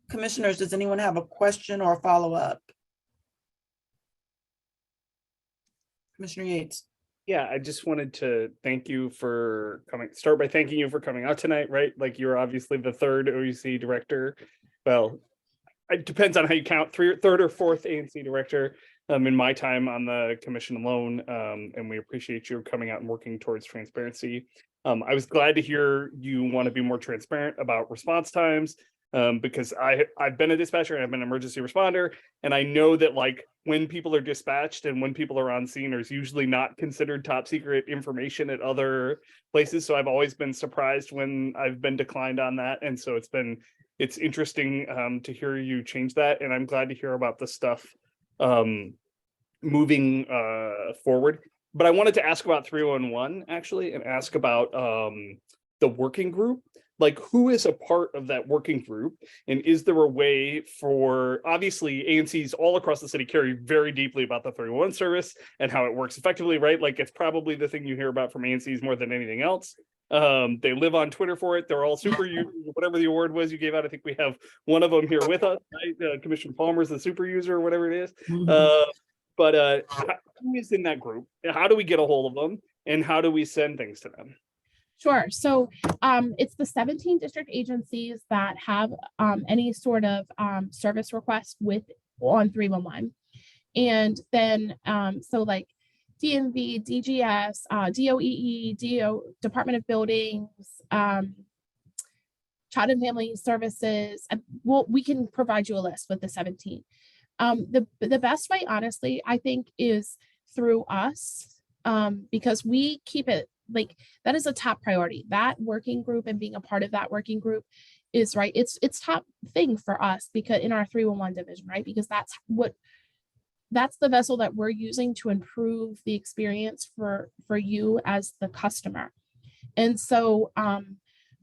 Commissioners, does anyone have a question or a follow-up? Commissioner Yates. Yeah, I just wanted to thank you for coming. Start by thanking you for coming out tonight, right? Like, you're obviously the third OUC director. Well, it depends on how you count, third or fourth ANC director in my time on the commission alone. And we appreciate you coming out and working towards transparency. I was glad to hear you want to be more transparent about response times, because I've been a dispatcher and I've been an emergency responder, and I know that, like, when people are dispatched and when people are on scene, there's usually not considered top secret information at other places. So I've always been surprised when I've been declined on that. And so it's interesting to hear you change that. And I'm glad to hear about the stuff moving forward. But I wanted to ask about 311 actually, and ask about the working group. Like, who is a part of that working group? And is there a way for, obviously ANCs all across the city care very deeply about the 311 service and how it works effectively, right? Like, it's probably the thing you hear about from ANCs more than anything else. They live on Twitter for it. They're all super users, whatever the award was you gave out. I think we have one of them here with us, right? Commissioner Palmer's the super user or whatever it is. But who is in that group? How do we get a hold of them? And how do we send things to them? Sure. So it's the 17 district agencies that have any sort of service request on 311. And then so like DMV, DGS, DOEE, Department of Buildings, Child and Family Services. We can provide you a list with the 17. The best way, honestly, I think, is through us, because we keep it like that is a top priority. That working group and being a part of that working group is right. It's top thing for us, because in our 311 division, right? Because that's the vessel that we're using to improve the experience for you as the customer. And so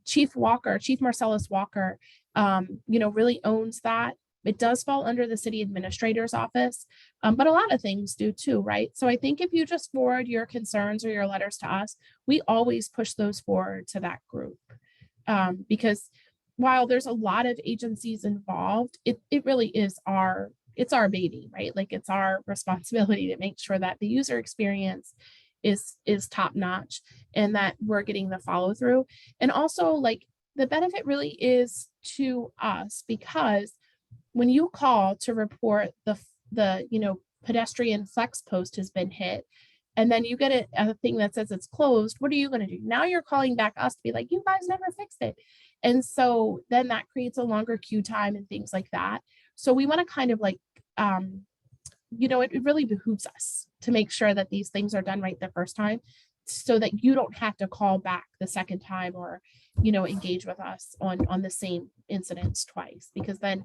Chief Marcellus Walker, really owns that. It does fall under the city administrator's office, but a lot of things do too, right? So I think if you just forward your concerns or your letters to us, we always push those forward to that group. Because while there's a lot of agencies involved, it really is our baby, right? Like, it's our responsibility to make sure that the user experience is top notch and that we're getting the follow through. And also, like, the benefit really is to us, because when you call to report the pedestrian flex post has been hit, and then you get a thing that says it's closed, what are you going to do? Now you're calling back us to be like, you guys never fixed it. And so then that creates a longer queue time and things like that. So we want to kind of like, it really behooves us to make sure that these things are done right the first time, so that you don't have to call back the second time or, engage with us on the same incidents twice, because then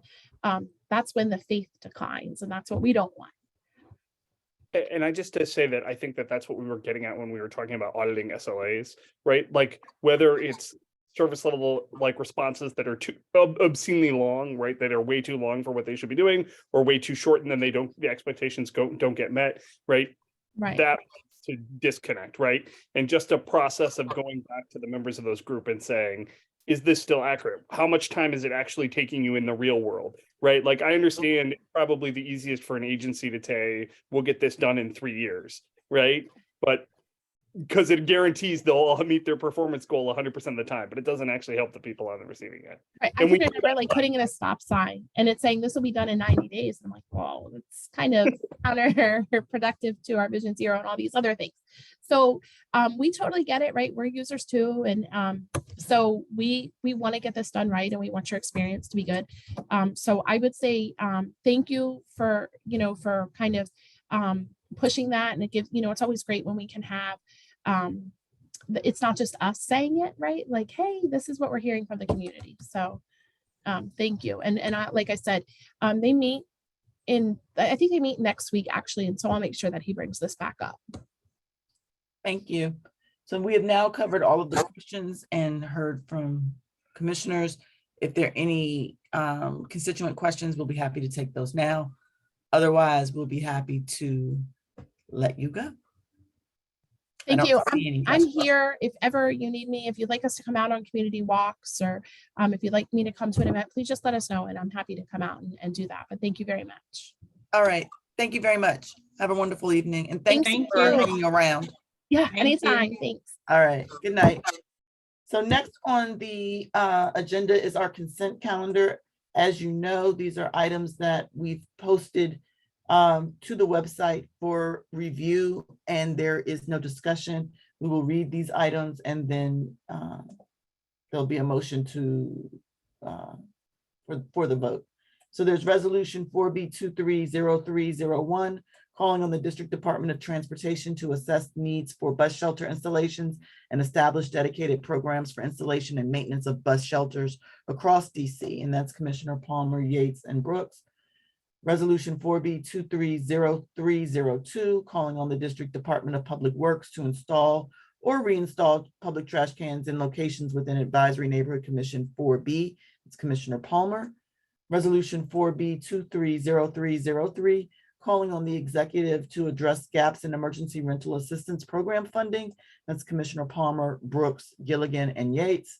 that's when the faith declines, and that's what we don't want. And I just to say that I think that that's what we were getting at when we were talking about auditing SLAs, right? Like, whether it's service level, like, responses that are too obscenely long, right? That are way too long for what they should be doing, or way too short, and then the expectations don't get met, right? Right. That to disconnect, right? And just a process of going back to the members of those group and saying, is this still accurate? How much time is it actually taking you in the real world, right? Like, I understand probably the easiest for an agency to say, we'll get this done in 3 years, right? But because it guarantees they'll all meet their performance goal 100% of the time, but it doesn't actually help the people on the receiving end. Right. I And can we- remember like putting in a stop sign and it's saying this will be done in 90 days. I'm like, whoa, it's kind of counterproductive to our Vision Zero and all these other things. So we totally get it, right? We're users too. And so we want to get this done right and we want your experience to be good. So I would say thank you for, for kind of pushing that. And it gives, it's always great when we can have it's not just us saying it, right? Like, hey, this is what we're hearing from the community. So thank you. And I, like I said, they meet I think they meet next week actually. And so I'll make sure that he brings this back up. Thank you. So we have now covered all of the questions and heard from commissioners. If there are any constituent questions, we'll be happy to take those now. Otherwise, we'll be happy to let you go. Thank you. I'm here if ever you need me. If you'd like us to come out on community walks or if you'd like me to come to an event, please just let us know and I'm happy to come out and do that. But thank you very much. All right. Thank you very much. Have a wonderful evening. And thank you for hanging around. Yeah, anytime. Thanks. All right. Good night. So next on the agenda is our consent calendar. As you know, these are items that we've posted to the website for review, and there is no discussion. We will read these items and then there'll be a motion to for the vote. So there's resolution 4B230301, calling on the District Department of Transportation to assess needs for bus shelter installations and establish dedicated programs for installation and maintenance of bus shelters across DC. And that's Commissioner Palmer, Yates, and Brooks. Resolution 4B230302, calling on the District Department of Public Works to install or reinstall public trash cans in locations within Advisory Neighborhood Commission 4B. It's Commissioner Palmer. Resolution 4B230303, calling on the executive to address gaps in emergency rental assistance program funding. That's Commissioner Palmer, Brooks, Gilligan, and Yates.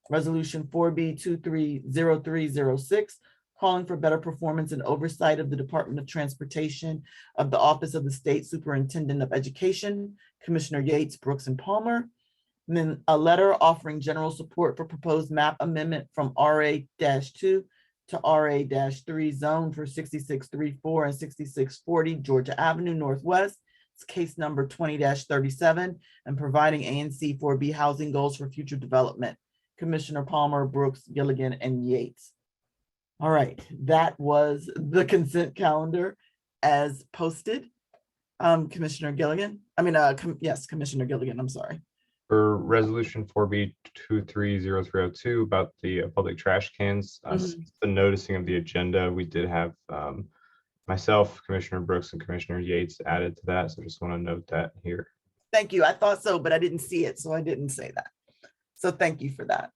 Resolution 4B230306, calling for better performance and oversight of the Department of Transportation of the Office of the State Superintendent of Education, Commissioner Yates, Brooks, and Palmer. And then a letter offering general support for proposed map amendment from RA-2 to RA-3 zone for 6634 and 6640 Georgia Avenue Northwest. It's case number 20-37, and providing ANC 4B housing goals for future development. Commissioner Palmer, Brooks, Gilligan, and Yates. All right, that was the consent calendar as posted. Commissioner Gilligan, yes, Commissioner Gilligan, I'm sorry. For resolution 4B230302 about the public trash cans, since the noticing of the agenda, we did have myself, Commissioner Brooks, and Commissioner Yates added to that. So I just want to note that here. Thank you. I thought so, but I didn't see it, so I didn't say that. So thank you for that.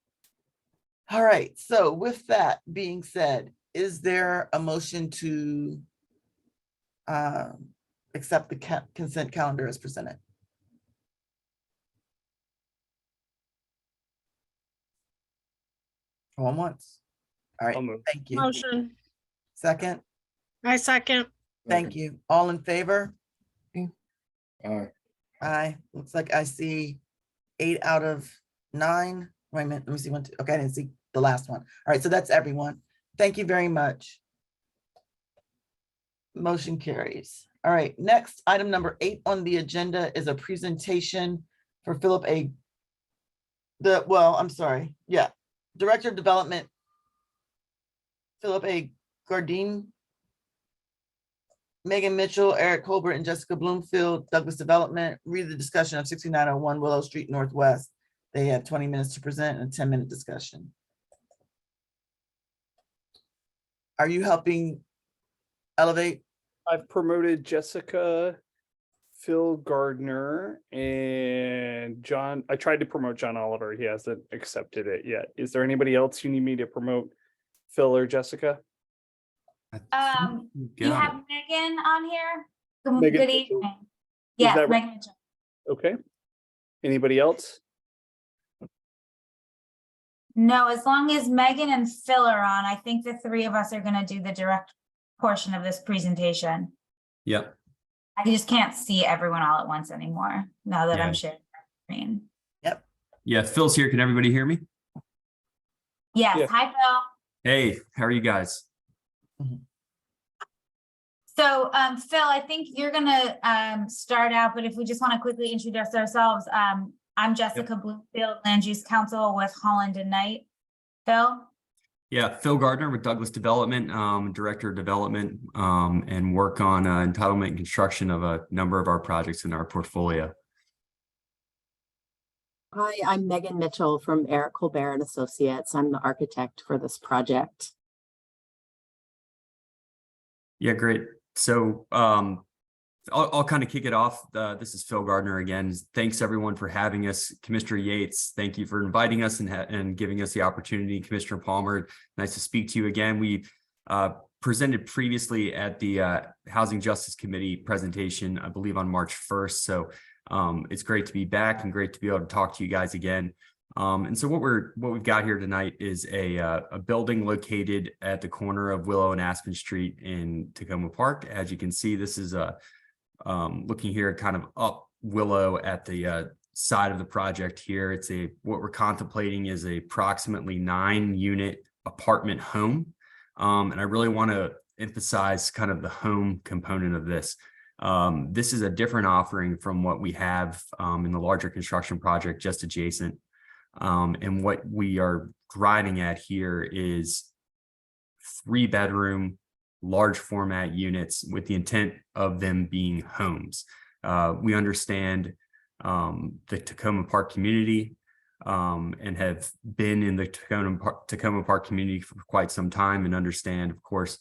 All right, so with that being said, is there a motion to accept the consent calendar as presented? Going once. All right, thank you. Motion. Second? I second. Thank you. All in favor? Aye. Aye. Looks like I see 8 out of 9. Wait a minute, let me see 1, 2. Okay, I didn't see the last one. All right, so that's everyone. Thank you very much. Motion carries. All right, next, item number 8 on the agenda is a presentation for Philip A. Director of Development, Philip A. Gardine, Megan Mitchell, Eric Colbert, and Jessica Bloomfield, Douglas Development, read the discussion of 6901 Willow Street Northwest. They have 20 minutes to present and a 10-minute discussion. Are you helping elevate? I've promoted Jessica, Phil Gardner, and John. I tried to promote John Oliver. He hasn't accepted it yet. Is there anybody else you need me to promote, Phil or Jessica? You have Megan on here. Good Megan evening. Mitchell? Yes, that right? Megan Mitchell. Okay. Anybody else? No, as long as Megan and Phil are on, I think the 3 of us are going to do the direct portion of this presentation. Yep. I just can't see everyone all at once anymore now that I'm sharing screen. Yep. Yeah, Phil's here. Can everybody hear me? Yes, Yeah. hi, Phil. Hey, how are you guys? So, Phil, I think you're gonna start out, but if we just want to quickly introduce ourselves, I'm Jessica Bloomfield, Land Use Council with Holland and Knight. Phil? Yeah, Phil Gardner with Douglas Development, Director of Development, and work on entitlement and construction of a number of our projects in our portfolio. Hi, I'm Megan Mitchell from Eric Colbert and Associates. I'm the architect for this project. Yeah, great. So I'll kind of kick it off. This is Phil Gardner again. Thanks everyone for having us. Commissioner Yates, thank you for inviting us and giving us the opportunity. Commissioner Palmer, nice to speak to you again. We presented previously at the Housing Justice Committee presentation, I believe on March 1st. So it's great to be back and great to be able to talk to you guys again. And so what we've got here tonight is a building located at the corner of Willow and Aspen Street in Tacoma Park. As you can see, this is looking here kind of up Willow at the side of the project here. It's what we're contemplating is a approximately 9-unit apartment home. And I really want to emphasize kind of the home component of this. This is a different offering from what we have in the larger construction project just adjacent. And what we are driving at here is 3-bedroom, large format units with the intent of them being homes. We understand the Tacoma Park community and have been in the Tacoma Park community for quite some time and understand, of course,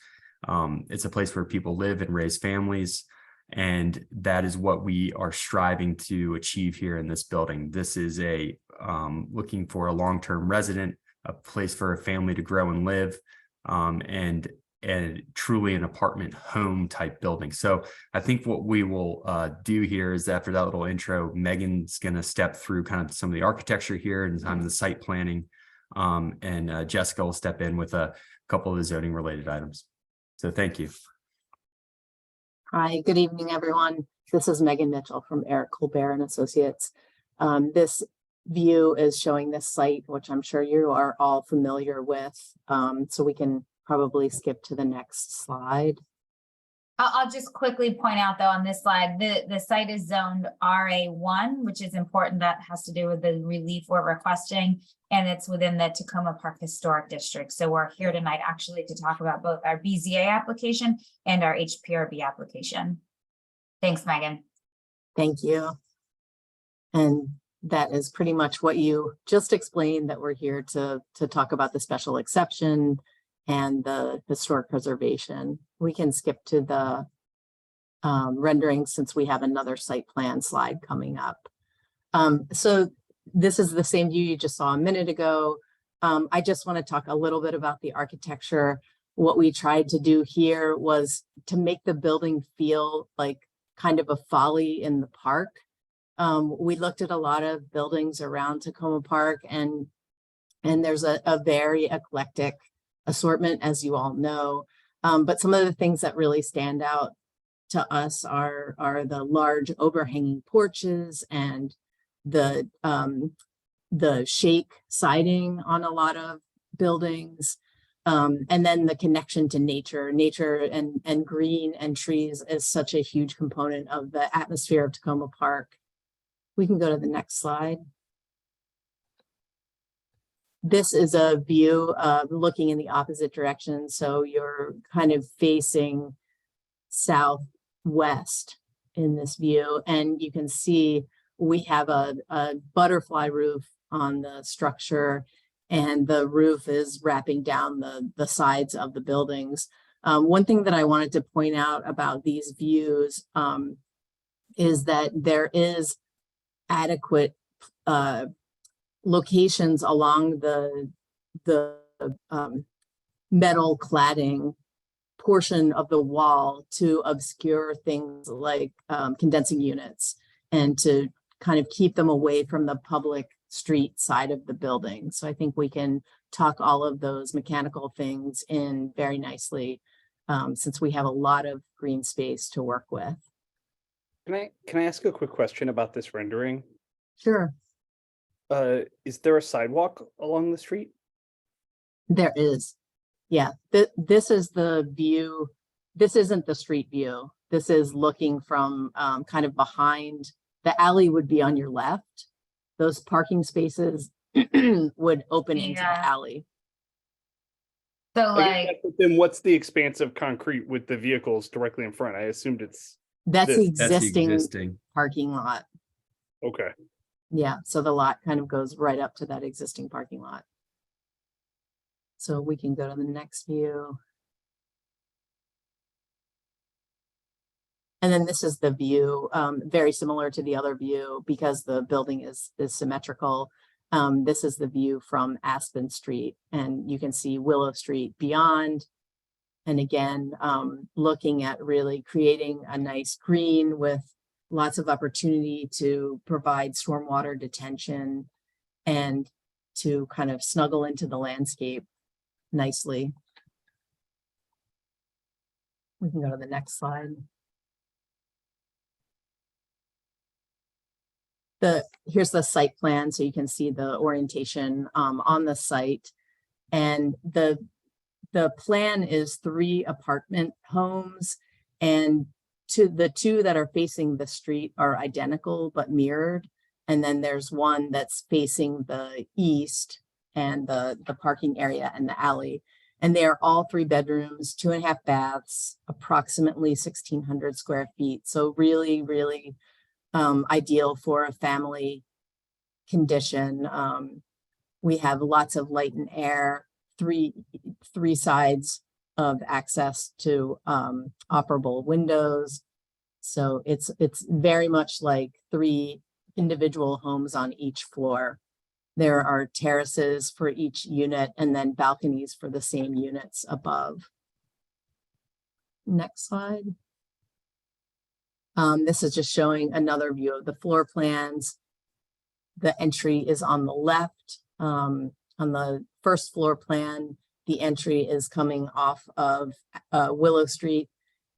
it's a place where people live and raise families. And that is what we are striving to achieve here in this building. This is looking for a long-term resident, a place for a family to grow and live, and truly an apartment home type building. So I think what we will do here is after that little intro, Megan's going to step through kind of some of the architecture here and some of the site planning, and Jessica will step in with a couple of the zoning related items. So thank you. Hi, good evening, everyone. This is Megan Mitchell from Eric Colbert and Associates. This view is showing this site, which I'm sure you are all familiar with. So we can probably skip to the next slide. I'll just quickly point out though on this slide, the site is zoned RA1, which is important. That has to do with the relief we're requesting, and it's within the Tacoma Park Historic District. So we're here tonight actually to talk about both our BZA application and our HPRB application. Thanks, Megan. Thank you. And that is pretty much what you just explained, that we're here to talk about the special exception and the historic preservation. We can skip to the rendering since we have another site plan slide coming up. So this is the same view you just saw a minute ago. I just want to talk a little bit about the architecture. What we tried to do here was to make the building feel like kind of a folly in the park. We looked at a lot of buildings around Tacoma Park, and there's a very eclectic assortment, as you all know. But some of the things that really stand out to us are the large overhanging porches and the shake siding on a lot of buildings. And then the connection to nature and green and trees is such a huge component of the atmosphere of Tacoma Park. We can go to the next slide. This is a view looking in the opposite direction. So you're kind of facing southwest in this view. And you can see we have a butterfly roof on the structure, and the roof is wrapping down the sides of the buildings. One thing that I wanted to point out about these views is that there is adequate locations along the metal cladding portion of the wall to obscure things like condensing units and to kind of keep them away from the public street side of the building. So I think we can tuck all of those mechanical things in very nicely since we have a lot of green space to work with. Can I ask a quick question about this rendering? Sure. is there a sidewalk along the street? There is. Yeah, this is the view. This isn't the street view. This is looking from kind of behind. The alley would be on your left. Those parking spaces would open into the Yeah. alley. So I guess like, that's- then what's the expanse of concrete with the vehicles directly in front? I assumed it's That's this. the existing parking lot. Okay. Yeah, so the lot kind of goes right up to that existing parking lot. So we can go to the next view. And then this is the view, very similar to the other view because the building is symmetrical. This is the view from Aspen Street, and you can see Willow Street beyond. And again, looking at really creating a nice green with lots of opportunity to provide stormwater detention and to kind of snuggle into the landscape nicely. We can go to the next slide. Here's the site plan, so you can see the orientation on the site. And the plan is 3 apartment homes, and the 2 that are facing the street are identical but mirrored. And then there's one that's facing the east and the parking area and the alley. And they are all 3 bedrooms, 2.5 baths, approximately 1,600 square feet. So really, really ideal for a family condition. We have lots of light and air, three sides of access to operable windows. So it's very much like 3 individual homes on each floor. There are terraces for each unit and then balconies for the same units above. Next slide. This is just showing another view of the floor plans. The entry is on the left. On the first floor plan, the entry is coming off of Willow Street,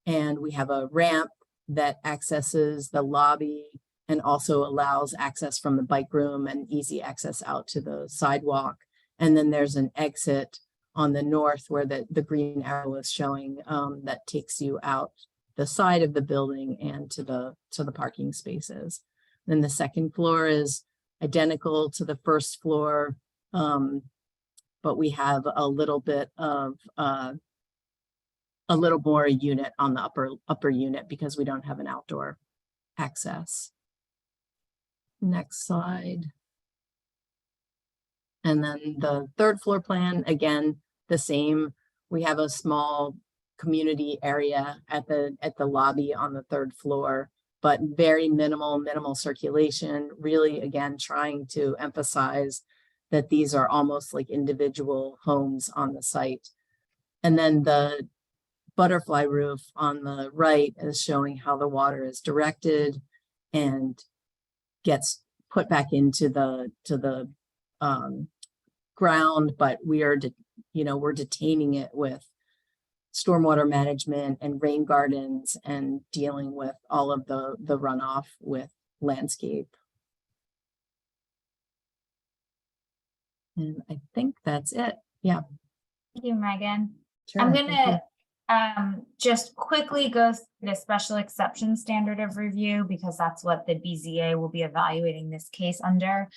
and we have a ramp that accesses the lobby and also allows access from the bike room and easy access out to the sidewalk. And then there's an exit on the north where the green arrow is showing that takes you out the side of the building and to the parking spaces. Then the second floor is identical to the first floor, but we have a little bit of a little more unit on the upper unit because we don't have an outdoor access. Next slide. And then the third floor plan, again, the same. We have a small community area at the lobby on the third floor, but very minimal circulation, really, again, trying to emphasize that these are almost like individual homes on the site. And then the butterfly roof on the right is showing how the water is directed and gets put back into the ground, but we're detaining it with stormwater management and rain gardens and dealing with all of the runoff with landscape. And I think that's it. Yeah. thank you, Megan. Sure, I'm thank gonna just quickly go through the special exception standard of review because that's what the BZA will be evaluating this case under.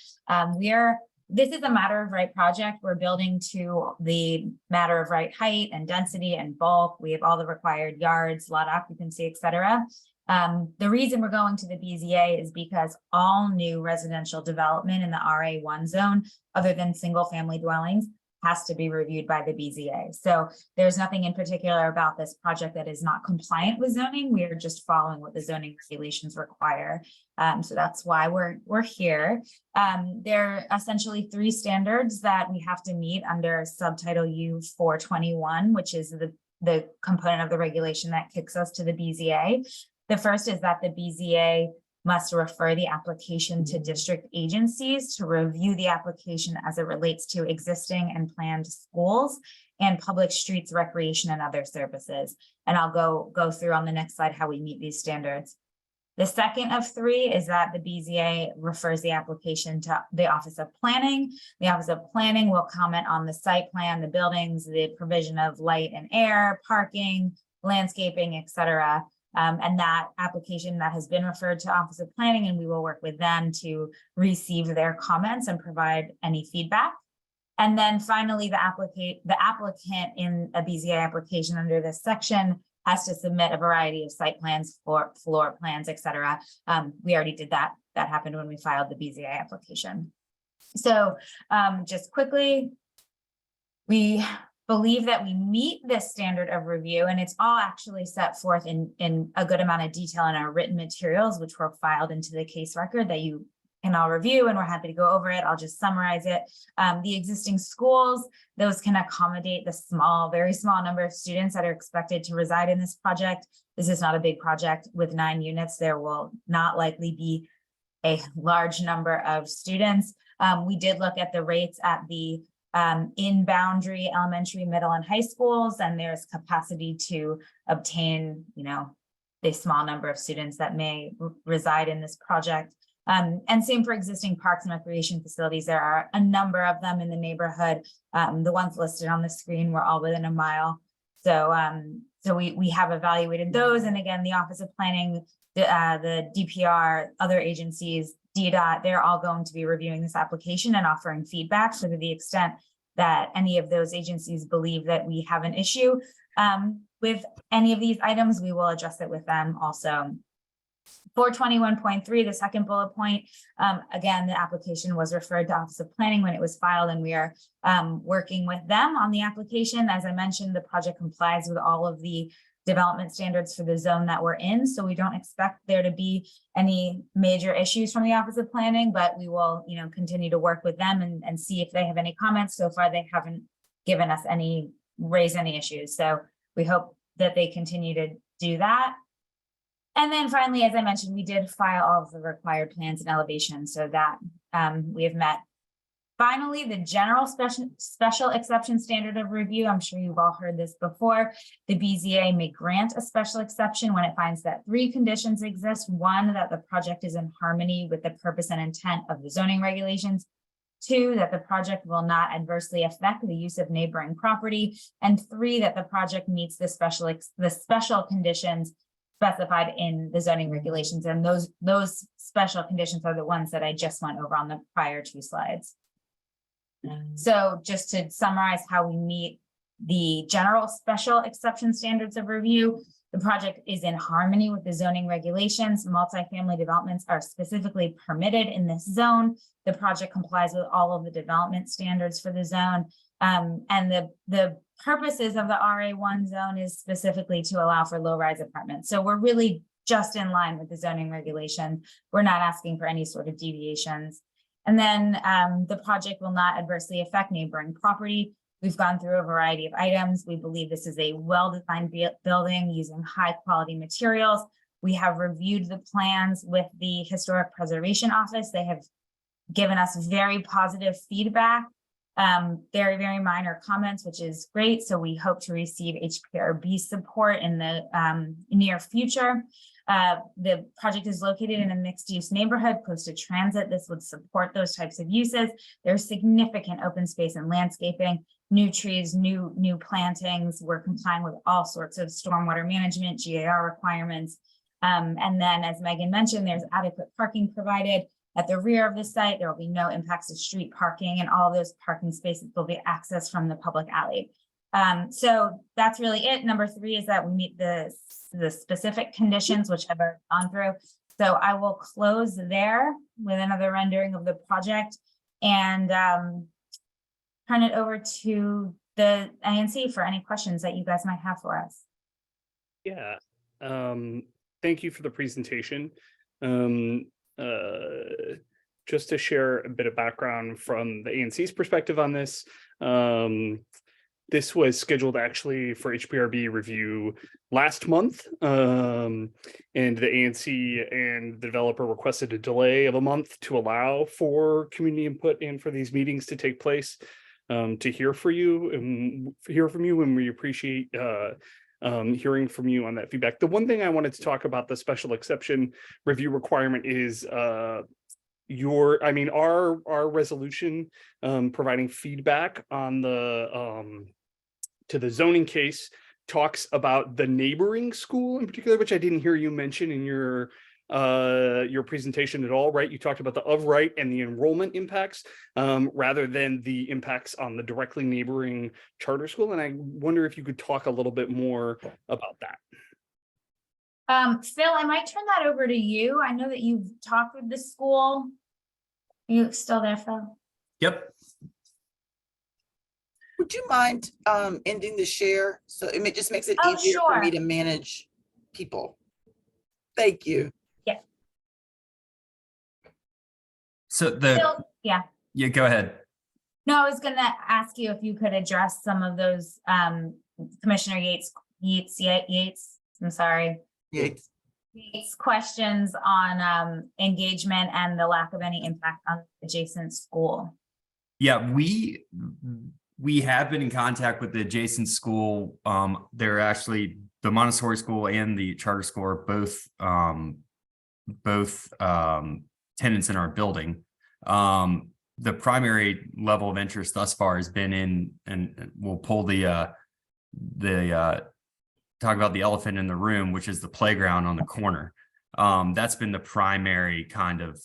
This is a matter of right project. We're building to the matter of right height and density and bulk. We have all the required yards, lot occupancy, et cetera. The reason we're going to the BZA is because all new residential development in the RA1 zone, other than single family dwellings, has to be reviewed by the BZA. So there's nothing in particular about this project that is not compliant with zoning. We are just following what the zoning regulations require. So that's why we're here. There are essentially 3 standards that we have to meet under subtitle U 421, which is the component of the regulation that kicks us to the BZA. The first is that the BZA must refer the application to district agencies to review the application as it relates to existing and planned schools and public streets, recreation, and other services. And I'll go through on the next slide how we meet these standards. The second of three is that the BZA refers the application to the Office of Planning. The Office of Planning will comment on the site plan, the buildings, the provision of light and air, parking, landscaping, etc. And that application that has been referred to Office of Planning, and we will work with them to receive their comments and provide any feedback. And then finally, the applicant in a BZA application under this section has to submit a variety of site plans, floor plans, etc. We already did that. That happened when we filed the BZA application. So just quickly, we believe that we meet this standard of review, and it's all actually set forth in a good amount of detail in our written materials, which were filed into the case record that you can all review, and we're happy to go over it. I'll just summarize it. The existing schools, those can accommodate the very small number of students that are expected to reside in this project. This is not a big project. With 9 units, there will not likely be a large number of students. We did look at the rates at the in-boundary elementary, middle, and high schools, and there's capacity to obtain, the small number of students that may reside in this project. And same for existing parks and recreation facilities. There are a number of them in the neighborhood. The ones listed on the screen were all within a mile. So, we have evaluated those. And again, the Office of Planning, the DPR, other agencies, DDOT, they're all going to be reviewing this application and offering feedback. So to the extent that any of those agencies believe that we have an issue with any of these items, we will address it with them also. 421.3, the second bullet point, again, the application was referred to Office of Planning when it was filed, and we are working with them on the application. As I mentioned, the project complies with all of the development standards for the zone that we're in, so we don't expect there to be any major issues from the Office of Planning, but we will, continue to work with them and see if they have any comments. So far, they haven't given us raised any issues, so we hope that they continue to do that. And then finally, as I mentioned, we did file all of the required plans and elevations, so that we have met. Finally, the general special exception standard of review. I'm sure you've all heard this before. The BZA may grant a special exception when it finds that 3 conditions exist. 1, that the project is in harmony with the purpose and intent of the zoning regulations. 2, that the project will not adversely affect the use of neighboring property. And 3, that the project meets the special conditions specified in the zoning regulations. And those special conditions are the ones that I just went over on the prior 2 slides. So just to summarize how we meet the general special exception standards of review, the project is in harmony with the zoning regulations. Multifamily developments are specifically permitted in this zone. The project complies with all of the development standards for the zone. And the purposes of the RA1 zone is specifically to allow for low-rise apartments. So we're really just in line with the zoning regulation. We're not asking for any sort of deviations. And then the project will not adversely affect neighboring property. We've gone through a variety of items. We believe this is a well-designed building using high-quality materials. We have reviewed the plans with the Historic Preservation Office. They have given us very positive feedback. Very, very minor comments, which is great. So we hope to receive HPRB support in the near future. The project is located in a mixed-use neighborhood close to transit. This would support those types of uses. There's significant open space and landscaping, new trees, new plantings. We're complying with all sorts of stormwater management, GAR requirements. And then, as Megan mentioned, there's adequate parking provided. At the rear of the site, there will be no impacts to street parking, and all of those parking spaces will be accessed from the public alley. So that's really it. Number 3 is that we meet the specific conditions, which I've already gone through. So I will close there with another rendering of the project and turn it over to the ANC for any questions that you guys might have for us. Yeah, thank you for the presentation. Just to share a bit of background from the ANC's perspective on this, this was scheduled actually for HPRB review last month, and the ANC and the developer requested a delay of a month to allow for community input and for these meetings to take place, to hear from you, and we appreciate hearing from you on that feedback. The one thing I wanted to talk about the special exception review requirement is our resolution providing feedback on the to the zoning case talks about the neighboring school in particular, which I didn't hear you mention in your presentation at all, right? You talked about the of right and the enrollment impacts rather than the impacts on the directly neighboring charter school. And I wonder if you could talk a little bit more about that. Phil, I might turn that over to you. I know that you've talked with the school. Are you still there, Phil? Yep. Would you mind ending the share? So it just makes it Oh, easier for me sure. to manage people. Thank you. Yeah. So Phil, yeah. go ahead. No, I was gonna ask you if you could address some of those, Commissioner Yates, I'm sorry. Yates Questions on engagement and the lack of any impact on adjacent school. Yeah, we have been in contact with the adjacent school. They're actually the Montessori school and the charter school are both tenants in our building. The primary level of interest thus far has been in, and we'll pull the talk about the elephant in the room, which is the playground on the corner. That's been the primary kind of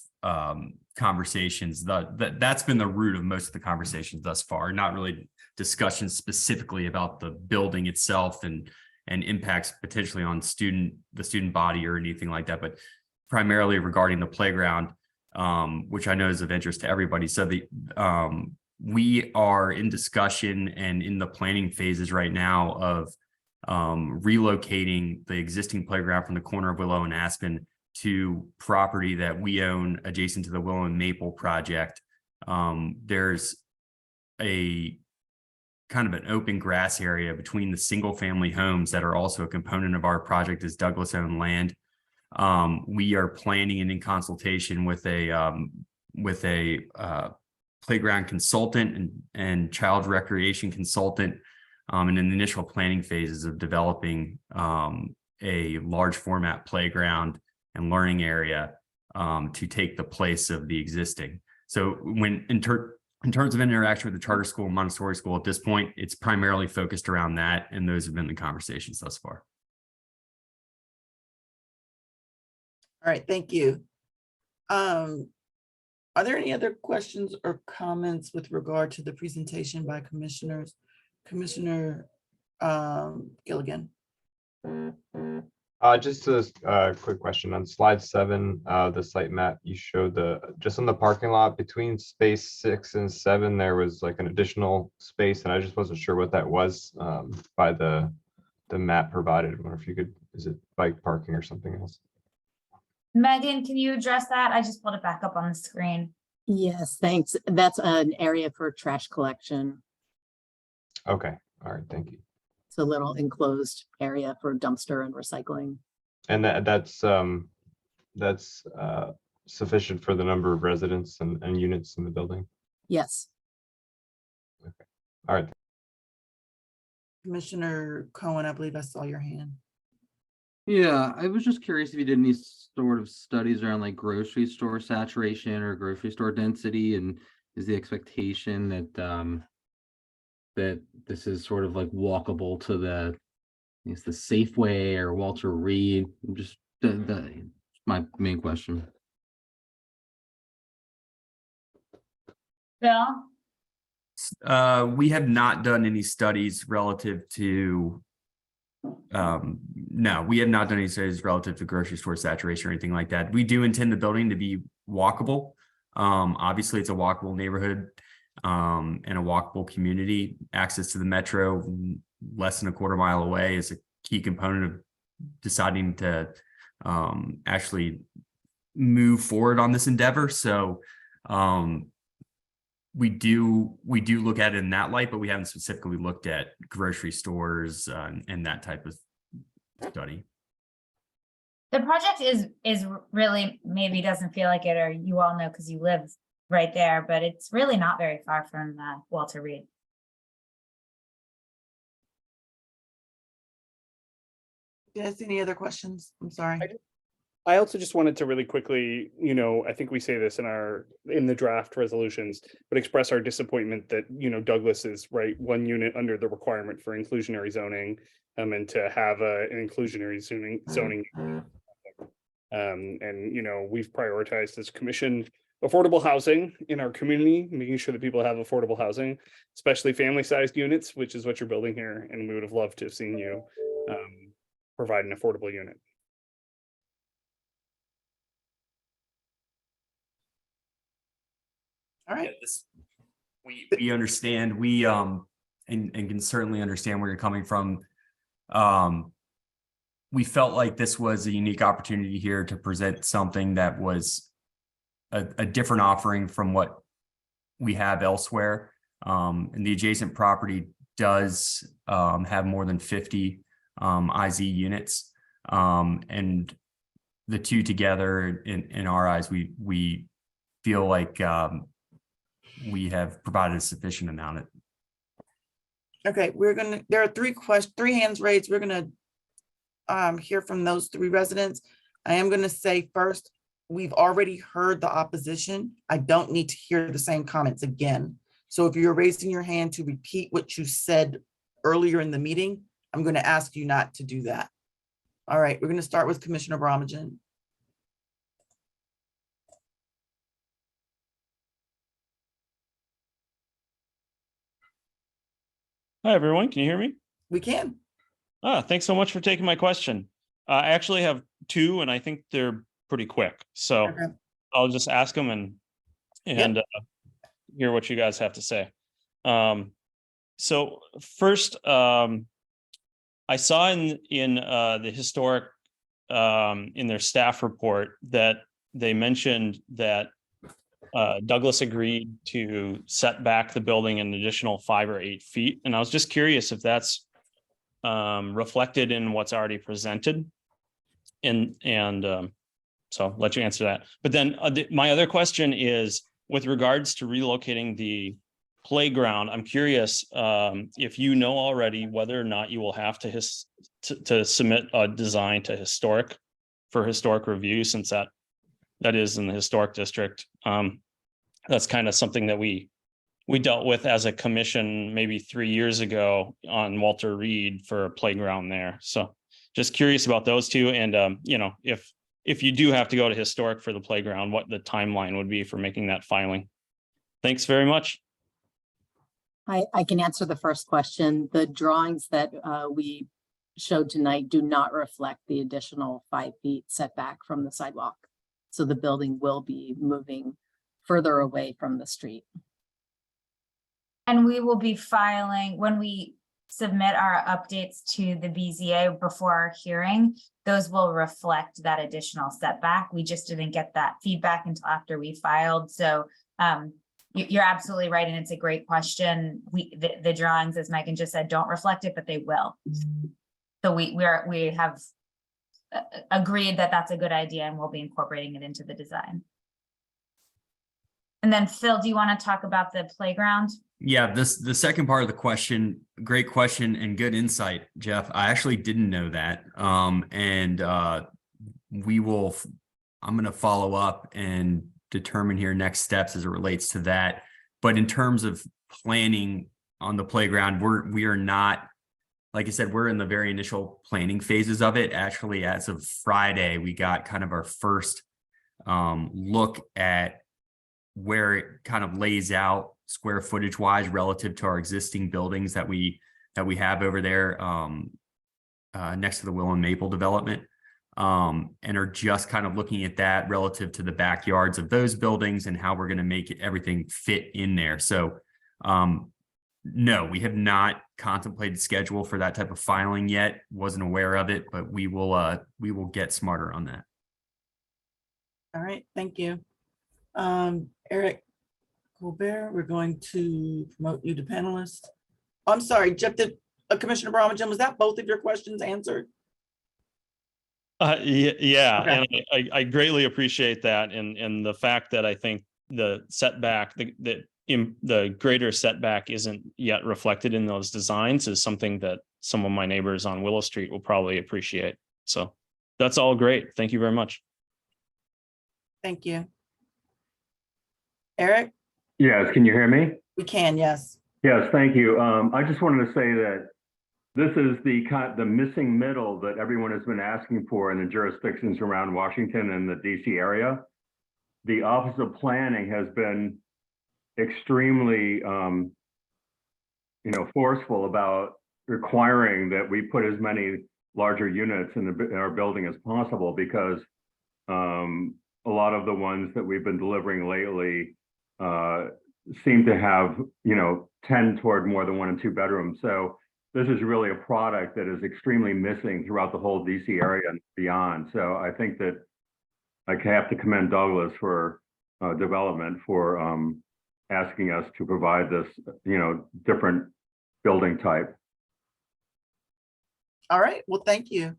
conversations. That's been the root of most of the conversations thus far, not really discussions specifically about the building itself and impacts potentially on the student body or anything like that, but primarily regarding the playground, which I know is of interest to everybody. So we are in discussion and in the planning phases right now of relocating the existing playground from the corner of Willow and Aspen to property that we own adjacent to the Willow and Maple project. There's a kind of an open grass area between the single family homes that are also a component of our project as Douglas owned land. We are planning and in consultation with a playground consultant and child recreation consultant in the initial planning phases of developing a large format playground and learning area to take the place of the existing. So when in terms of interaction with the charter school and Montessori school at this point, it's primarily focused around that, and those have been the conversations thus far. All right, thank you. Are there any other questions or comments with regard to the presentation by commissioners? Commissioner Gilligan. Just a quick question on slide 7, the site map you showed just on the parking lot between space 6 and 7, there was like an additional space, and I just wasn't sure what that was by the map provided. I wonder if you could, is it bike parking or something else? Megan, can you address that? I just pulled it back up on the screen. Yes, thanks. That's an area for trash collection. Okay, all right, thank you. It's a little enclosed area for dumpster and recycling. And that's sufficient for the number of residents and units in the building? Yes. Okay, all right. Commissioner Cohen, I believe I saw your hand. Yeah, I was just curious if you did any sort of studies around like grocery store saturation or grocery store density, and is the expectation that that this is sort of like walkable to the Safeway or Walter Reed? Just my main question. Bill? We have not done any studies relative to no, we have not done any studies relative to grocery store saturation or anything like that. We do intend the building to be walkable. Obviously it's a walkable neighborhood and a walkable community. Access to the metro less than a quarter mile away is a key component of deciding to actually move forward on this endeavor. So we do look at it in that light, but we haven't specifically looked at grocery stores and that type of study. The project is really, maybe doesn't feel like it, or you all know because you live right there, but it's really not very far from Walter Reed. Yes, any other questions? I'm sorry. I also just wanted to really quickly, I think we say this in the draft resolutions, but express our disappointment that, Douglas is right, one unit under the requirement for inclusionary zoning, and to have an inclusionary zoning. And, we've prioritized as commission affordable housing in our community, making sure that people have affordable housing, especially family-sized units, which is what you're building here. And we would have loved to have seen you provide an affordable unit. All right. We understand, and can certainly understand where you're coming from. We felt like this was a unique opportunity here to present something that was a different offering from what we have elsewhere. And the adjacent property does have more than 50 IZ units. And the two together, in our eyes, we feel like we have provided a sufficient amount. Okay, there are three hands raised. We're gonna hear from those three residents. I am gonna say first, we've already heard the opposition. I don't need to hear the same comments again. So if you're raising your hand to repeat what you said earlier in the meeting, I'm gonna ask you not to do that. All right, we're gonna start with Commissioner Bramagen. Hi, everyone. Can you hear me? We can. Thanks so much for taking my question. I actually have two, and I think they're pretty quick. So I'll just ask them and hear what you guys have to say. So first, I saw in the historic in their staff report that they mentioned that Douglas agreed to set back the building an additional 5 or 8 feet. And I was just curious if that's reflected in what's already presented. And so I'll let you answer that. But then my other question is with regards to relocating the playground. I'm curious if you know already whether or not you will have to submit a design to historic review, since that is in the historic district. That's kind of something that we dealt with as a commission maybe 3 years ago on Walter Reed for a playground there. So just curious about those two. And, if you do have to go to historic for the playground, what the timeline would be for making that filing. Thanks very much. I can answer the first question. The drawings that we showed tonight do not reflect the additional 5 feet setback from the sidewalk. So the building will be moving further away from the street. And we will be filing, when we submit our updates to the BZA before our hearing, those will reflect that additional setback. We just didn't get that feedback until after we filed. So you're absolutely right. And it's a great question. The drawings, as Megan just said, don't reflect it, but they will. So we have agreed that that's a good idea, and we'll be incorporating it into the design. And then Phil, do you want to talk about the playground? Yeah, the second part of the question, great question and good insight, Jeff. I actually didn't know that. I'm going to follow up and determine here next steps as it relates to that. But in terms of planning on the playground, we are not, like I said, we're in the very initial planning phases of it. Actually, as of Friday, we got kind of our first look at where it kind of lays out square footage wise relative to our existing buildings that we have over there next to the Will and Maple development, and are just kind of looking at that relative to the backyards of those buildings and how we're going to make everything fit in there. So no, we have not contemplated schedule for that type of filing yet. Wasn't aware of it, but we will get smarter on that. All right, thank you. Eric Colbert, we're going to promote you to panelist. I'm sorry, Jeff, Commissioner Bramagen, was that both of your questions answered? Yeah, Okay. and I greatly appreciate that, and the fact that I think the setback, the greater setback isn't yet reflected in those designs is something that some of my neighbors on Willow Street will probably appreciate. So that's all great. Thank you very much. Thank you. Eric, Yes, can you hear me? we can, yes. Yes, thank you. I just wanted to say that this is the missing middle that everyone has been asking for in the jurisdictions around Washington and the DC area. The Office of Planning has been extremely, forceful about requiring that we put as many larger units in our building as possible, because a lot of the ones that we've been delivering lately seem to have, tend toward more than 1 and 2 bedrooms. So this is really a product that is extremely missing throughout the whole DC area and beyond. So I think that I have to commend Douglas for development for asking us to provide this, different building type. All right, well, thank you.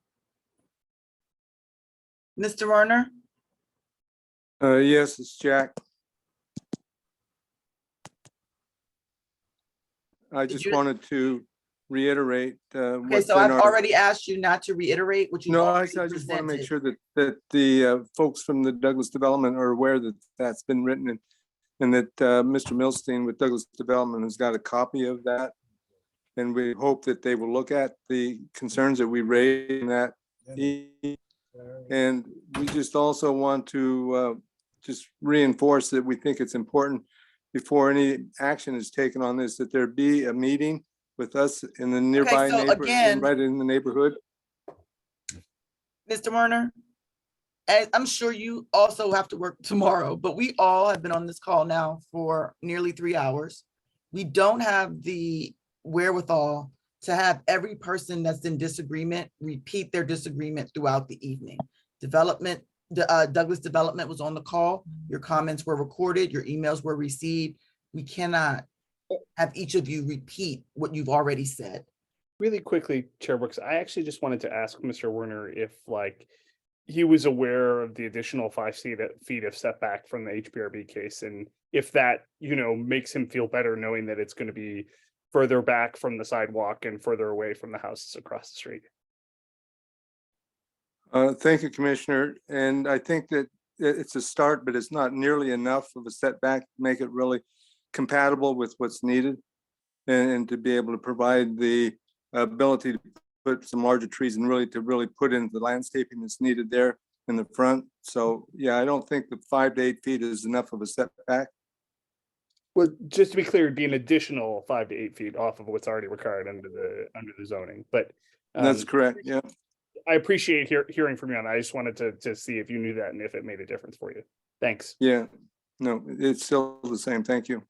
Mr. Werner? Yes, it's Jack. I just wanted to reiterate. Okay, so I've already asked you not to reiterate what you. No, I just want to make sure that the folks from the Douglas Development are aware that that's been written, and that Mr. Milstein with Douglas Development has got a copy of that. And we hope that they will look at the concerns that we raised in that. And we just also want to just reinforce that we think it's important, before any action is taken on this, that there be a meeting with us in the nearby neighborhood, right in the neighborhood. Mr. Werner, as I'm sure you also have to work tomorrow, but we all have been on this call now for nearly 3 hours. We don't have the wherewithal to have every person that's in disagreement repeat their disagreement throughout the evening. Douglas Development was on the call. Your comments were recorded. Your emails were received. We cannot have each of you repeat what you've already said. Really quickly, Chair Brooks, I actually just wanted to ask Mr. Werner if he was aware of the additional 5 feet of setback from the HPRB case, and if that, makes him feel better knowing that it's going to be further back from the sidewalk and further away from the houses across the street. Thank you, Commissioner. And I think that it's a start, but it's not nearly enough of a setback to make it really compatible with what's needed, and to be able to provide the ability to put some larger trees and really put in the landscaping that's needed there in the front. So yeah, I don't think the 5 to 8 feet is enough of a setback. Well, just to be clear, it'd be an additional 5 to 8 feet off of what's already required under the zoning. But that's correct. Yeah, I appreciate hearing from you on that. I just wanted to see if you knew that and if it made a difference for you. Thanks. Yeah, no, it's still the same. Thank you,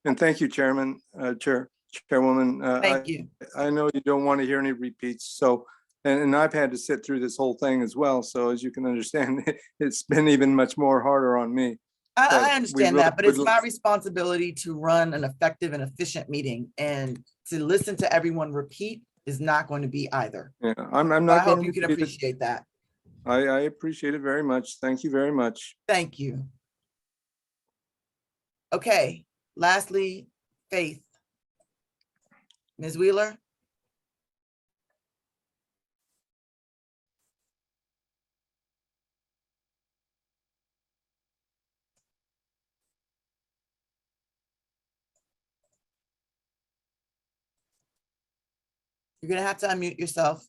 and thank you, Chairman, Chairwoman. Thank you. I know you don't want to hear any repeats, so and I've had to sit through this whole thing as well. So as you can understand, it's been even much more harder on me. I understand that, but it's my responsibility to run an effective and efficient meeting, and to listen to everyone repeat is not going to be either. Yeah, I'm not. I hope you can appreciate that. I appreciate it very much. Thank you very much. Thank you. Okay, lastly, Faith. Ms. Wheeler? You're gonna have to unmute yourself.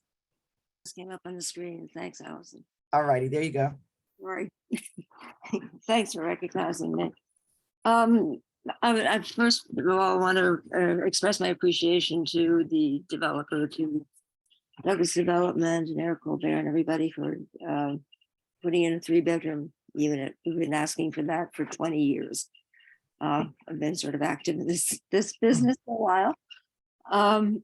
Just came up on the screen. Thanks, Allison. All righty, there you go. Sorry. Thanks for recognizing me. I first of all want to express my appreciation to the developer, to Douglas Development and Eric Colbert and everybody for putting in a 3-bedroom unit. We've been asking for that for 20 years. I've been sort of active in this business for a while. So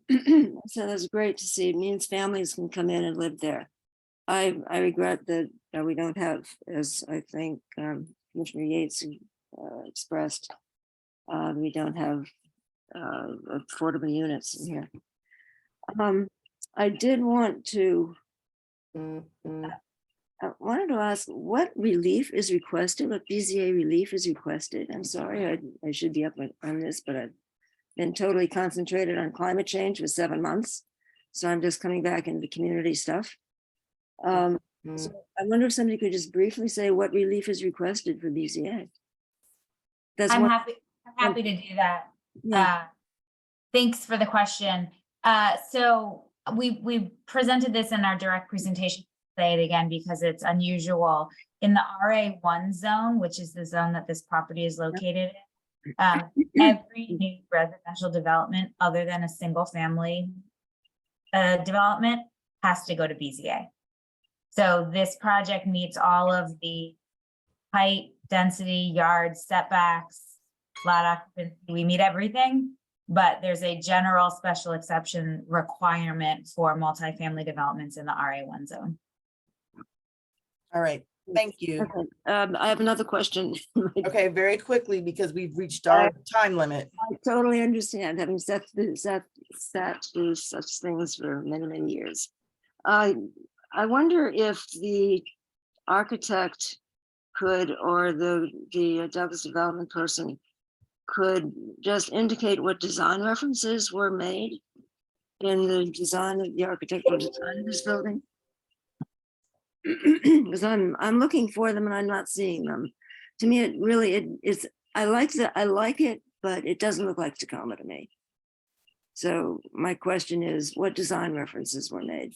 that's great to see. It means families can come in and live there. I regret that we don't have, as I think Commissioner Yates expressed, we don't have affordable units in here. I did want to, I wanted to ask what relief is requested, what BZA relief is requested. I'm sorry, I should be up on this, but I've been totally concentrated on climate change for 7 months. So I'm just coming back into community stuff. So I wonder if somebody could just briefly say what relief is requested for BZA. That's I'm one. happy to do that. Yeah. Thanks for the question. So we presented this in our direct presentation. Say it again because it's unusual. In the RA1 zone, which is the zone that this property is located in, every new residential development other than a single family development has to go to BZA. So this project meets all of the height, density, yard setbacks, lot occupancy. We meet everything, but there's a general special exception requirement for multifamily developments in the RA1 zone. All right, thank you. Okay. I have another question. Okay, very quickly, because we've reached our time limit. I totally understand, having sat through such things for many, many years. I wonder if the architect could, or the Douglas development person could just indicate what design references were made in the design of the architectural design of this building. Because I'm looking for them and I'm not seeing them. To me, I like it, but it doesn't look like Tacoma to me. So my question is, what design references were made?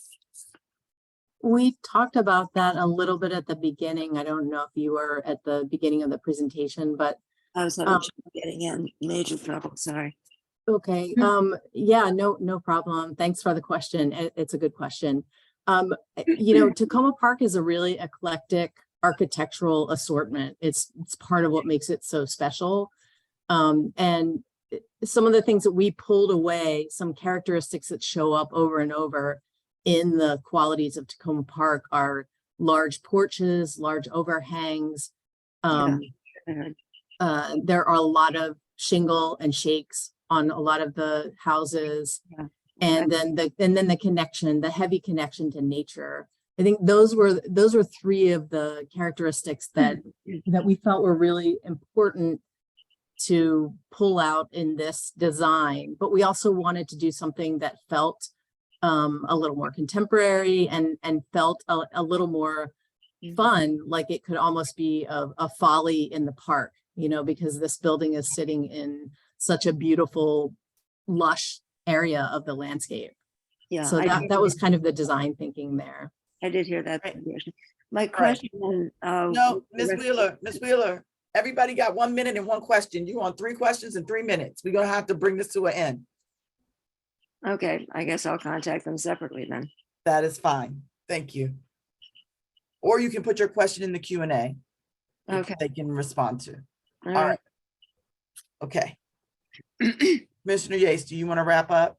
We talked about that a little bit at the beginning. I don't know if you were at the beginning of the presentation, but I was having trouble getting in, major trouble, sorry. okay. Yeah, no problem. Thanks for the question. It's a good question. You know, Tacoma Park is a really eclectic architectural assortment. It's part of what makes it so special. And some of the things that we pulled away, some characteristics that show up over and over in the qualities of Tacoma Park are large porches, large overhangs. There are a lot of shingle and shakes on a lot of the houses. Yeah. And then the connection, the heavy connection to nature. I think those were three of the characteristics that we felt were really important to pull out in this design. But we also wanted to do something that felt a little more contemporary and felt a little more fun, like it could almost be a folly in the park, you know, because this building is sitting in such a beautiful, lush area of the landscape. Yeah. So that was kind of the design thinking there. I did hear that. My question. No, Ms. Wheeler, everybody got 1 minute and one question. You want 3 questions in 3 minutes. We're gonna have to bring this to an end. Okay, I guess I'll contact them separately then. That is fine. Thank you. Or you can put your question in the Q&A. Okay. They can respond to. All All right. Okay. Commissioner Yates, do you want to wrap up?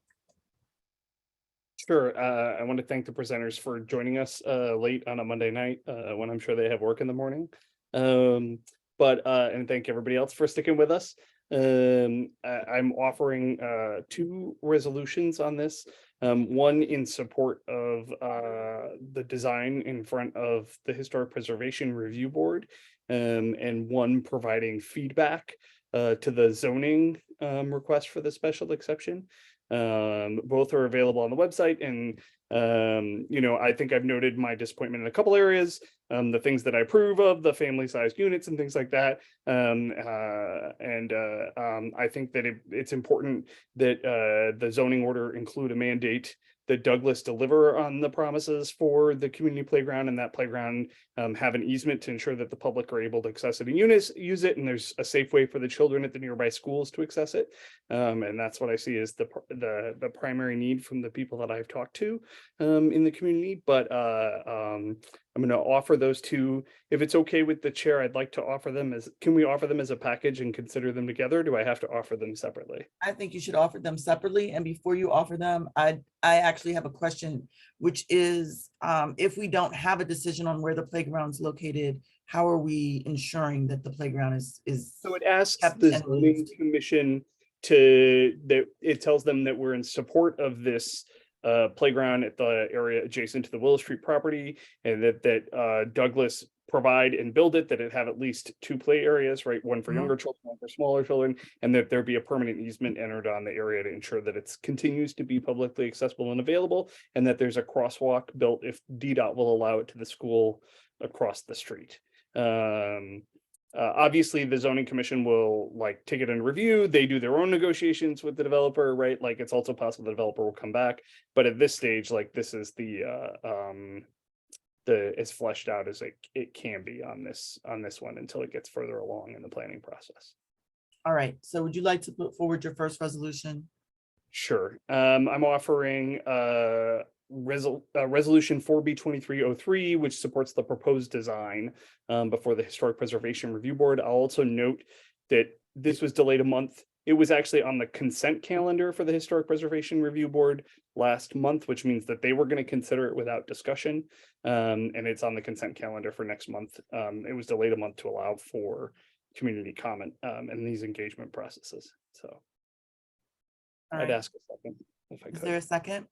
Sure. I want to thank the presenters for joining us late on a Monday night when I'm sure they have work in the morning. And thank everybody else for sticking with us. I'm offering 2 resolutions on this. One in support of the design in front of the Historic Preservation Review Board, and one providing feedback to the zoning request for the special exception. Both are available on the website, and you know, I think I've noted my disappointment in a couple areas, the things that I approve of, the family sized units and things like that. I think that it's important that the zoning order include a mandate that Douglas deliver on the promises for the community playground, and that playground have an easement to ensure that the public are able to access it and use it, and there's a safe way for the children at the nearby schools to access it. And that's what I see as the primary need from the people that I've talked to in the community. But I'm going to offer those 2. If it's okay with the chair, I'd like to offer them can we offer them as a package and consider them together? Or do I have to offer them separately? I think you should offer them separately. And before you offer them, I actually have a question, which is if we don't have a decision on where the playground's located, how are we ensuring that the playground is so it asks the zoning commission it tells them that we're in support of this playground at the area adjacent to the Willow Street property, and that Douglas provide and build it, that it have at least 2 play areas, right? One for younger children, one for smaller children, and that there be a permanent easement entered on the area to ensure that it continues to be publicly accessible and available, and that there's a crosswalk built if DDOT will allow it to the school across the street. Obviously, the zoning commission will like take it in review. They do their own negotiations with the developer, right? Like it's also possible the developer will come back. But at this stage, like this is the as fleshed out as it can be on this one until it gets further along in the planning process. All right, so would you like to put forward your first resolution? Sure. I'm offering resolution 4B2303, which supports the proposed design before the Historic Preservation Review Board. I'll also note that this was delayed a month. It was actually on the consent calendar for the Historic Preservation Review Board last month, which means that they were going to consider it without discussion. And it's on the consent calendar for next month. It was delayed a month to allow for community comment and these engagement processes. So All I'd right. ask a second if I Is could. there a second?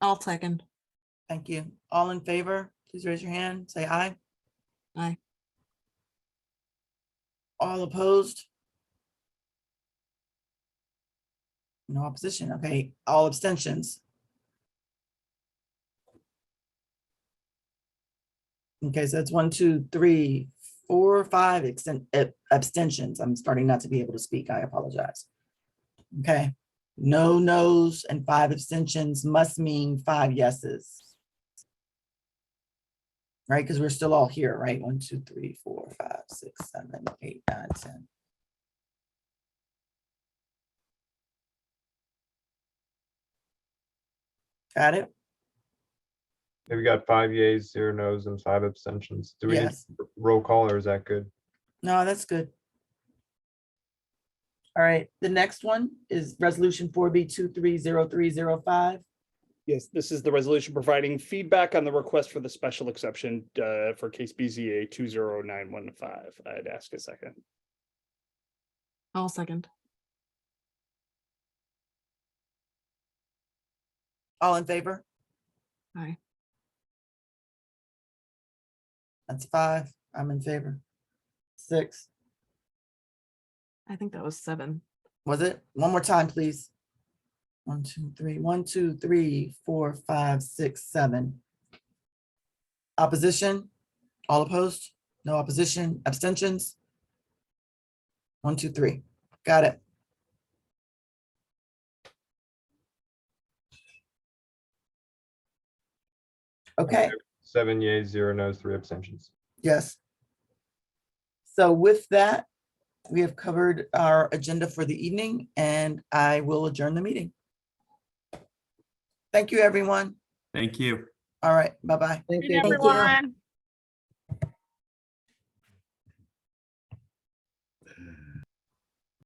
I'll second. Thank you. All in favor, please raise your hand, say aye. Aye. All opposed? No opposition, okay. All abstentions? Okay, so that's 1, 2, 3, 4, 5 abstentions. I'm starting not to be able to speak. I apologize. Okay, no no's and 5 abstentions must mean 5 yeses. Right, because we're still all here, right? 1, 2, 3, 4, 5, 6, 7, 8, 9, 10. Got it? We got 5 yeas, 0 nos, and 5 abstentions. Do we need Yes. roll call or is that good? No, that's good. All right, the next one is resolution 4B230305. Yes, this is the resolution providing feedback on the request for the special exception for case BZA 20915. I'd ask a second. I'll second. All in favor? Aye. That's 5. I'm in favor. 6. I think that was 7. Was it? One more time, please. 1, 2, 3. 1, 2, 3, 4, 5, 6, 7. Opposition? All opposed? No opposition? Abstentions? 1, 2, 3. Got it. Okay. 7 yeas, 0 nos, 3 abstentions. Yes. So with that, we have covered our agenda for the evening, and I will adjourn the meeting. Thank you, everyone. Thank you. All right, bye-bye. Good, everyone.